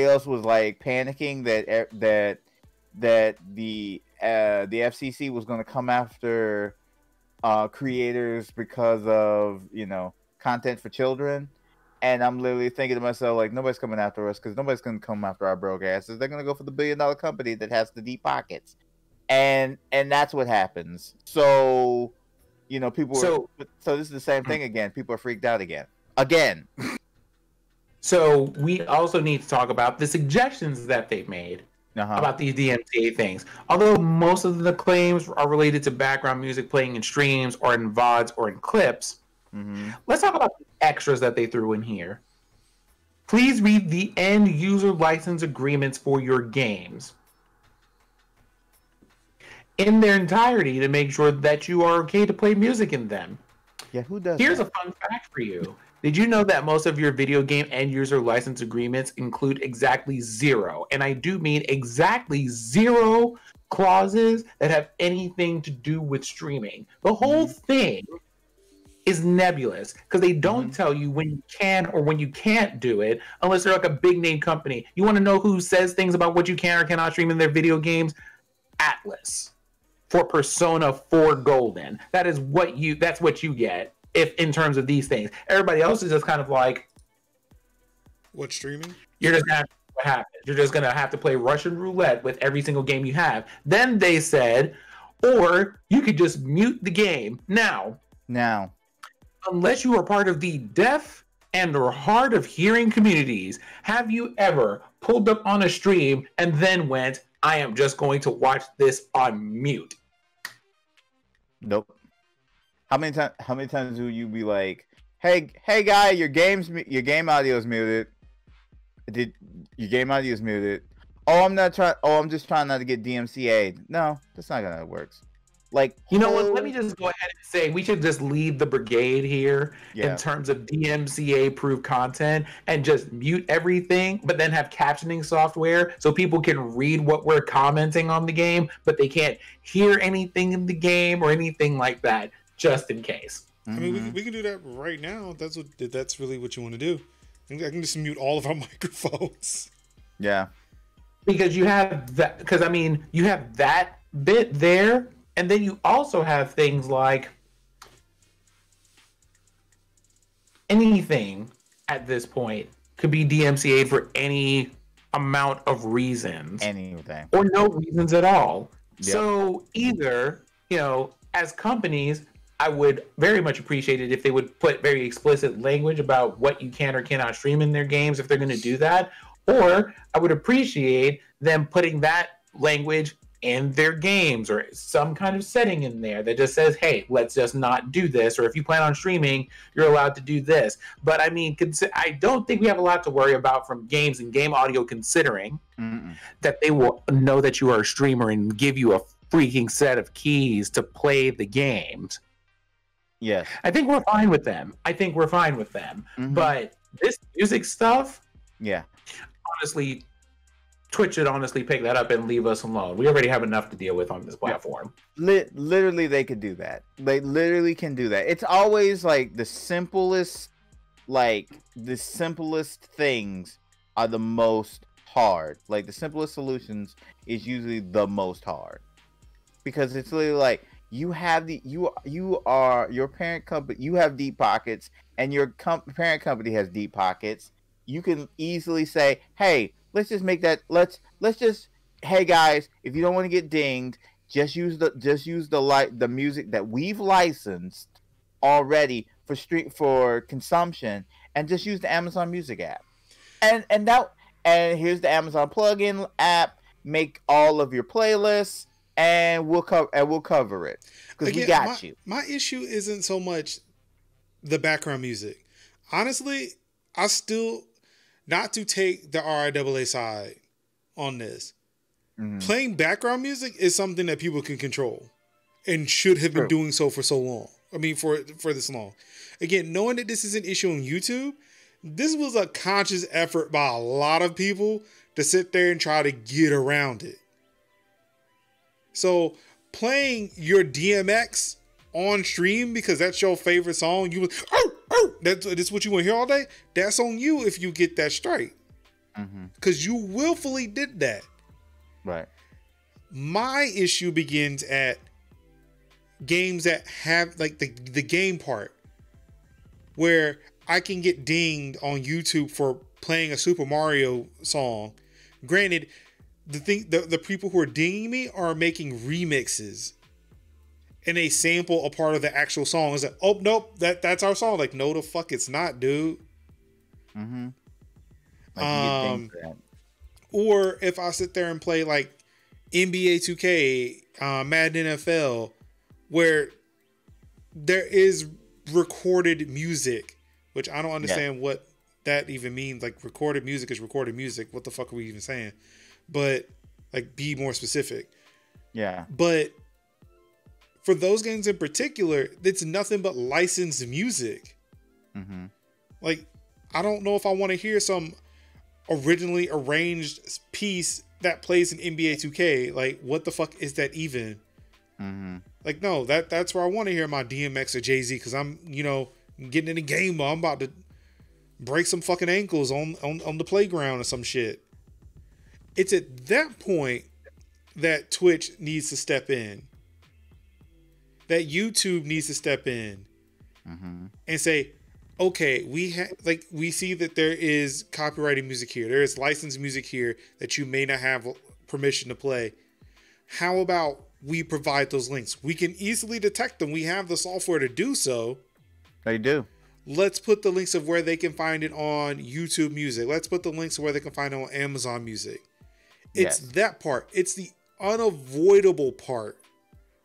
else was like panicking that the FCC was going to come after creators because of content for children. And I'm literally thinking to myself, like, nobody's coming after us because nobody's going to come after our broke asses. They're going to go for the $1 billion company that has the deep pockets, and that's what happens. So people. So this is the same thing again. People are freaked out again. So we also need to talk about the suggestions that they've made about these DMCA things. Although most of the claims are related to background music playing in streams or in VODs or in clips, Let's talk about the extras that they threw in here. Please read the end user license agreements for your games in their entirety to make sure that you are okay to play music in them. Yeah, who does Here's that? a fun fact for you. Did you know that most of your video game end user license agreements include exactly 0, and I do mean exactly 0 clauses that have anything to do with streaming? The whole thing is nebulous because they don't tell you when you can or when you can't do it unless they're like a big name company. You want to know who says things about what you can or cannot stream in their video games? Atlas for Persona 4 Golden. That's what you get if in terms of these things. Everybody else is just kind of like, what, streaming? You're just gonna what happens. You're just gonna have to play Russian roulette with every single game you have. Then they said, or you could just mute the game. Now, unless you are part of the deaf and or hard of hearing communities, have you ever pulled up on a stream and then went, I am just going to watch this on mute? Nope. How many times will you be like, hey guy, your game audio is muted. Your game audio is muted. I'm just trying not to get DMCA'd. No, that's not gonna work. Like, you know what? Let me just go ahead and say we should just lead the brigade here in terms of DMCA-approved content and just mute everything, but then have captioning software so people can read what we're commenting on the game, but they can't hear anything in the game or anything like that, just in case. I mean, we can do that right now. That's really what you want to do. I can just mute all of our microphones. Yeah. Because you have that. Because I mean, you have that bit there. And then you also have things like anything at this point could be DMCA'd for any amount of reasons. Anything. Or no reasons at all. Yep. So either, as companies, I would very much appreciate it if they would put very explicit language about what you can or cannot stream in their games if they're going to do that. Or I would appreciate them putting that language in their games or some kind of setting in there that just says, hey, let's just not do this. Or if you plan on streaming, you're allowed to do this. But I mean, I don't think we have a lot to worry about from games and game audio, considering that they will know that you are a streamer and give you a freaking set of keys to play the games. Yes. I think we're fine with them. But this music stuff, honestly, Twitch should honestly pick that up and leave us alone. We already have enough to deal with on this platform. Literally, they could do that. They literally can do that. It's always like the simplest things are the most hard. Like the simplest solutions is usually the most hard. Because it's literally like you have your parent company, you have deep pockets, and your parent company has deep pockets. You can easily say, hey, let's just make that. Let's just. Hey guys, if you don't want to get dinged, just use the music that we've licensed already for consumption, and just use the Amazon Music app. And here's the Amazon plugin app. Make all of your playlists, and we'll cover it because we got you. My issue isn't so much the background music. Honestly, I still. Not to take the RIAA side on this. Playing background music is something that people can control and should have been doing so for so long. I mean, for this long. Again, knowing that this is an issue on YouTube, this was a conscious effort by a lot of people to sit there and try to get around it. So playing your DMX on stream because that's your favorite song, that's what you want to hear all day. That's on you if you get that strike, because you willfully did that. Right. My issue begins at games that have like the game part, where I can get dinged on YouTube for playing a Super Mario song. Granted, the people who are dinging me are making remixes. And they sample a part of the actual song. It's like, oh nope, that's our song. Like, no, the fuck, it's not, dude. Or if I sit there and play like NBA 2K, Madden NFL, where there is recorded music, which I don't understand what that even means. Like, recorded music is recorded music. What the fuck are we even saying? But, like, be more specific. Yeah. But for those games in particular, it's nothing but licensed music. Mm-hmm. Like, I don't know if I want to hear some originally arranged piece that plays in NBA 2K. Like, what the fuck is that even? Mm-hmm. Like, no, that's where I want to hear my DMX or Jay-Z, because I'm, getting in a game where I'm about to break some fucking ankles on the playground or some shit. It's at that point that Twitch needs to step in. That YouTube needs to step in and say, okay, we see that there is copyrighted music here. There is licensed music here that you may not have permission to play. How about we provide those links? We can easily detect them. We have the software to do so. They do. Let's put the links of where they can find it on YouTube Music. Let's put the links of where they can find it on Amazon Music. It's that part. It's the unavoidable part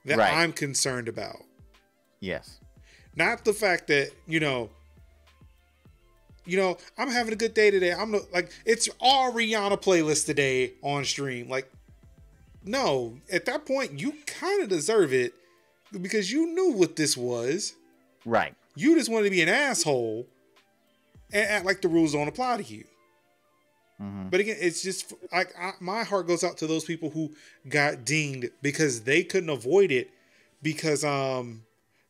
that I'm concerned about. Yes. Not the fact that, I'm having a good day today. It's our Rihanna playlist today on stream. Like, no, at that point, you kind of deserve it because you knew what this was. Right. You just wanted to be an asshole and act like the rules don't apply to you. Mm-hmm. But again, it's just like my heart goes out to those people who got dinged because they couldn't avoid it because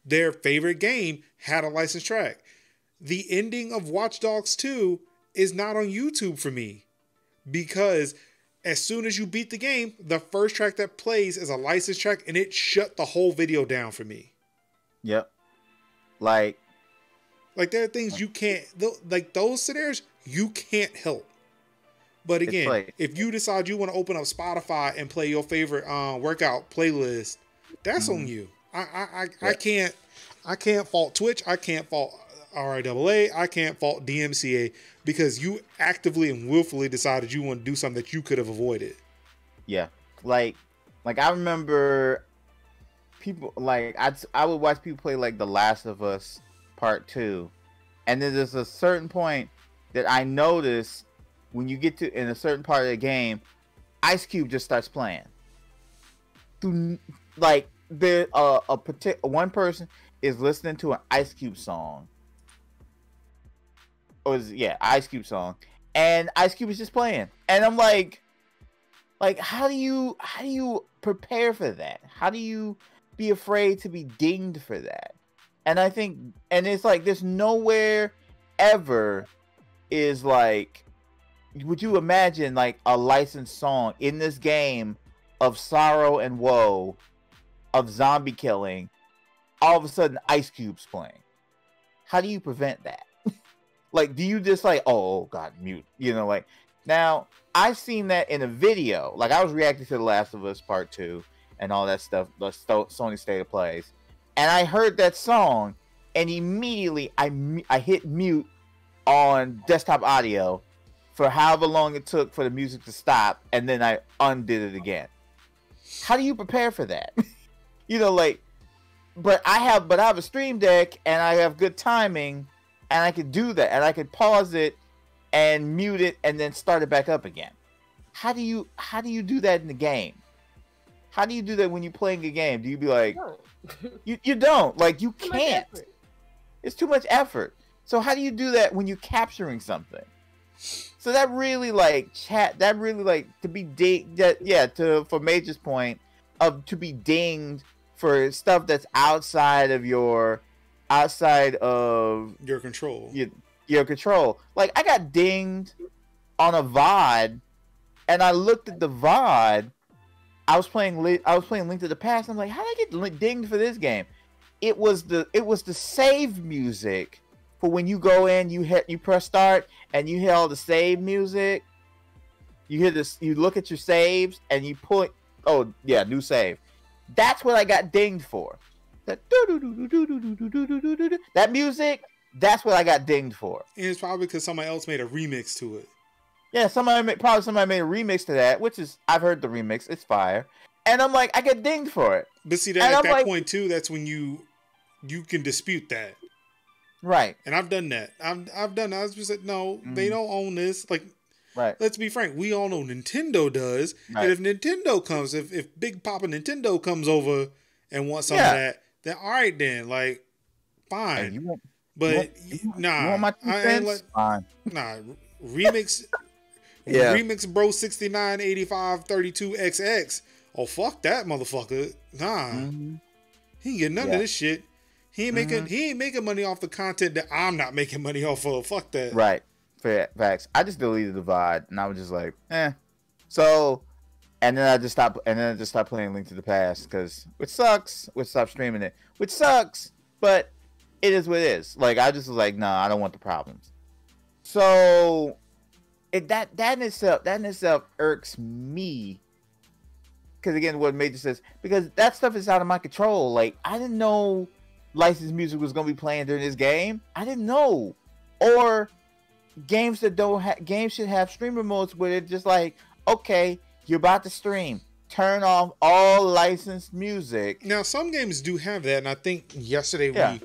their favorite game had a licensed track. The ending of Watch Dogs 2 is not on YouTube for me because as soon as you beat the game, the first track that plays is a licensed track and it shut the whole video down for me. Yep. Like there are things you can't, like those scenarios, you can't help. But again, if you decide you want to open up Spotify and play your favorite workout playlist, that's on you. I can't fault Twitch. I can't fault RIAA. I can't fault DMCA because you actively and willfully decided you want to do something that you could have avoided. Yeah. Like I remember people I would watch people play like The Last of Us Part 2. And then there's a certain point that I noticed when you get to in a certain part of the game, Ice Cube just starts playing. Like there one person is listening to an Ice Cube song. Ice Cube song. And Ice Cube is just playing. And I'm like how do you prepare for that? How do you be afraid to be dinged for that? And I think it's like there's nowhere ever is like, would you imagine like a licensed song in this game of sorrow and woe, of zombie killing, all of a sudden Ice Cube's playing? How do you prevent that? Like, do you just like, oh God, mute? Now I've seen that in a video. Like I was reacting to The Last of Us Part 2 and all that stuff, the Sony State of Plays, and I heard that song, and immediately I hit mute on desktop audio for however long it took for the music to stop, and then I undid it again. How do you prepare for that? But I have a Stream Deck, and I have good timing, and I could do that, and I could pause it and mute it and then start it back up again. How do you do that in the game? How do you do that when you're playing a game? Do you be like, you don't, like, you can't. It's too much effort. So how do you do that when you're capturing something? So that really to be dinged, for Major's point to be dinged for stuff that's outside of your control. Your control. Like I got dinged on a VOD, and I looked at the VOD. I was playing Link to the Past. I'm like, how did I get dinged for this game? It was the save music for when you go in, you press start, and you hear all the save music. You hear this. You look at your saves, and you put, new save. That's what I got dinged for. That music. That's what I got dinged for. And it's probably because somebody else made a remix to it. Yeah, somebody made a remix to that, which is, I've heard the remix. It's fire. And I'm like, I get dinged for it. But see, at that point too, that's when you can dispute that. Right. And I've done that. I've done that. I was just like, no, they don't own this. Like, right. Let's be frank. We all know Nintendo does. Right. And if Nintendo comes, if Big Papa Nintendo comes over and wants some of that, then all right, then like, fine. Hey, but nah, you want my I ain't like, fine. Nah, remix. Remix Bro 69 85 32 XX. Oh fuck that motherfucker. Nah. He ain't getting none of this shit. He ain't making money off the content that I'm not making money off of. Fuck that. Right. Facts. I just deleted the VOD and I was just like, eh. So and then I just stopped playing Link to the Past because which sucks. We stopped streaming it. Which sucks. But it is what it is. Like I just was like, nah, I don't want the problems. So that in itself irks me. Because again, what Major says, because that stuff is out of my control. Like I didn't know licensed music was gonna be playing during this game. I didn't know. Or games that games should have streamer modes where it's just like, okay, you're about to stream. Turn off all licensed music. Now some games do have that, and I think yesterday we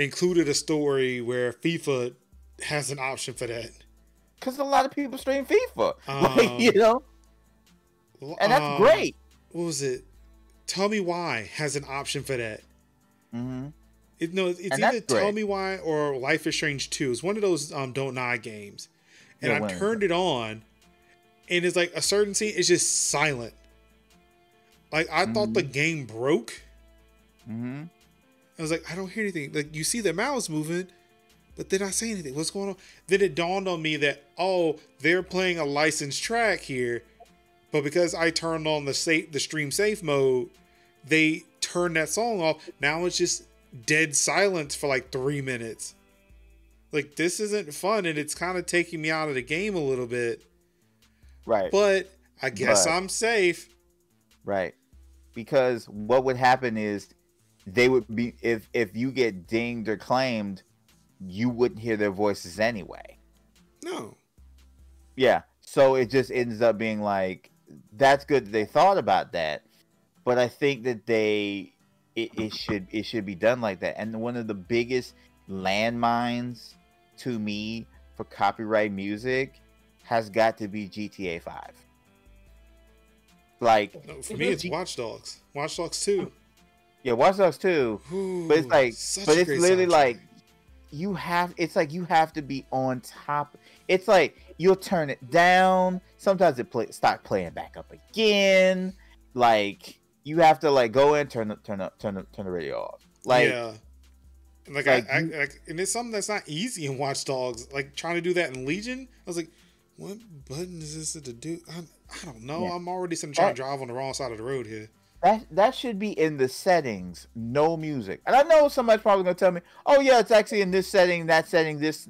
included a story where FIFA has an option for that. Because a lot of people stream FIFA, like, you know, and that's great. What was it? Tell Me Why has an option for that. It's either Tell Me Why or Life is Strange 2. It's one of those Don't Nod games, and I turned it on, and it's like a certain scene is just silent. Like I thought the game broke. I was like, I don't hear anything. Like you see the mouse moving. But they're not saying anything. What's going on? Then it dawned on me that, they're playing a licensed track here. But because I turned on the stream safe mode, they turned that song off. Now it's just dead silence for like 3 minutes. Like, this isn't fun, and it's kind of taking me out of the game a little bit. Right. But I guess I'm safe. Right. Because what would happen is they would be, if you get dinged or claimed, you wouldn't hear their voices anyway. No. Yeah. So it just ends up being like, that's good that they thought about that. But I think that it should be done like that. And one of the biggest landmines to me for copyright music has got to be GTA 5. Like, no, for me, it's Watch Dogs. Watch Dogs 2. Yeah, Watch Dogs 2. Ooh, but it's like, but it's literally like, you have to be on top. It's like you'll turn it down. Sometimes it start playing back up again. Like you have to like go in, turn the radio off. Like yeah, like and it's something that's not easy in Watch Dogs. Like trying to do that in Legion, I was like, what button is this to do? I don't know. Yeah. I'm already trying to drive on the wrong side of the road here. That should be in the settings, no music. And I know somebody's probably gonna tell me, oh yeah, it's actually in this setting, that setting, this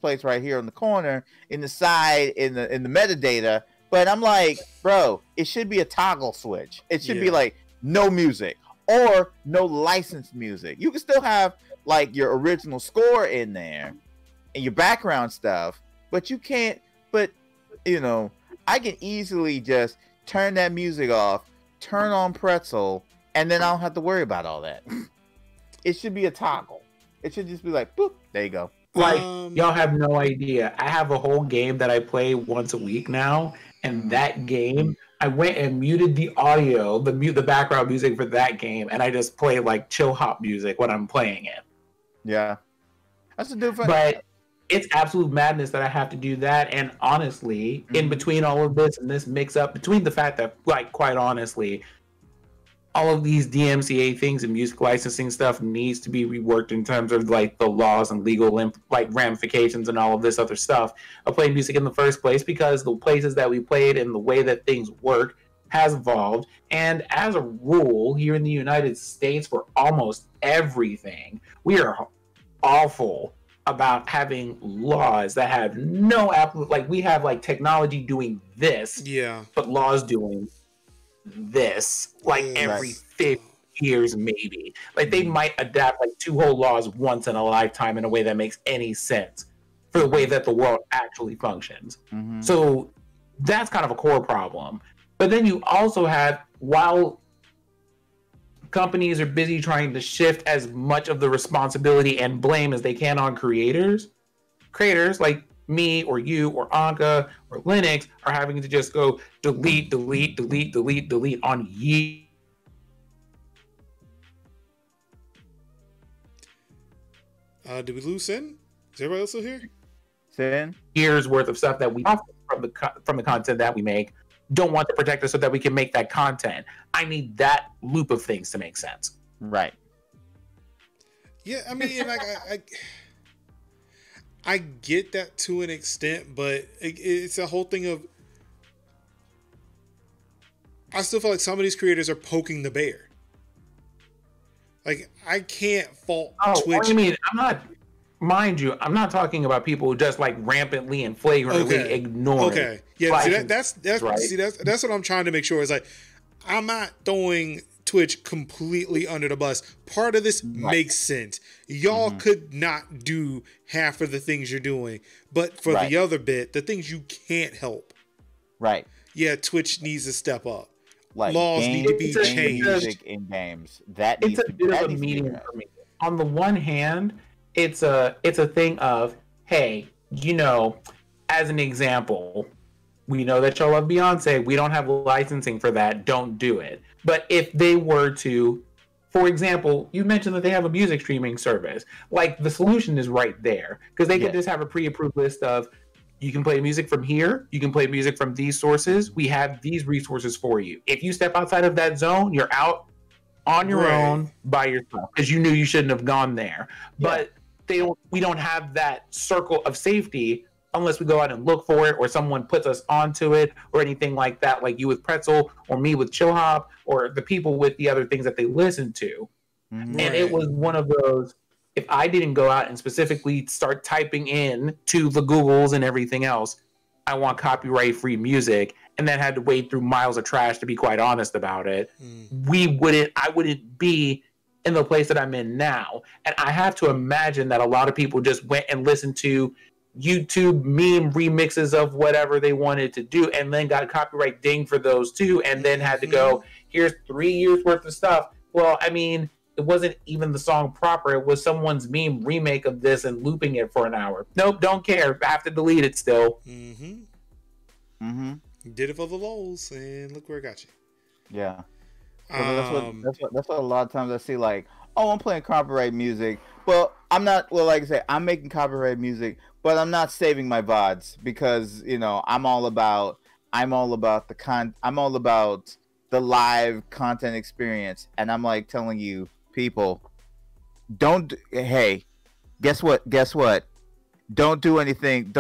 place right here on the corner, in the side, in the metadata. But I'm like, bro, it should be a toggle switch. It should be like no music or no licensed music. You can still have like your original score in there and your background stuff, but you can't. But you know, I can easily just turn that music off. Turn on Pretzel, and then I don't have to worry about all that. It should be a toggle. It should just be like, boop, there you go. Like, y'all have no idea. I have a whole game that I play once a week now, and that game, I went and muted the audio, the background music for that game, and I just play like chill hop music when I'm playing it. Yeah, that's a different. But it's absolute madness that I have to do that. And honestly, in between all of this and this mix up, between the fact that, like, quite honestly, all of these DMCA things and music licensing stuff needs to be reworked in terms of, like, the laws and legal, like, ramifications and all of this other stuff of playing music in the first place, because the places that we played and the way that things work has evolved. And as a rule, here in the United States, for almost everything, we are awful about having laws that have no like we have like technology doing this, but laws doing this like every 50 years maybe. Like they might adapt like 2 whole laws once in a lifetime in a way that makes any sense for the way that the world actually functions. So that's kind of a core problem. But then you also have, while companies are busy trying to shift as much of the responsibility and blame as they can on creators. Creators like me or you or Anka or Linux are having to just go delete on years. Did we lose Sin? Is everybody else still here? Sin? Years worth of stuff that we from the content that we make. Don't want to protect us so that we can make that content. I need that loop of things to make sense. Right. Yeah, I mean, like I get that to an extent, but it's a whole thing of. I still feel like some of these creators are poking the bear. Like, I can't fault Twitch. What do you mean? Mind you, I'm not talking about people who just like rampantly and flagrantly ignore. Okay, yeah, see, that's right? See, that's what I'm trying to make sure is like, I'm not throwing Twitch completely under the bus. Part of this makes sense. Y'all could not do half of the things you're doing, but for the other bit, the things you can't help. Right. Yeah, Twitch needs to step up. Like laws need to be changed. Music in games. That it's needs a to bit be, of a medium for me. On the one hand, it's a thing of, hey, you know, as an example, we know that y'all love Beyonce. We don't have licensing for that. Don't do it. But if they were to, for example, you mentioned that they have a music streaming service. Like, the solution is right there. Because they could just have a pre-approved list of, you can play music from here. You can play music from these sources. We have these resources for you. If you step outside of that zone, you're out on your own by yourself because you knew you shouldn't have gone there. But we don't have that circle of safety unless we go out and look for it or someone puts us onto it or anything like that, like you with Pretzel or me with Chill Hop or the people with the other things that they listen to. And it was one of those, if I didn't go out and specifically start typing in to the Googles and everything else, I want copyright-free music, and then had to wade through miles of trash to be quite honest about it, I wouldn't be in the place that I'm in now. And I have to imagine that a lot of people just went and listened to YouTube meme remixes of whatever they wanted to do and then got copyright dinged for those too, and then had to go, here's 3 years worth of stuff. Well, I mean, it wasn't even the song proper. It was someone's meme remake of this and looping it for an hour. Nope, don't care. I have to delete it still. Did it for the lols, and look where it got you. Yeah. That's what a lot of times I see, like, oh, I'm playing copyright music. Well, I'm not, well, like I say, I'm making copyright music, but I'm not saving my VODs because, you know, I'm all about the live content experience. And I'm like telling you, people, hey, guess what? Don't do anything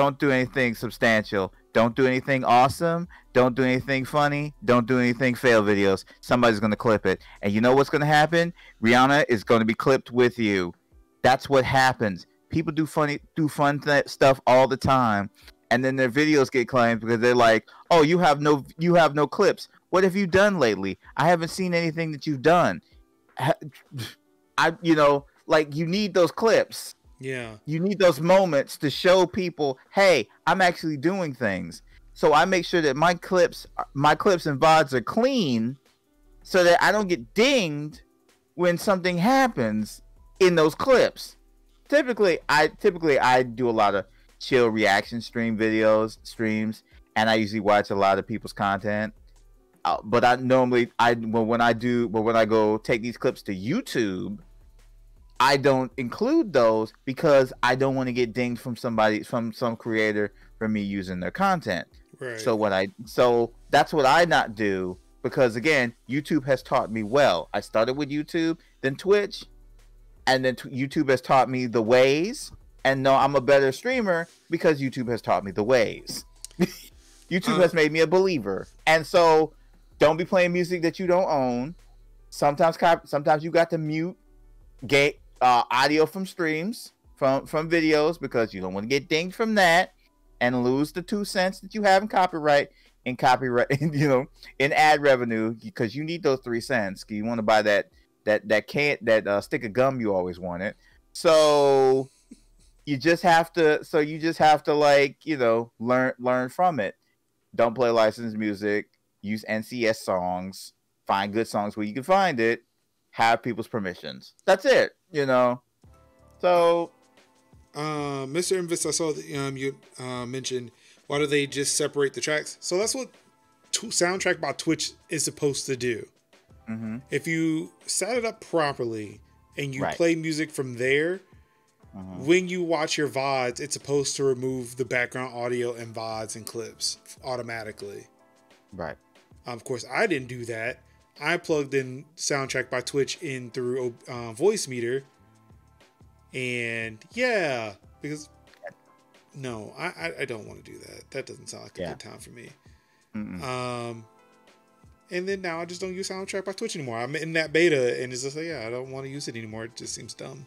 substantial. Don't do anything awesome. Don't do anything funny. Don't do anything fail videos. Somebody's going to clip it. And you know what's going to happen? Rihanna is going to be clipped with you. That's what happens. People do fun stuff all the time. And then their videos get claimed because they're like, oh, you have no clips. What have you done lately? I haven't seen anything that you've done. You need those clips. Yeah. You need those moments to show people, hey, I'm actually doing things. So I make sure that my clips and VODs are clean so that I don't get dinged when something happens in those clips. Typically I do a lot of chill reaction streams, and I usually watch a lot of people's content. But when I go take these clips to YouTube, I don't include those because I don't want to get dinged from some creator for me using their content. Right. So that's what I not do, because again, YouTube has taught me well. I started with YouTube, then Twitch, and then YouTube has taught me the ways. And no, I'm a better streamer because YouTube has taught me the ways. YouTube has made me a believer. And so don't be playing music that you don't own. Sometimes you got to mute audio from streams, from videos, because you don't want to get dinged from that and lose the 2 cents that you have in copyright, in ad revenue, because you need those 3 cents. You want to buy that stick of gum you always wanted. So you just have to learn from it. Don't play licensed music. Use NCS songs. Find good songs where you can find it. have people's permissions. That's it. So. Mr. Invis, I saw that you mentioned, why do they just separate the tracks? So that's what Soundtrack by Twitch is supposed to do. Mm-hmm. If you set it up properly and you Right. play music from there, when you watch your VODs, it's supposed to remove the background audio and VODs and clips automatically. Right. Of course, I didn't do that. I plugged in Soundtrack by Twitch in through Voice Meter. And yeah, because no, I don't want to do that. That doesn't sound like a good time for me. Mm-mm. And then now I just don't use Soundtrack by Twitch anymore. I'm in that beta, and it's just like, I don't want to use it anymore. It just seems dumb.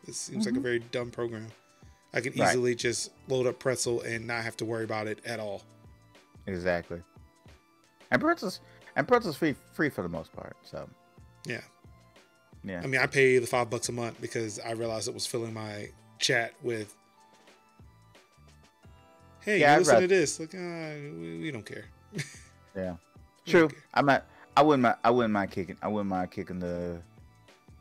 It seems like a very dumb program. I can easily just load up Pretzel and not have to worry about it at all. Exactly. And Pretzel's free for the most part. So yeah. Yeah. I mean, I pay the $5 a month because I realized it was filling my chat with, hey, you listen to this. Like, we don't care. Yeah. True. I wouldn't mind kicking the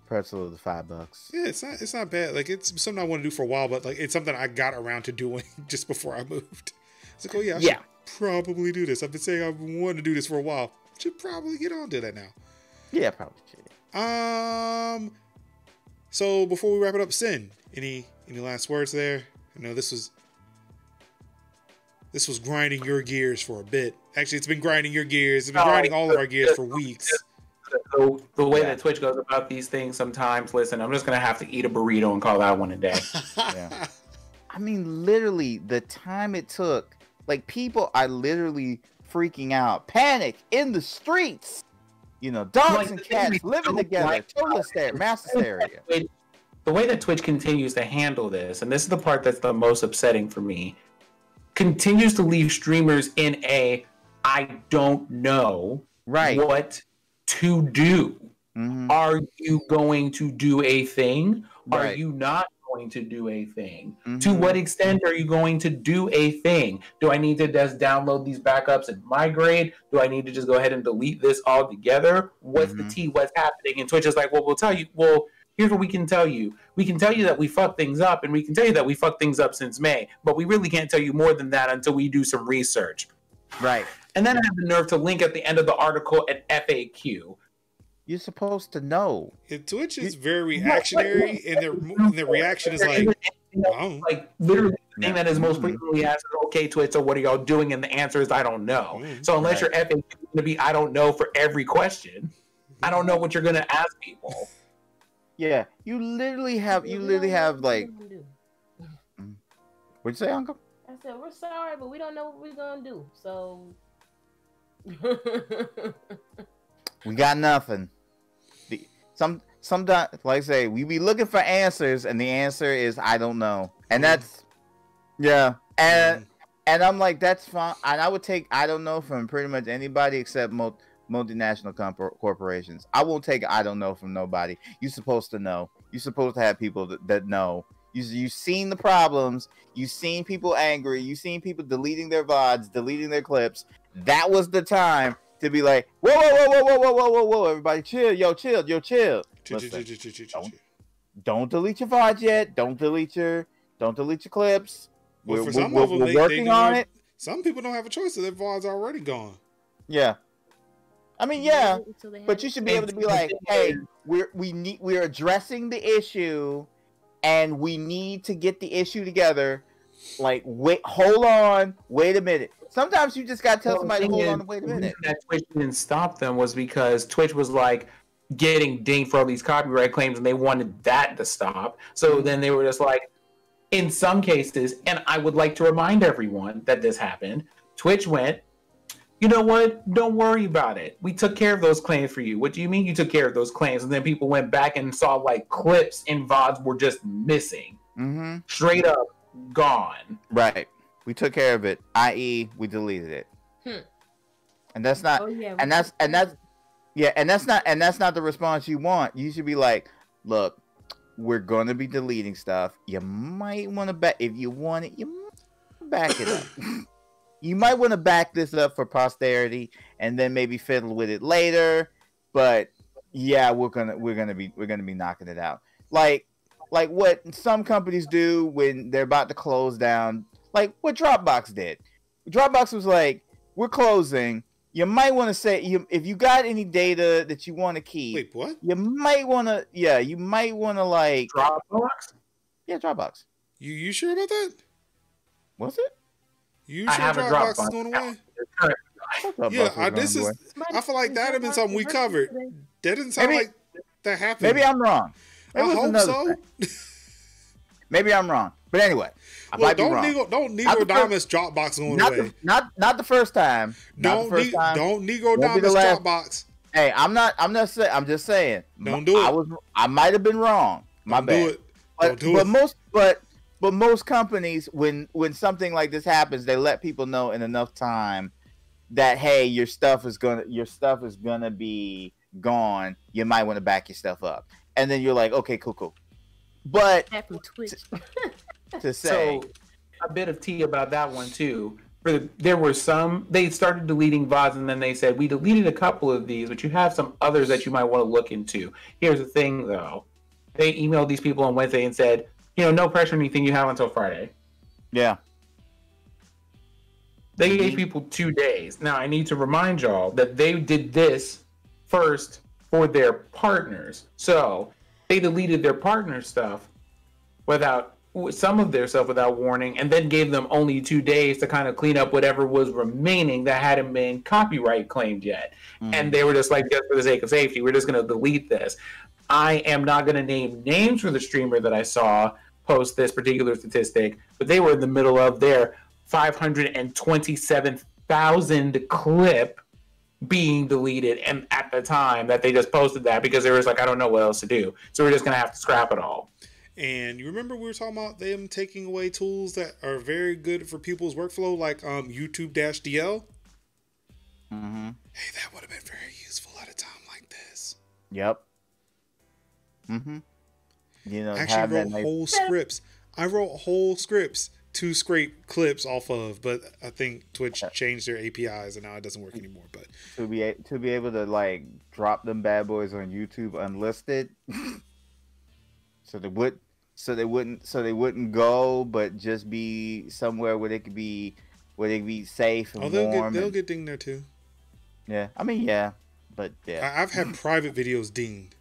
Pretzel of the $5. Yeah, it's not bad. Like, it's something I want to do for a while, but like it's something I got around to doing just before I moved. It's like, oh yeah, I should probably do this. I've been saying I've wanted to do this for a while. Should probably get on to that now. Yeah, probably should. So before we wrap it up, Sin, any last words there? I know this was grinding your gears for a bit. Actually, it's been grinding your gears. It's been grinding all of our gears for weeks. The way that Twitch goes about these things sometimes, listen, I'm just going to have to eat a burrito and call that one a day. Yeah. I mean, literally, the time it took, like, people are literally freaking out. Panic in the streets. Dogs and cats living together. Total mass hysteria. The way that Twitch continues to handle this, and this is the part that's the most upsetting for me, continues to leave streamers in a I don't know what to do. Mm-hmm. Are you going to do a thing? Right. Are you not going to do a thing? Mm-hmm. To what extent are you going to do a thing? Do I need to just download these backups and migrate? Do I need to just go ahead and delete this altogether? What's the tea? What's happening? And Twitch is like, well, we'll tell you. Well, here's what we can tell you. We can tell you that we fucked things up, and we can tell you that we fucked things up since May, but we really can't tell you more than that until we do some research. Right. And then I have the nerve to link at the end of the article an FAQ. You're supposed to know. Twitch is very reactionary, and their reaction is like, wow. Like, literally, the thing that is most frequently asked is, okay, Twitch, so what are y'all doing? And the answer is, I don't know. So unless your FAQ is going to be, I don't know for every question, I don't know what you're going to ask people. Yeah, you literally have like. What'd you say, Uncle? I said, we're sorry, but we don't know what we're going to do. So. We got nothing. Sometimes, like I say, we be looking for answers, and the answer is I don't know, and that's and I'm like, that's fine, and I would take I don't know from pretty much anybody except multinational corporations. I won't take I don't know from nobody. You're supposed to know. You're supposed to have people that know. You've seen the problems. You've seen people angry. You've seen people deleting their VODs, deleting their clips. That was the time to be like, whoa, everybody chill, chill. Listen, don't delete your VODs yet. Don't delete your clips. Well, we're working on it. Some people don't have a choice, so their VODs are already gone. Yeah. I mean, but you should be able to be like, hey, we're addressing the issue, and we need to get the issue together. Like, hold on, wait a minute. Sometimes you just gotta tell somebody to hold on and wait a minute. That Twitch didn't stop them was because Twitch was like getting dinged for all these copyright claims, and they wanted that to stop. So then they were just like, in some cases, and I would like to remind everyone that this happened, Twitch went, you know what? Don't worry about it. We took care of those claims for you. What do you mean you took care of those claims? And then people went back and saw like clips and VODs were just missing. Mm-hmm. Straight up gone. Right. We took care of it, i.e., we deleted it. And that's not and that's not the response you want. You should be like, look, we're gonna be deleting stuff. You might want to back if you want it, you might back it up. You might want to back this up for posterity and then maybe fiddle with it later. But yeah, we're gonna be knocking it out. Like what some companies do when they're about to close down, like what Dropbox did. Dropbox was like, we're closing. You might want to say, if you got any data that you want to keep. Wait, what? You might want to, like Dropbox. Yeah, Dropbox. You sure about that? Was it? You sure Dropbox is going away? Yeah, I feel like that would have been something we covered. That didn't sound like that happened. Maybe I'm wrong. I hope so. Maybe I'm wrong. But anyway, don't Negro Dropbox going away. Not the first time. Don't Negro Dropbox. Hey, I'm just saying. Don't do it. I might have been wrong. My bad. Don't do it. But most companies, when something like this happens, they let people know in enough time that, hey, your stuff is gonna be gone. You might want to back your stuff up, and then you're like, okay, cool. But to say, so a bit of tea about that one too. There were some, they started deleting VODs, and then they said, we deleted a couple of these, but you have some others that you might want to look into. Here's the thing though. They emailed these people on Wednesday and said, no pressure on anything you have until Friday. Yeah. They gave people 2 days. Now, I need to remind y'all that they did this first for their partners. So they deleted their partner stuff some of their stuff without warning, and then gave them only 2 days to kind of clean up whatever was remaining that hadn't been copyright claimed yet. And they were just like, just for the sake of safety, we're just going to delete this. I am not going to name names for the streamer that I saw post this particular statistic, but they were in the middle of their 527,000 clip being deleted, and at the time that they just posted that, because they was like, I don't know what else to do, so we're just going to have to scrap it all. And you remember we were talking about them taking away tools that are very good for people's workflow, like YouTube-DL? Mm-hmm. Hey, that would have been very useful at a time like this. Yep. Mm-hmm. I actually wrote whole scripts. I wrote whole scripts to scrape clips off of, but I think Twitch changed their APIs and now it doesn't work anymore. But to be able to like drop them bad boys on YouTube unlisted, so they wouldn't go, but just be somewhere where they could be safe and warm. They'll get dinged there too. Yeah, I mean, yeah, but yeah, I've had private videos dinged.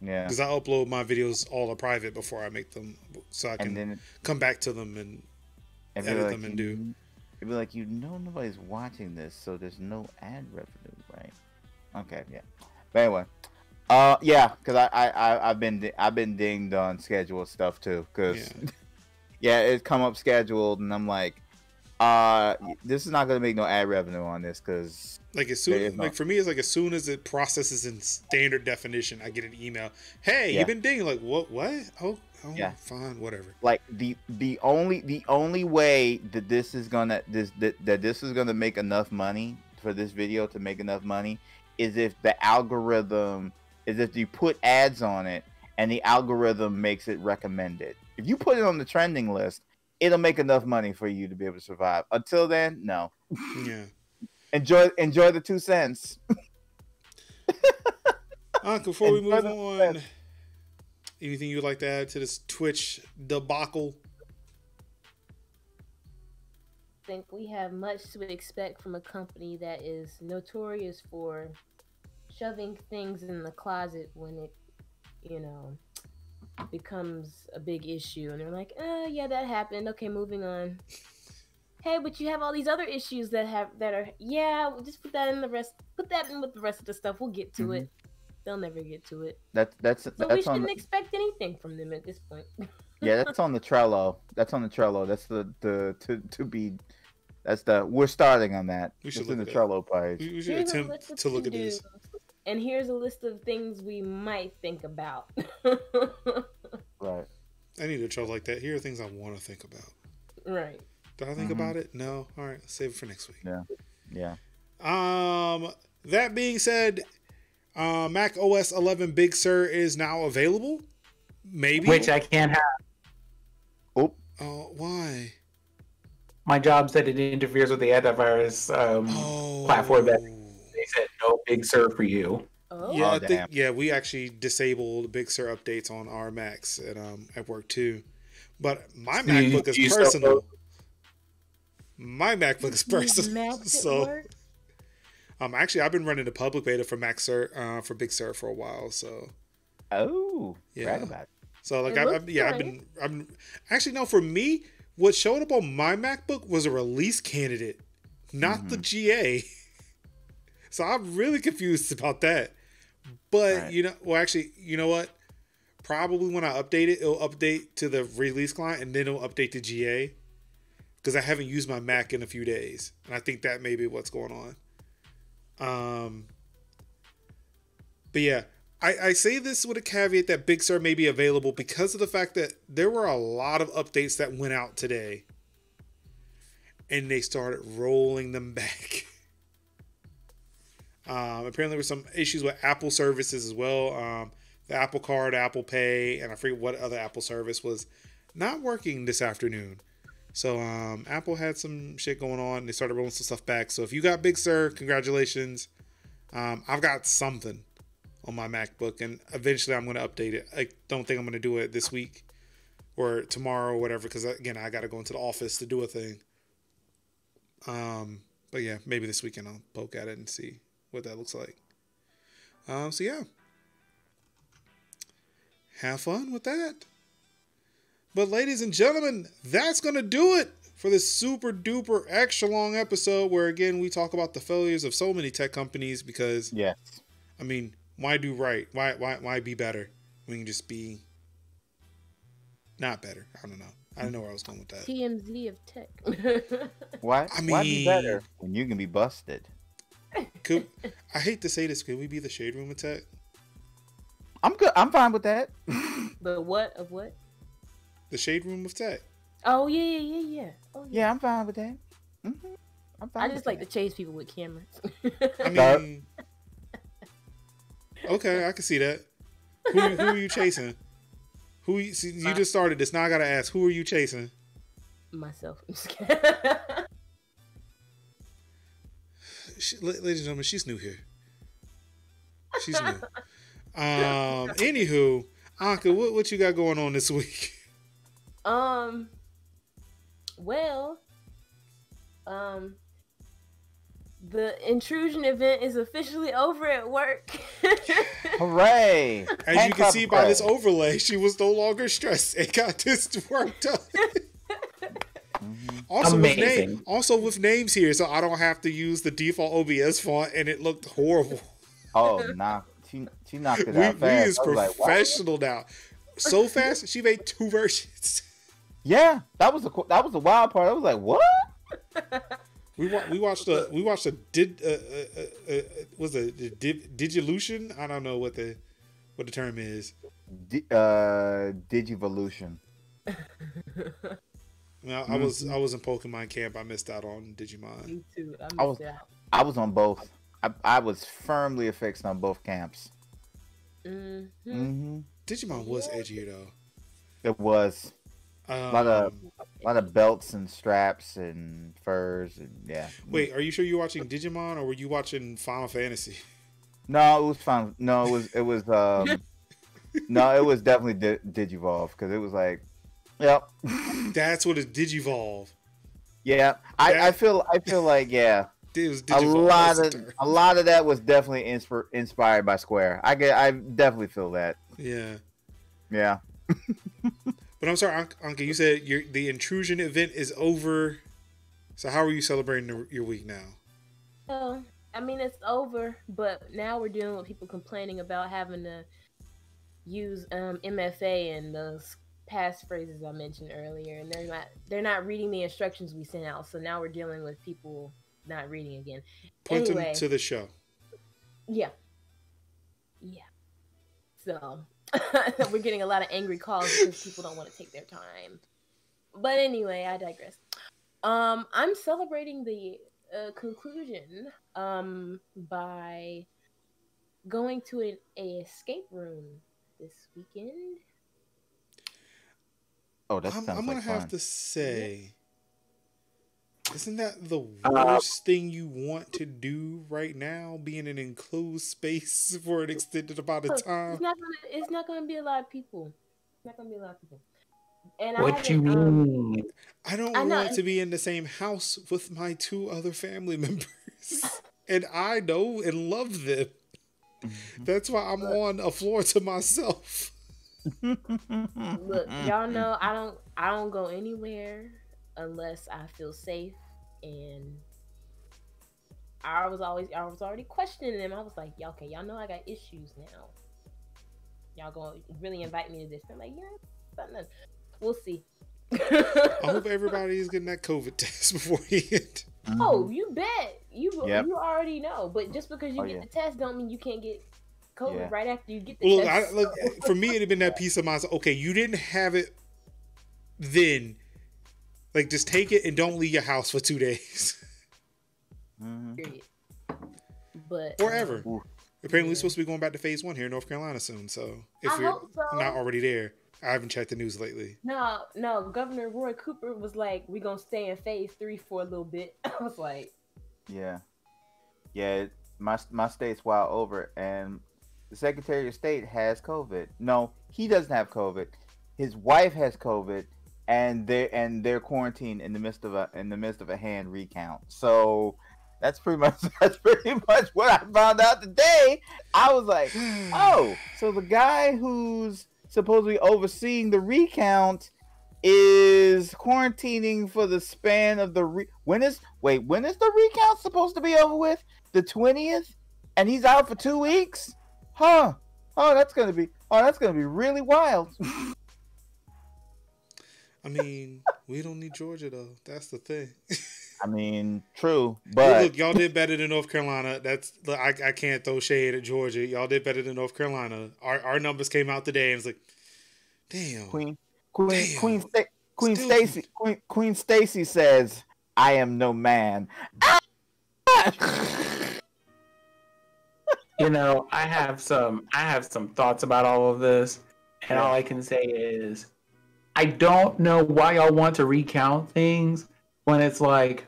Yeah, because I upload my videos all private before I make them, so I can come back to them and edit them and do. It'd be like, nobody's watching this, so there's no ad revenue, right? Okay, yeah. But anyway, yeah, because I've been dinged on scheduled stuff too, because it's come up scheduled, and I'm like, this is not gonna make no ad revenue on this, because for me, it's like as soon as it processes in standard definition, I get an email. Hey, you've been dinged. Like what? Oh yeah, fine, whatever. Like the only way that this is gonna make enough money for this video to make enough money is if the algorithm is if you put ads on it and the algorithm makes it recommended. If you put it on the trending list, it'll make enough money for you to be able to survive. Until then, no. Yeah. Enjoy the 2 cents. Before we move on, anything you'd like to add to this Twitch debacle? I think we have much to expect from a company that is notorious for shoving things in the closet when it, becomes a big issue, and they're like, yeah, that happened. Okay, moving on. Hey, but you have all these other issues that are we'll just put that in with the rest of the stuff. We'll get to it. They'll never get to it. That's we shouldn't expect anything from them at this point. Yeah, that's on the Trello. That's we're starting on that. We should look in the Trello page. We should attempt to look at this. And here's a list of things we might think about. Right. I need a Trello like that. Here are things I want to think about. Right. Did I think about it? No. All right. Let's save it for next week. Yeah. That being said, Mac OS 11 Big Sur is now available. Maybe. Which I can't have. Oh. Why? My job said it interferes with the antivirus platform that they said no Big Sur for you. Oh. Yeah, Oh, I think damn. we actually disabled Big Sur updates on our Macs at work too. But my Do you, MacBook is do you still personal. My MacBook is Use personal. Macs at So work? actually I've been running the public beta for Mac Sur for Big Sur for a while. So Oh, brag yeah. about it. So like It looks I'm actually no, for me, what showed up on my MacBook was a release candidate, not the GA. So I'm really confused about that. But Right. you know what? Probably when I update it, it'll update to the release client and then it'll update to GA. Because I haven't used my Mac in a few days. And I think that may be what's going on. But yeah, I say this with a caveat that Big Sur may be available because of the fact that there were a lot of updates that went out today. And they started rolling them back. Apparently there were some issues with Apple services as well. The Apple Card, Apple Pay, and I forget what other Apple service was not working this afternoon. So Apple had some shit going on. They started rolling some stuff back. So if you got Big Sur, congratulations. I've got something on my MacBook, and eventually I'm going to update it. I don't think I'm going to do it this week or tomorrow or whatever, because again, I got to go into the office to do a thing. But yeah, maybe this weekend I'll poke at it and see what that looks like. So yeah, have fun with that. But ladies and gentlemen, that's going to do it for this super duper extra long episode where again, we talk about the failures of so many tech companies because Yes. I mean, why do right? Why be better when you can just be not better? I don't know. I don't know where I was going with that. TMZ of tech. Why? I Why be mean- better when you can be busted? I hate to say this, could we be the shade room attack? I'm good. I'm fine with that. The what of what? The shade room of tech. Oh yeah. Oh yeah. Yeah, I'm fine with that. I'm fine. I with just like that. to chase people with cameras. I mean, okay, I can see that. Who are you chasing? You just started this. Now I gotta ask, who are you chasing? Myself. I'm just kidding. Ladies and gentlemen, she's new here. She's new. Anywho, Anka, what you got going on this week? Well, the intrusion event is officially over at work. Hooray! As you can Handcuff see by this bread. overlay, she was no longer stressed and got this work done. Amazing. Also with names here, so I don't have to use the default OBS font, and it looked horrible. Oh, nah. She knocked it We out fast. is I was like, what? professional now. So fast, she made 2 versions. Yeah, that was the wild part. I was like, what? We watched a Digilution? I don't know what the term is. Digivolution. Well, I was in Pokemon camp. I missed out on Digimon. Me too. I was on both. I was firmly affixed on both camps. Mm-hmm. Digimon was edgier though. It was a lot of belts and straps and furs and yeah. Wait, are you sure you're watching Digimon or were you watching Final Fantasy? No, it was fun. No, it was no, it was definitely Digivolve because it was like, yep. That's what it Digivolve. Yeah, I feel like yeah. It was A Digivolve. lot of that was definitely inspired by Square. I definitely feel that. Yeah. Yeah. But I'm sorry, Anka, you said the intrusion event is over. So how are you celebrating your week now? Oh, I mean it's over, but now we're dealing with people complaining about having to use MFA and those passphrases I mentioned earlier, and they're not reading the instructions we sent out. So now we're dealing with people not reading again. Point anyway, them to the show. Yeah. So we're getting a lot of angry calls because people don't want to take their time. But anyway, I digress. I'm celebrating the conclusion by going to an escape room this weekend. Oh, that sounds I'm gonna like have fun. to say, Isn't that the worst thing you want to do right now? Be in an enclosed space for an extended amount of time. It's not gonna be a lot of people. It's not gonna be a lot of people. And what you mean? I don't want to be in the same house with my 2 other family members, and I know and love them. That's why I'm on a floor to myself. Look, y'all know I don't go anywhere unless I feel safe, and I was already questioning them. I was like, yeah, okay, y'all know I got issues now. Y'all gonna really invite me to this? I'm like, yeah, we'll see. I hope everybody's getting that COVID test beforehand. Oh, you bet. You already know. But just because you get the test don't mean you can't get COVID right after you get the test. Look, for me, it'd have been that peace of mind. Okay, you didn't have it then. Like, just take it and don't leave your house for 2 days. Period. But forever. Apparently, we're supposed to be going back to phase 1 here in North Carolina soon. So if you're not already there, I haven't checked the news lately. No. Governor Roy Cooper was like, "We're gonna stay in phase 3 for a little bit." I was like, "Yeah." My state's wild over, and the Secretary of State has COVID. No, he doesn't have COVID. His wife has COVID. And they're quarantined in the midst of a hand recount. So that's pretty much what I found out today. I was like, oh, so the guy who's supposedly overseeing the recount is quarantining for the span of the when is the recount supposed to be over with? The 20th, and he's out for 2 weeks? Huh? Oh, that's gonna be really wild. I mean, we don't need Georgia though. That's the thing. I mean, true, but look, y'all did better than North Carolina. I can't throw shade at Georgia. Y'all did better than North Carolina. Our numbers came out today, and it's like, damn. Queen Stacy says, "I am no man." I have some thoughts about all of this, and all I can say is, I don't know why y'all want to recount things when it's like,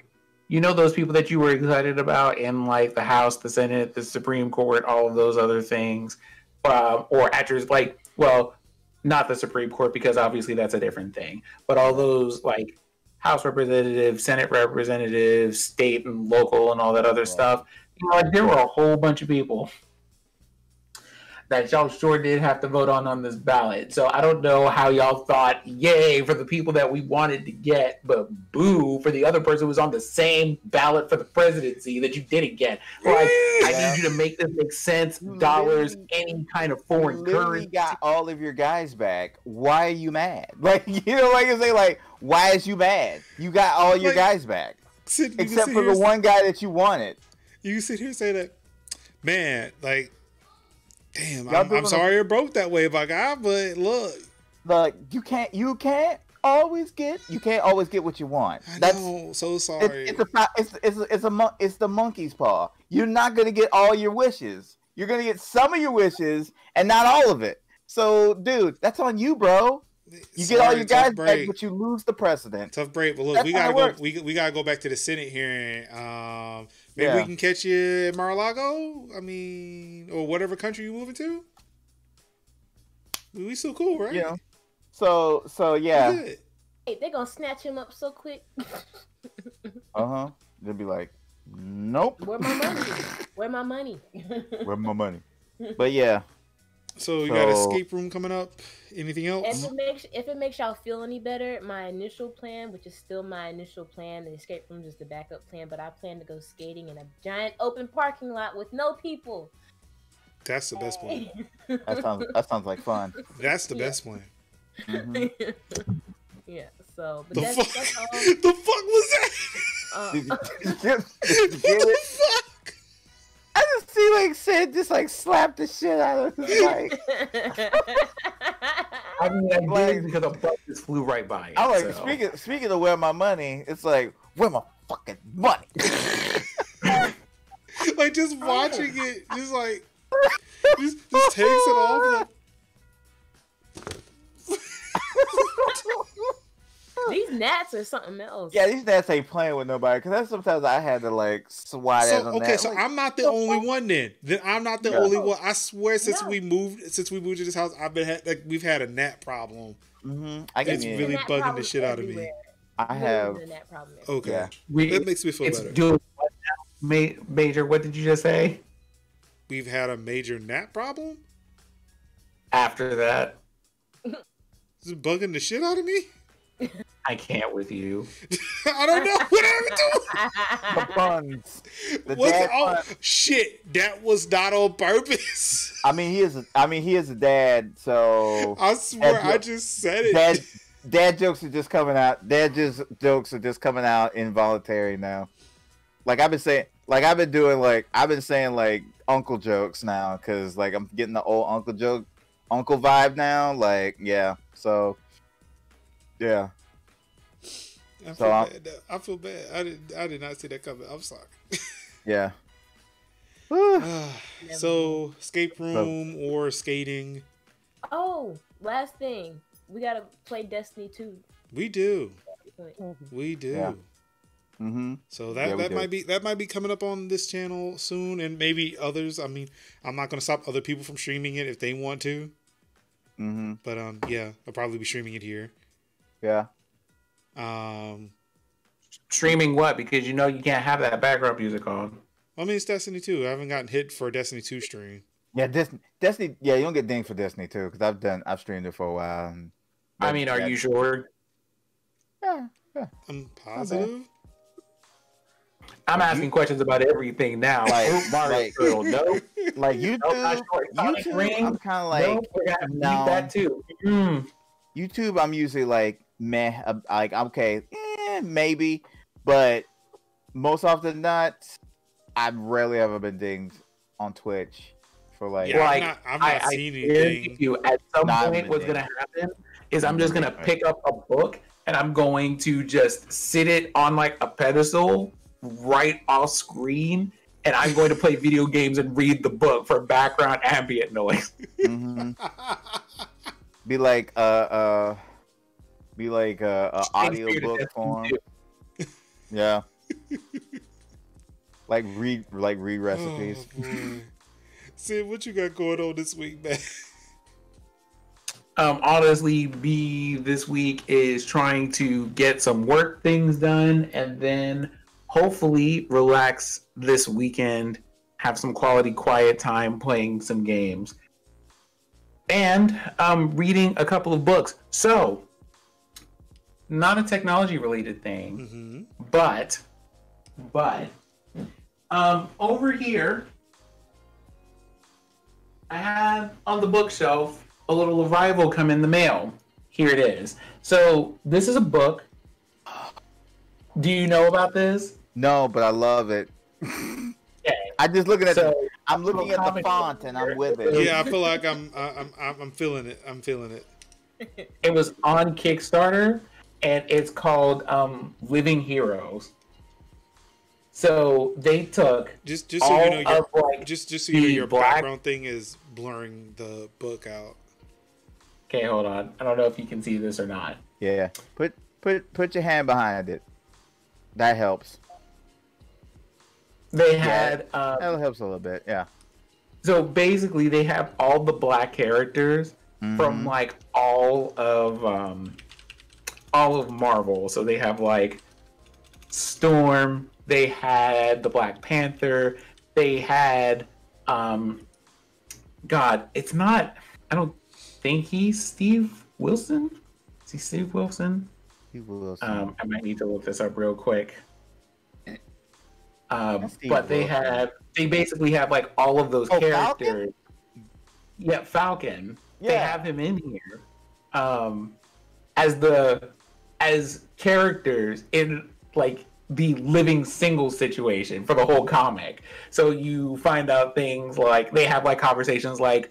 those people that you were excited about in like the House, the Senate, the Supreme Court, all of those other things, or actors like, well, not the Supreme Court because obviously that's a different thing, but all those like House representatives, Senate representatives, state and local, and all that other stuff. There were a whole bunch of people that y'all sure did have to vote on this ballot. So I don't know how y'all thought, yay, for the people that we wanted to get, but boo for the other person who was on the same ballot for the presidency that you didn't get. Like, I need you to make this make sense. Dollars, any kind of foreign currency. Got all of your guys back. Why are you mad? Like, like I say, like, why is you mad? You got all your guys back. Except for the one guy that you wanted. You sit here and say that, man, like, damn, I'm sorry it broke that way, my guy, but look. You can't always get what you want. I know, so sorry. It's the monkey's paw. You're not gonna get all your wishes. You're gonna get some of your wishes and not all of it. So, dude, that's on you, bro. You get all your guys back, but you lose the precedent. Tough break, but look, we gotta go back to the Senate hearing. Maybe we can catch you at Mar-a-Lago. I mean, or whatever country you moving to. We still cool, right? Yeah. So yeah. Hey, they're gonna snatch him up so quick. They'll be like, nope. Where my money? Where my money? Where my money? But yeah. So you got escape room coming up. Anything else? If it makes y'all feel any better, my initial plan, which is still my initial plan, the escape room is the backup plan, but I plan to go skating in a giant open parking lot with no people. That's the best plan. That sounds like fun. That's the best plan. Mm-hmm. Yeah. So, but that's all. The fuck was that? The fuck? I just see like Sid just like slap the shit out of his mic. I mean, I did because a bus just flew right by it. I'm like, speaking of where my money, it's like, where my fucking money? Like just watching it, just like just takes it off. Like... These gnats are something else. Yeah, these gnats ain't playing with nobody. Because that's sometimes I had to like swat at them. Okay, so like, I'm not the only one then. Then I'm not the only one. I swear, since No. we moved to this house, we've had a gnat problem. Mm-hmm. It's really bugging the shit out of me. I have. That problem. Okay, Yeah. that makes me feel It's better. doing what now? Major, what did you just say? We've had a major gnat problem. After that, This is bugging the shit out of me. I can't with you. I don't know what I'm doing. The puns. The What's dad oh pun. shit? That was not on purpose. I mean, he is a dad. So I swear, Dad I joke. just said it. dad jokes are just coming out. Jokes are just coming out involuntary now. Like I've been saying like uncle jokes now because like I'm getting the old uncle vibe now. Like yeah, so yeah. I feel bad. I did not see that coming. I'm sorry. Yeah. So escape room or skating. Oh, last thing. We gotta play Destiny 2. We do. We do. Yeah. Mm-hmm. So that might be coming up on this channel soon, and maybe others. I mean, I'm not gonna stop other people from streaming it if they want to. Mm-hmm. But yeah, I'll probably be streaming it here. Yeah. Streaming what? Because you know you can't have that background music on. I mean, it's Destiny 2. I haven't gotten hit for a Destiny 2 stream. Yeah, Destiny. Yeah, you don't get dinged for Destiny 2 because I've streamed it for a while. I mean, are you sure? Yeah. I'm positive. I'm asking questions about everything now. Like Girl, no. Like YouTube, I'm kind of like no, we're gonna leave no. that too. YouTube, I'm usually like meh, like I'm okay, maybe, but most often than not, I've rarely ever been dinged on Twitch for like. Yeah, like I'm not seeing anything. You at some Nah, point, what's gonna happen is I'm just gonna pick up a book and I'm going to just sit it on like a pedestal right off screen, and I'm going to play video games and read the book for background ambient noise. Mm-hmm. Be like audiobook form. Yeah. like read recipes. Oh, boy. Sid, what you got going on this week, man? Honestly, this week is trying to get some work things done and then hopefully relax this weekend, have some quality quiet time playing some games. And reading a couple of books. So, not a technology related thing, but over here, I have on the bookshelf a little arrival come in the mail. Here it is. So, this is a book. Do you know about this? No, but I love it. Okay. I'm just looking at So, I'm looking at the font and I'm with it. Yeah, I feel like I'm feeling it. I'm feeling it. It was on Kickstarter, and it's called Living Heroes. So they took just so you know, just so you know, your black background thing is blurring the book out. Okay, hold on. I don't know if you can see this or not. Yeah. Put your hand behind it. That helps. They had that helps a little bit, yeah. So basically, they have all the black characters from like all of Marvel. So they have like Storm. They had the Black Panther. They had God. It's not. I don't think he's Steve Wilson. Is he Steve Wilson? Steve Wilson. I might need to look this up real quick. But they basically have like all of those characters. Falcon? Yeah, Falcon. Yeah. They have him in here as characters in like the living single situation for the whole comic. So you find out things like they have like conversations like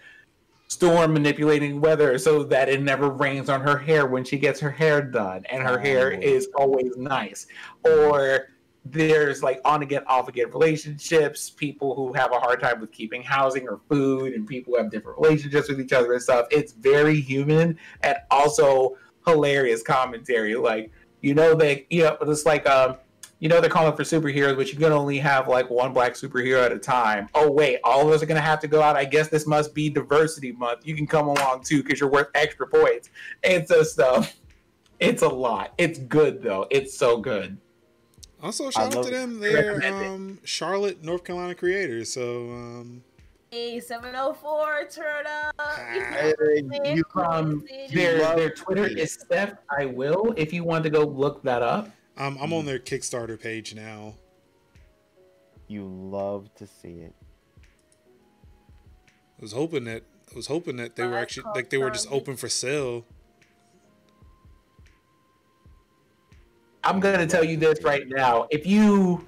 Storm manipulating weather so that it never rains on her hair when she gets her hair done and her hair is always nice. Or there's like on again, off again relationships, people who have a hard time with keeping housing or food, and people who have different relationships with each other and stuff. It's very human and also hilarious commentary. Like It's like they're calling for superheroes, but you can only have like one black superhero at a time. Oh wait, all of us are gonna have to go out. I guess this must be diversity month. You can come along too because you're worth extra points. And so stuff. It's a lot. It's good though. It's so good. Also, shout out to them. They're Charlotte, North Carolina creators. So Hey, 704, turn up. Their Twitter is Steph. I will if you want to go look that up. I'm on their Kickstarter page now. You love to see it. I was hoping that they were actually like they were just open for sale. I'm gonna tell you this right now. If you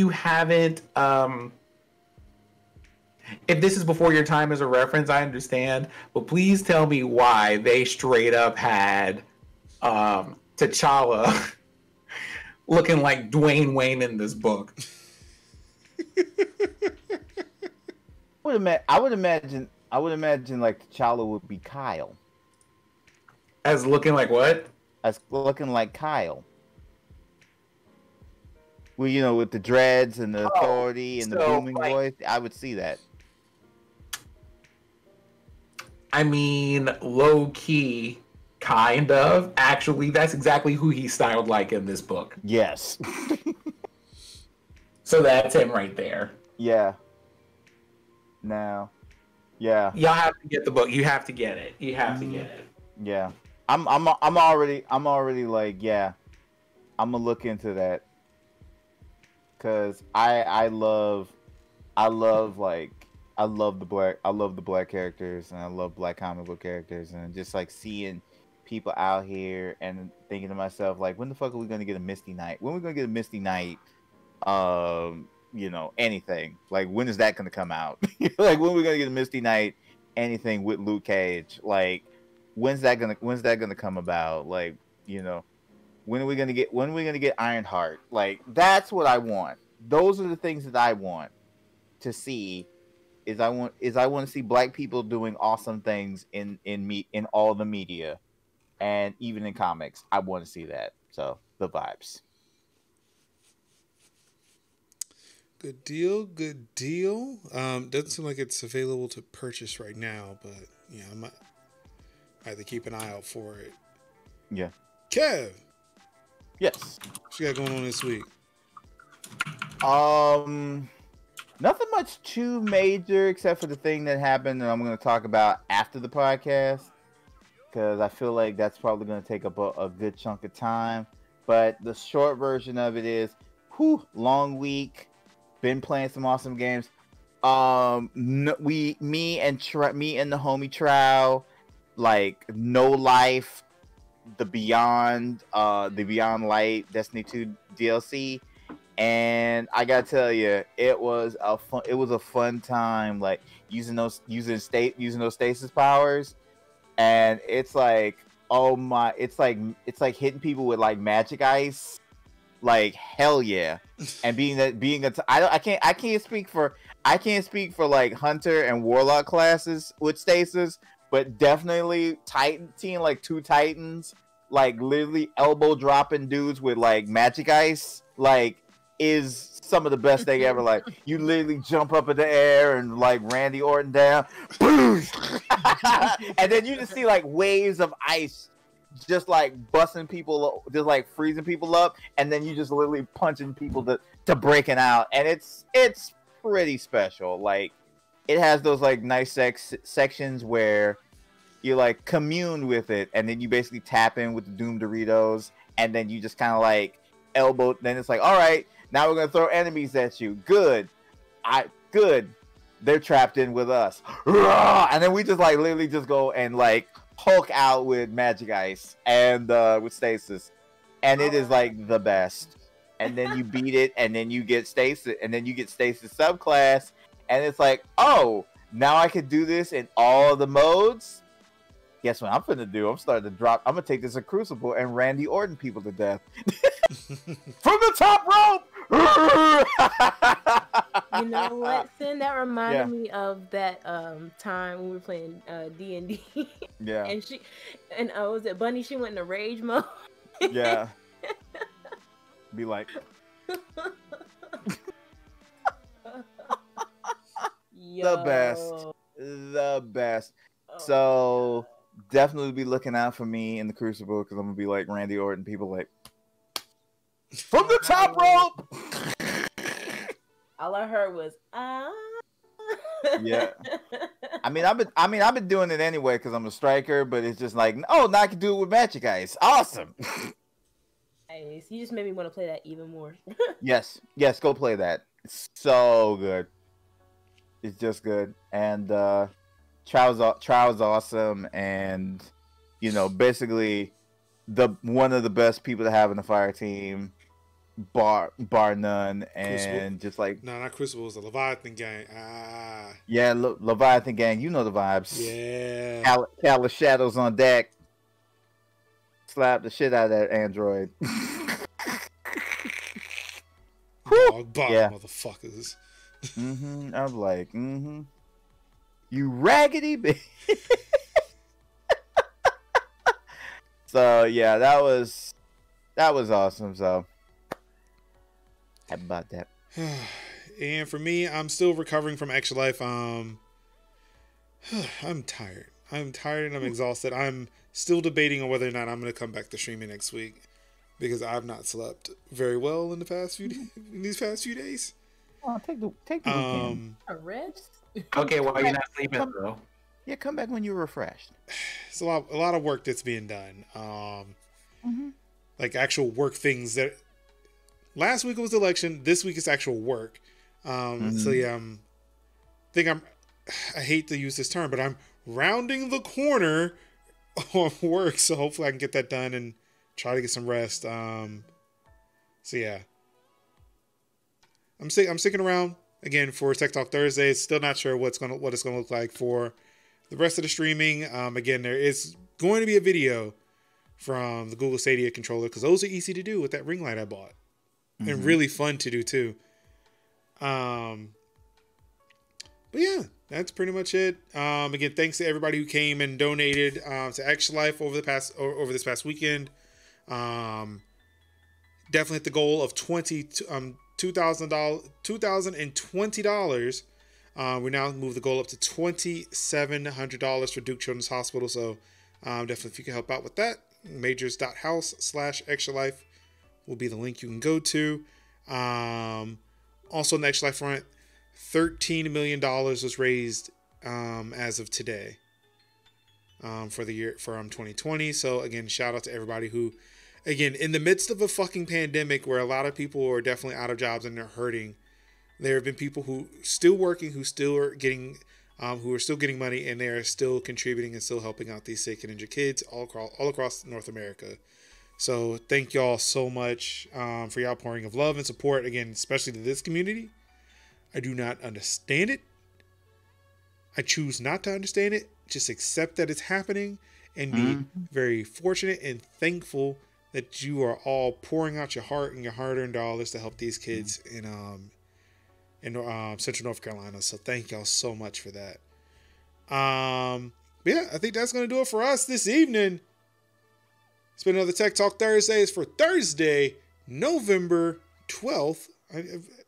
haven't if this is before your time as a reference, I understand. But please tell me why they straight up had T'Challa looking like Dwayne Wayne in this book. I would imagine like T'Challa would be Kyle. As looking like what? As looking like Kyle. Well, with the dreads and the authority and the booming voice, I would see that. I mean, low key, kind of. Actually, that's exactly who he styled like in this book. Yes. So that's him right there. Yeah. Now. Yeah. Y'all have to get the book. You have to get it. You have to get it. Yeah. I'm already like, yeah. I'm gonna look into that. Cause I love the black characters, and I love black comic book characters, and just like seeing people out here and thinking to myself like, when the fuck are we gonna get a Misty Knight? When are we gonna get a Misty Knight? Anything. Like, when is that gonna come out? Like, when are we gonna get a Misty Knight? Anything with Luke Cage? Like, when's that gonna come about? Like, when are we gonna get Ironheart? Like, that's what I want. Those are the things that I want to see. I want to see black people doing awesome things in all the media, and even in comics. I want to see that. So the vibes. Good deal. Doesn't seem like it's available to purchase right now, but yeah, I might have to keep an eye out for it. Yeah. Kev. Yes. What you got going on this week? Nothing much too major except for the thing that happened that I'm going to talk about after the podcast, because I feel like that's probably going to take up a good chunk of time. But the short version of it is, long week. Been playing some awesome games. Me and the homie Trow, like No Life, the Beyond Light Destiny 2 DLC, and I gotta tell you, it was a fun time, like using those stasis powers, and it's like, it's like hitting people with like magic ice. Like, hell yeah. And I can't speak for like Hunter and Warlock classes with stasis, but definitely seeing like two Titans like literally elbow dropping dudes with like magic ice, like, is some of the best thing ever. Like, you literally jump up in the air and like Randy Orton down, and then you just see like waves of ice just like busting people, just like freezing people up, and then you just literally punching people to breaking out, and it's pretty special. Like, it has those like nice sections where you like commune with it, and then you basically tap in with the Doom Doritos, and then you just kind of like elbow. Then it's like, all right, now we're gonna throw enemies at you. Good. They're trapped in with us, and then we just like literally just go and like Hulk out with magic ice and with stasis, and it is like the best. And then you beat it, and then you get stasis, subclass, and it's like, oh, now I can do this in all the modes. Guess what I'm gonna do? I'm gonna take this a Crucible and Randy Orton people to death from the top rope. You know what, Sin? That reminded me of that time when we were playing D&D. Yeah. And was it Bunny? She went into rage mode. Yeah. Be like, Yo. the best. Oh, So definitely be looking out for me in the Crucible because I'm gonna be like Randy Orton. People like from the top rope. all I heard was Yeah. I've been doing it anyway because I'm a striker, but it's just like, oh, now I can do it with Magic Ice. Awesome. Nice. You just made me want to play that even more. Yes, go play that. It's so good. It's just good. And Trial's awesome, and basically one of the best people to have in the fire team, bar none, and Crucible. just like No, not Crucible. It's the Leviathan gang. Yeah, Leviathan gang. You know the vibes. Yeah. Callous shadows on deck. Slap the shit out of that android. Dog bottom Yeah. motherfuckers. I was like, you raggedy bitch. So yeah, that was awesome. So happy about that. And for me, I'm still recovering from Extra Life. I'm tired. I'm tired and I'm exhausted. I'm still debating on whether or not I'm going to come back to streaming next week because I've not slept very well in these past few days. Oh, take the weekend. A rest? Okay, well, you're not sleeping, though. Yeah, come back when you're refreshed. It's a lot of work that's being done. Like actual work things that last week was the election. This week is actual work. So yeah, I hate to use this term, but I'm rounding the corner on work. So hopefully I can get that done and try to get some rest. So yeah, I'm sticking around again for Tech Talk Thursday. Still not sure what it's gonna look like for the rest of the streaming. Again, there is going to be a video from the Google Stadia controller because those are easy to do with that ring light I bought and really fun to do too. But yeah, that's pretty much it. Again, thanks to everybody who came and donated to Extra Life over this past weekend. Definitely hit the goal of $2,020. We now move the goal up to $2,700 for Duke Children's Hospital. So definitely if you can help out with that, majors.house/extra-life will be the link you can go to. Also on the Extra Life front, $13 million was raised as of today for the year for 2020. So again, shout out to everybody who, again, in the midst of a fucking pandemic where a lot of people are definitely out of jobs and they're hurting, there have been people who still working, who still are getting money, and they are still contributing and still helping out these sick and injured kids all across North America. So thank y'all so much for y'all pouring of love and support, again, especially to this community. I do not understand it. I choose not to understand it. Just accept that it's happening and be very fortunate and thankful that you are all pouring out your heart and your hard-earned dollars to help these kids in Central North Carolina. So thank y'all so much for that. Yeah, I think that's going to do it for us this evening. It's been another Tech Talk Thursdays for Thursday, November 12th.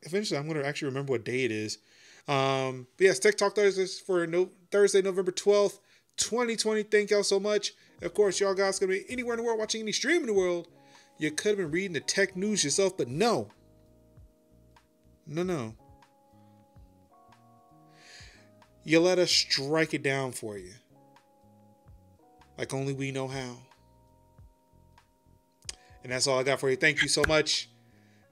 Eventually, I'm going to actually remember what day it is. But yes, Tech Talk Thursdays for Thursday, November 12th, 2020. Thank y'all so much. Of course, y'all guys going to be anywhere in the world watching any stream in the world. You could have been reading the tech news yourself, but no. You let us strike it down for you. Like only we know how. And that's all I got for you. Thank you so much.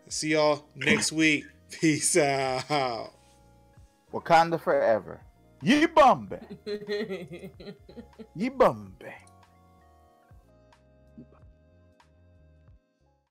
See y'all next week. Peace out. Wakanda forever. Ye Bombay. Ye Bombay.